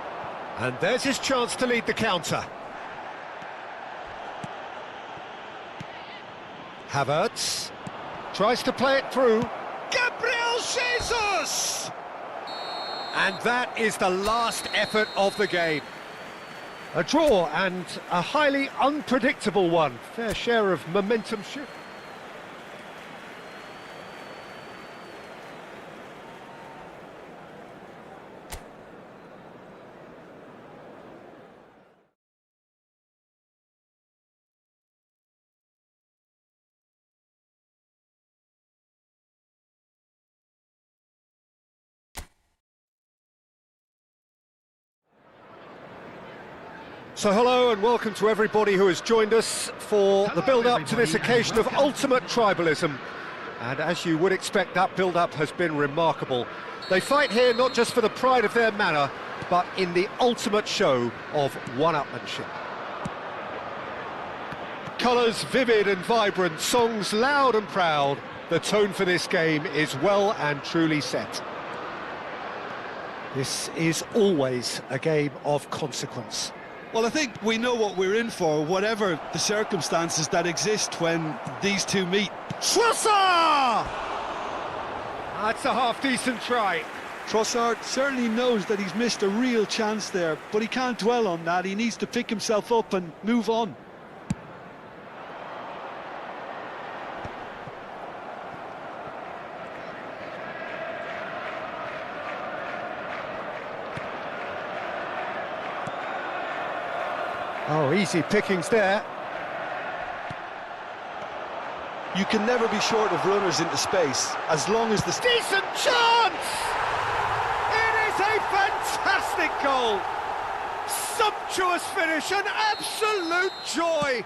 and there's his chance to lead the counter. Havertz tries to play it through. Gabriel Jesus! And that is the last effort of the game. A draw, and a highly unpredictable one. Fair share of momentum shift. So hello and welcome to everybody who has joined us for the build-up to this occasion of ultimate tribalism. And as you would expect, that build-up has been remarkable. They fight here not just for the pride of their manor, but in the ultimate show of one-upmanship. Colours vivid and vibrant, songs loud and proud, the tone for this game is well and truly set. This is always a game of consequence. Well, I think we know what we're in for, whatever the circumstances that exist when these two meet. Trossard! That's a half-decent try. Trossard certainly knows that he's missed a real chance there, but he can't dwell on that. He needs to pick himself up and move on. Oh, easy pickings there. You can never be short of runners into space, as long as the... Decent chance! It is a fantastic goal! Sumptuous finish, an absolute joy!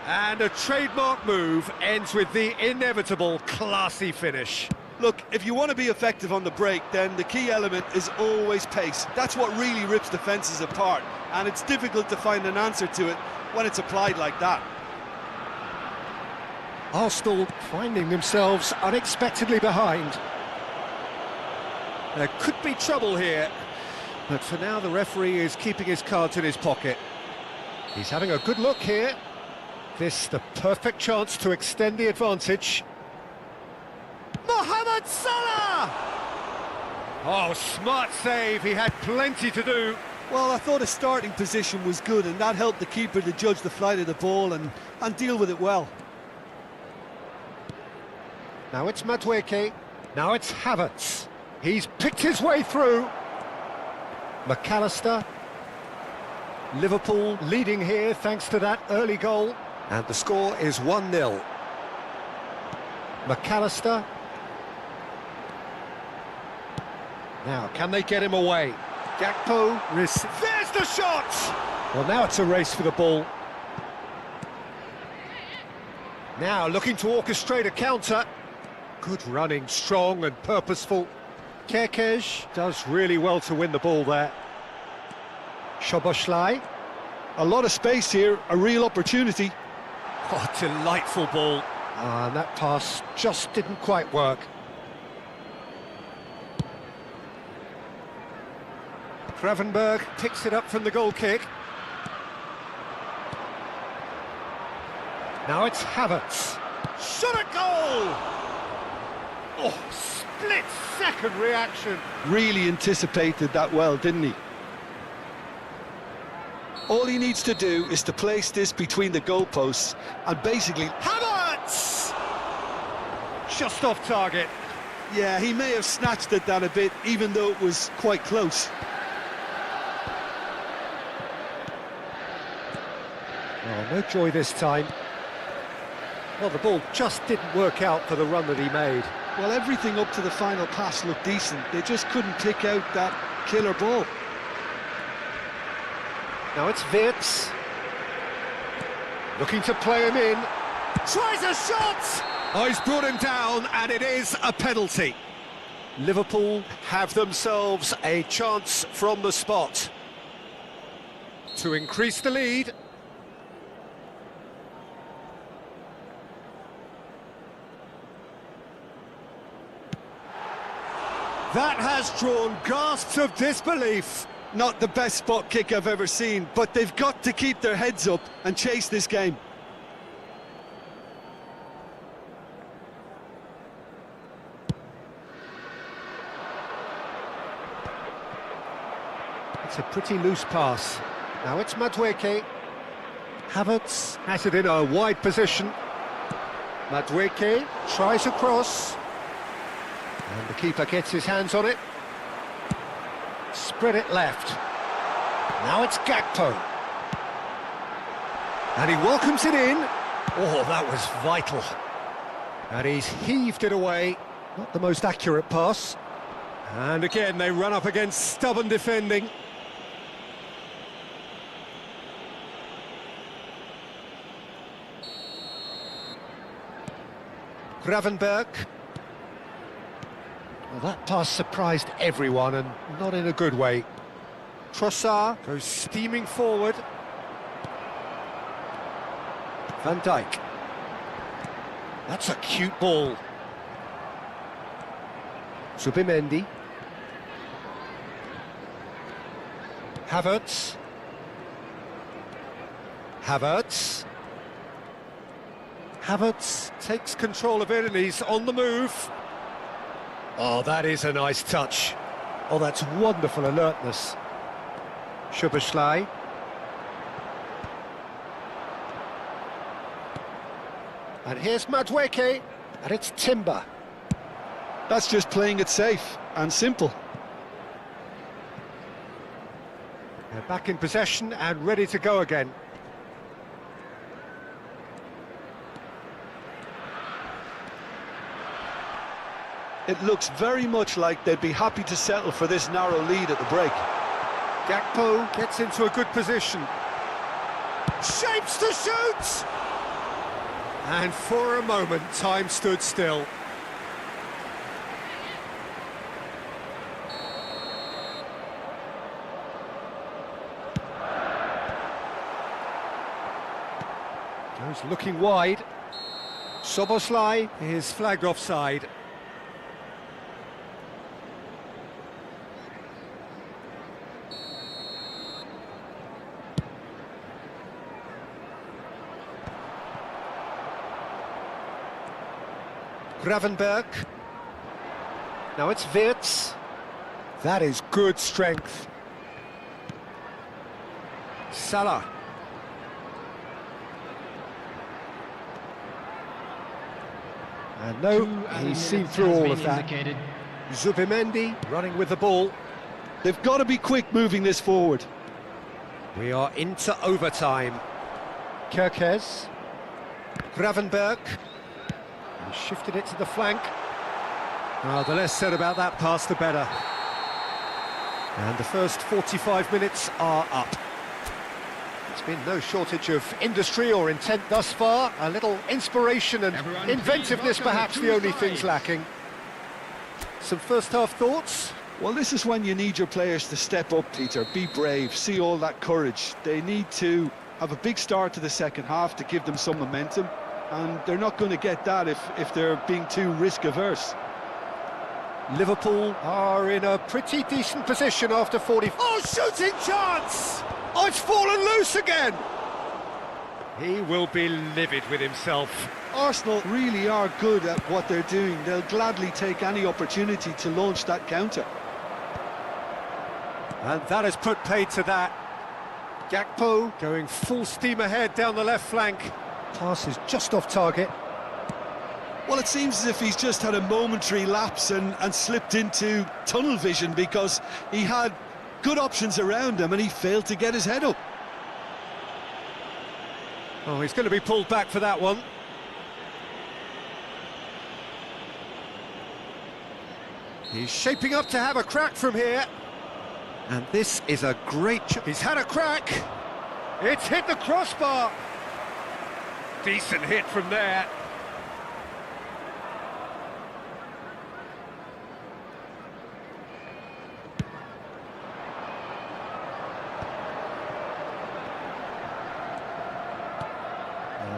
And a trademark move ends with the inevitable classy finish. Look, if you want to be effective on the break, then the key element is always pace. That's what really rips defences apart, and it's difficult to find an answer to it when it's applied like that. Arsenal finding themselves unexpectedly behind. There could be trouble here, but for now the referee is keeping his cards in his pocket. He's having a good look here. This the perfect chance to extend the advantage. Mohamed Salah! Oh, smart save, he had plenty to do. Well, I thought his starting position was good, and that helped the keeper to judge the flight of the ball and deal with it well. Now it's Madueke, now it's Havertz. He's picked his way through. McAllister. Liverpool leading here thanks to that early goal. And the score is 1-0. McAllister. Now, can they get him away? Gakpo, there's the shot! Well, now it's a race for the ball. Now, looking to orchestrate a counter. Good running, strong and purposeful. Kerkez does really well to win the ball there. Szoboszlai. A lot of space here, a real opportunity. Oh, delightful ball. And that pass just didn't quite work. Gravenberg picks it up from the goal kick. Now it's Havertz. Shot a goal! Oh, split-second reaction. Really anticipated that well, didn't he? All he needs to do is to place this between the goalposts and basically... Havertz! Just off target. Yeah, he may have snatched at that a bit, even though it was quite close. Oh, no joy this time. Well, the ball just didn't work out for the run that he made. Well, everything up to the final pass looked decent. They just couldn't pick out that killer ball. Now it's Wirtz. Looking to play him in. Tries a shot! Oh, he's brought him down, and it is a penalty. Liverpool have themselves a chance from the spot to increase the lead. That has drawn gasps of disbelief. Not the best spot kick I've ever seen, but they've got to keep their heads up and chase this game. It's a pretty loose pass. Now it's Madueke. Havertz has it in a wide position. Madueke tries a cross. And the keeper gets his hands on it. Spread it left. Now it's Gakpo. And he welcomes it in. Oh, that was vital. And he's heaved it away. Not the most accurate pass. And again, they run up against stubborn defending. Gravenberg. Well, that pass surprised everyone, and not in a good way. Trossard goes steaming forward. Van Dijk. That's a cute ball. Zubimendi. Havertz. Havertz. Havertz takes control of it and he's on the move. Oh, that is a nice touch. Oh, that's wonderful alertness. Szoboszlai. And here's Madueke, and it's Timber. That's just playing it safe and simple. They're back in possession and ready to go again. It looks very much like they'd be happy to settle for this narrow lead at the break. Gakpo gets into a good position. Shapes to shoot! And for a moment, time stood still. Goes looking wide. Szoboszlai is flagged offside. Gravenberg. Now it's Wirtz. That is good strength. Salah. And no, he's seen through all of that. Zubimendi running with the ball. They've got to be quick moving this forward. We are into overtime. Kerkez. Gravenberg. He shifted it to the flank. Well, the less said about that pass, the better. And the first 45 minutes are up. There's been no shortage of industry or intent thus far. A little inspiration and inventiveness, perhaps the only things lacking. Some first-half thoughts? Well, this is when you need your players to step up, Peter. Be brave, see all that courage. They need to have a big start to the second half to give them some momentum. And they're not going to get that if they're being too risk-averse. Liverpool are in a pretty decent position after 40... Oh, shooting chance! Oh, it's fallen loose again! He will be livid with himself. Arsenal really are good at what they're doing. They'll gladly take any opportunity to launch that counter. And that has put paid to that. Gakpo going full steam ahead down the left flank. Pass is just off target. Well, it seems as if he's just had a momentary lapse and slipped into tunnel vision because he had good options around him and he failed to get his head up. Oh, he's going to be pulled back for that one. He's shaping up to have a crack from here. And this is a great... He's had a crack. It's hit the crossbar. Decent hit from there.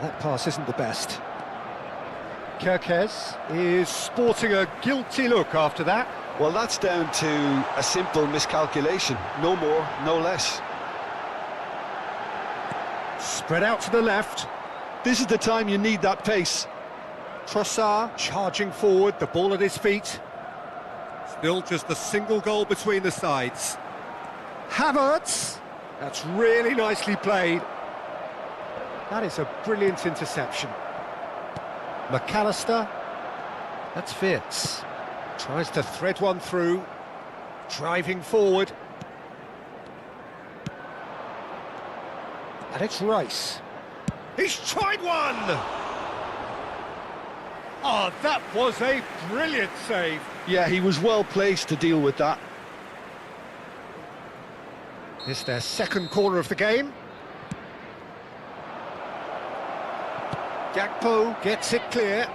That pass isn't the best. Kerkez is sporting a guilty look after that. Well, that's down to a simple miscalculation. No more, no less. Spread out to the left. This is the time you need that pace. Trossard charging forward, the ball at his feet. Still just a single goal between the sides. Havertz. That's really nicely played. That is a brilliant interception. McAllister. That's Wirtz. Tries to thread one through. Driving forward. And it's Rice. He's tried one! Oh, that was a brilliant save. Yeah, he was well placed to deal with that. It's their second corner of the game. Gakpo gets it clear.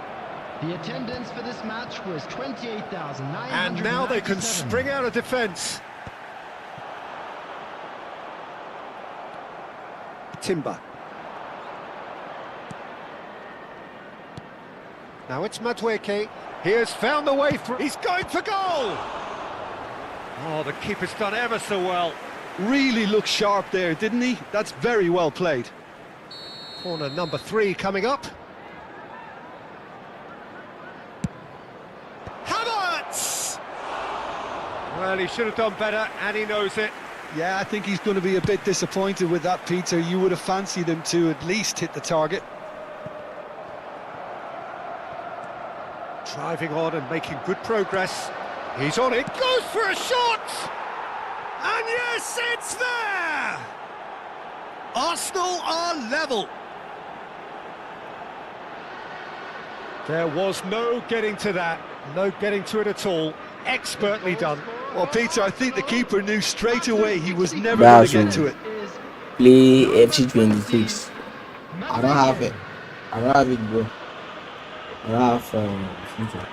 The attendance for this match was 28,997. And now they can spring out of defence. Timber. Now it's Madueke. He has found the way through. He's going for goal! Oh, the keeper's done ever so well. Really looked sharp there, didn't he? That's very well played. Corner number 3 coming up. Havertz! Well, he should have done better, and he knows it. Yeah, I think he's going to be a bit disappointed with that, Peter. You would have fancied him to at least hit the target. Driving on and making good progress. He's on it, goes for a shot! And yes, it's there! Arsenal are level. There was no getting to that, no getting to it at all. Expertly done. Well, Peter, I think the keeper knew straight away he was never going to get to it. Play FC26. I don't have it. I don't have it, bro. I don't have FIFA.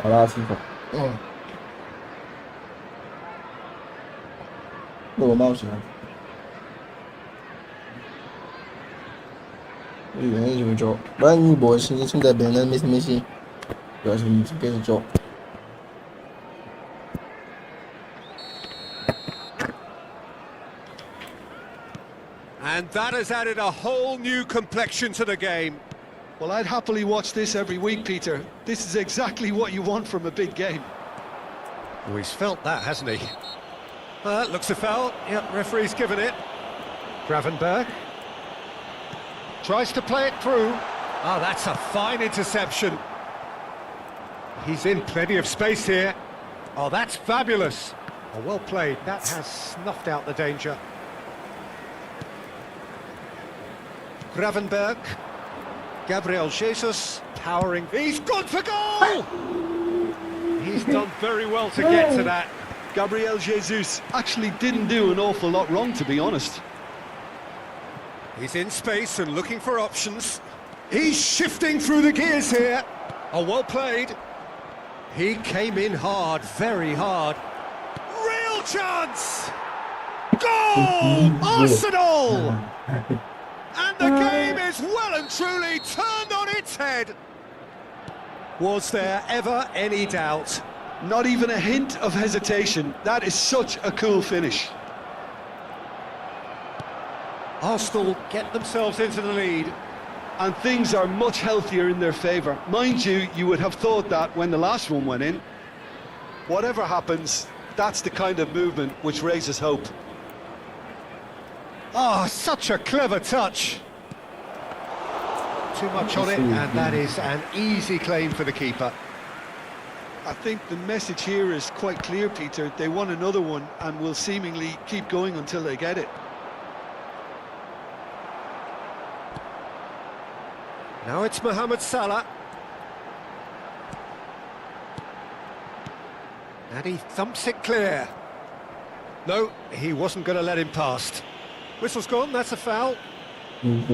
I don't have FIFA. No, mouse, man. You job. But new boys, you think that Ben and Miss Missy. Because we need to get a job. And that has added a whole new complexion to the game. Well, I'd happily watch this every week, Peter. This is exactly what you want from a big game. Oh, he's felt that, hasn't he? Looks a foul. Yep, referee's given it. Gravenberg. Tries to play it through. Oh, that's a fine interception. He's in plenty of space here. Oh, that's fabulous. Oh, well played. That has snuffed out the danger. Gravenberg. Gabriel Jesus powering. He's gone for goal! He's done very well to get to that. Gabriel Jesus actually didn't do an awful lot wrong, to be honest. He's in space and looking for options. He's shifting through the gears here. Oh, well played. He came in hard, very hard. Real chance! Goal! Arsenal! And the game is well and truly turned on its head. Was there ever any doubt? Not even a hint of hesitation. That is such a cool finish. Arsenal get themselves into the lead. And things are much healthier in their favour. Mind you, you would have thought that when the last one went in. Whatever happens, that's the kind of movement which raises hope. Oh, such a clever touch. Too much on it, and that is an easy claim for the keeper. I think the message here is quite clear, Peter. They want another one and will seemingly keep going until they get it. Now it's Mohamed Salah. And he thumps it clear. No, he wasn't going to let him past. Whistle's gone, that's a foul. And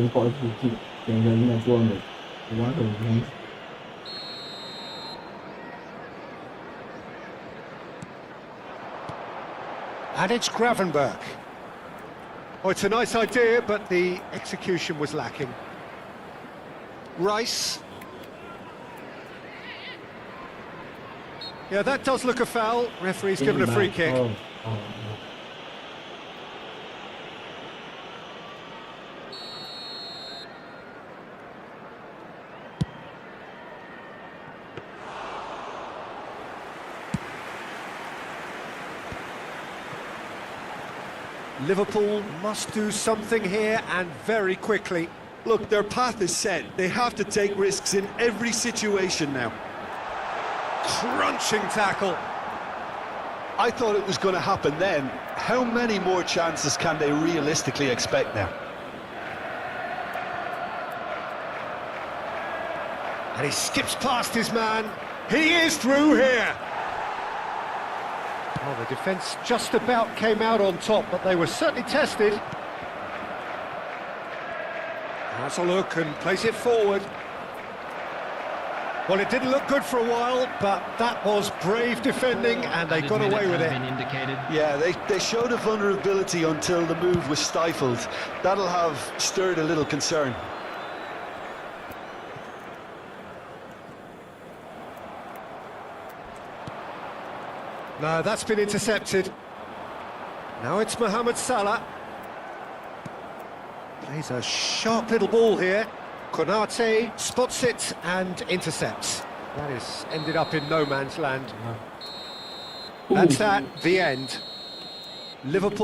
it's Gravenberg. Oh, it's a nice idea, but the execution was lacking. Rice. Yeah, that does look a foul. Referee's given a free kick. Liverpool must do something here, and very quickly. Look, their path is set. They have to take risks in every situation now. Crunching tackle. I thought it was going to happen then. How many more chances can they realistically expect now? And he skips past his man. He is through here. Oh, the defence just about came out on top, but they were certainly tested. Has a look and plays it forward. Well, it didn't look good for a while, but that was brave defending, and they got away with it. Yeah, they showed a vulnerability until the move was stifled. That'll have stirred a little concern. No, that's been intercepted. Now it's Mohamed Salah. Plays a sharp little ball here. Konate spots it and intercepts. That is ended up in no man's land. That's that, the end. Liverpool.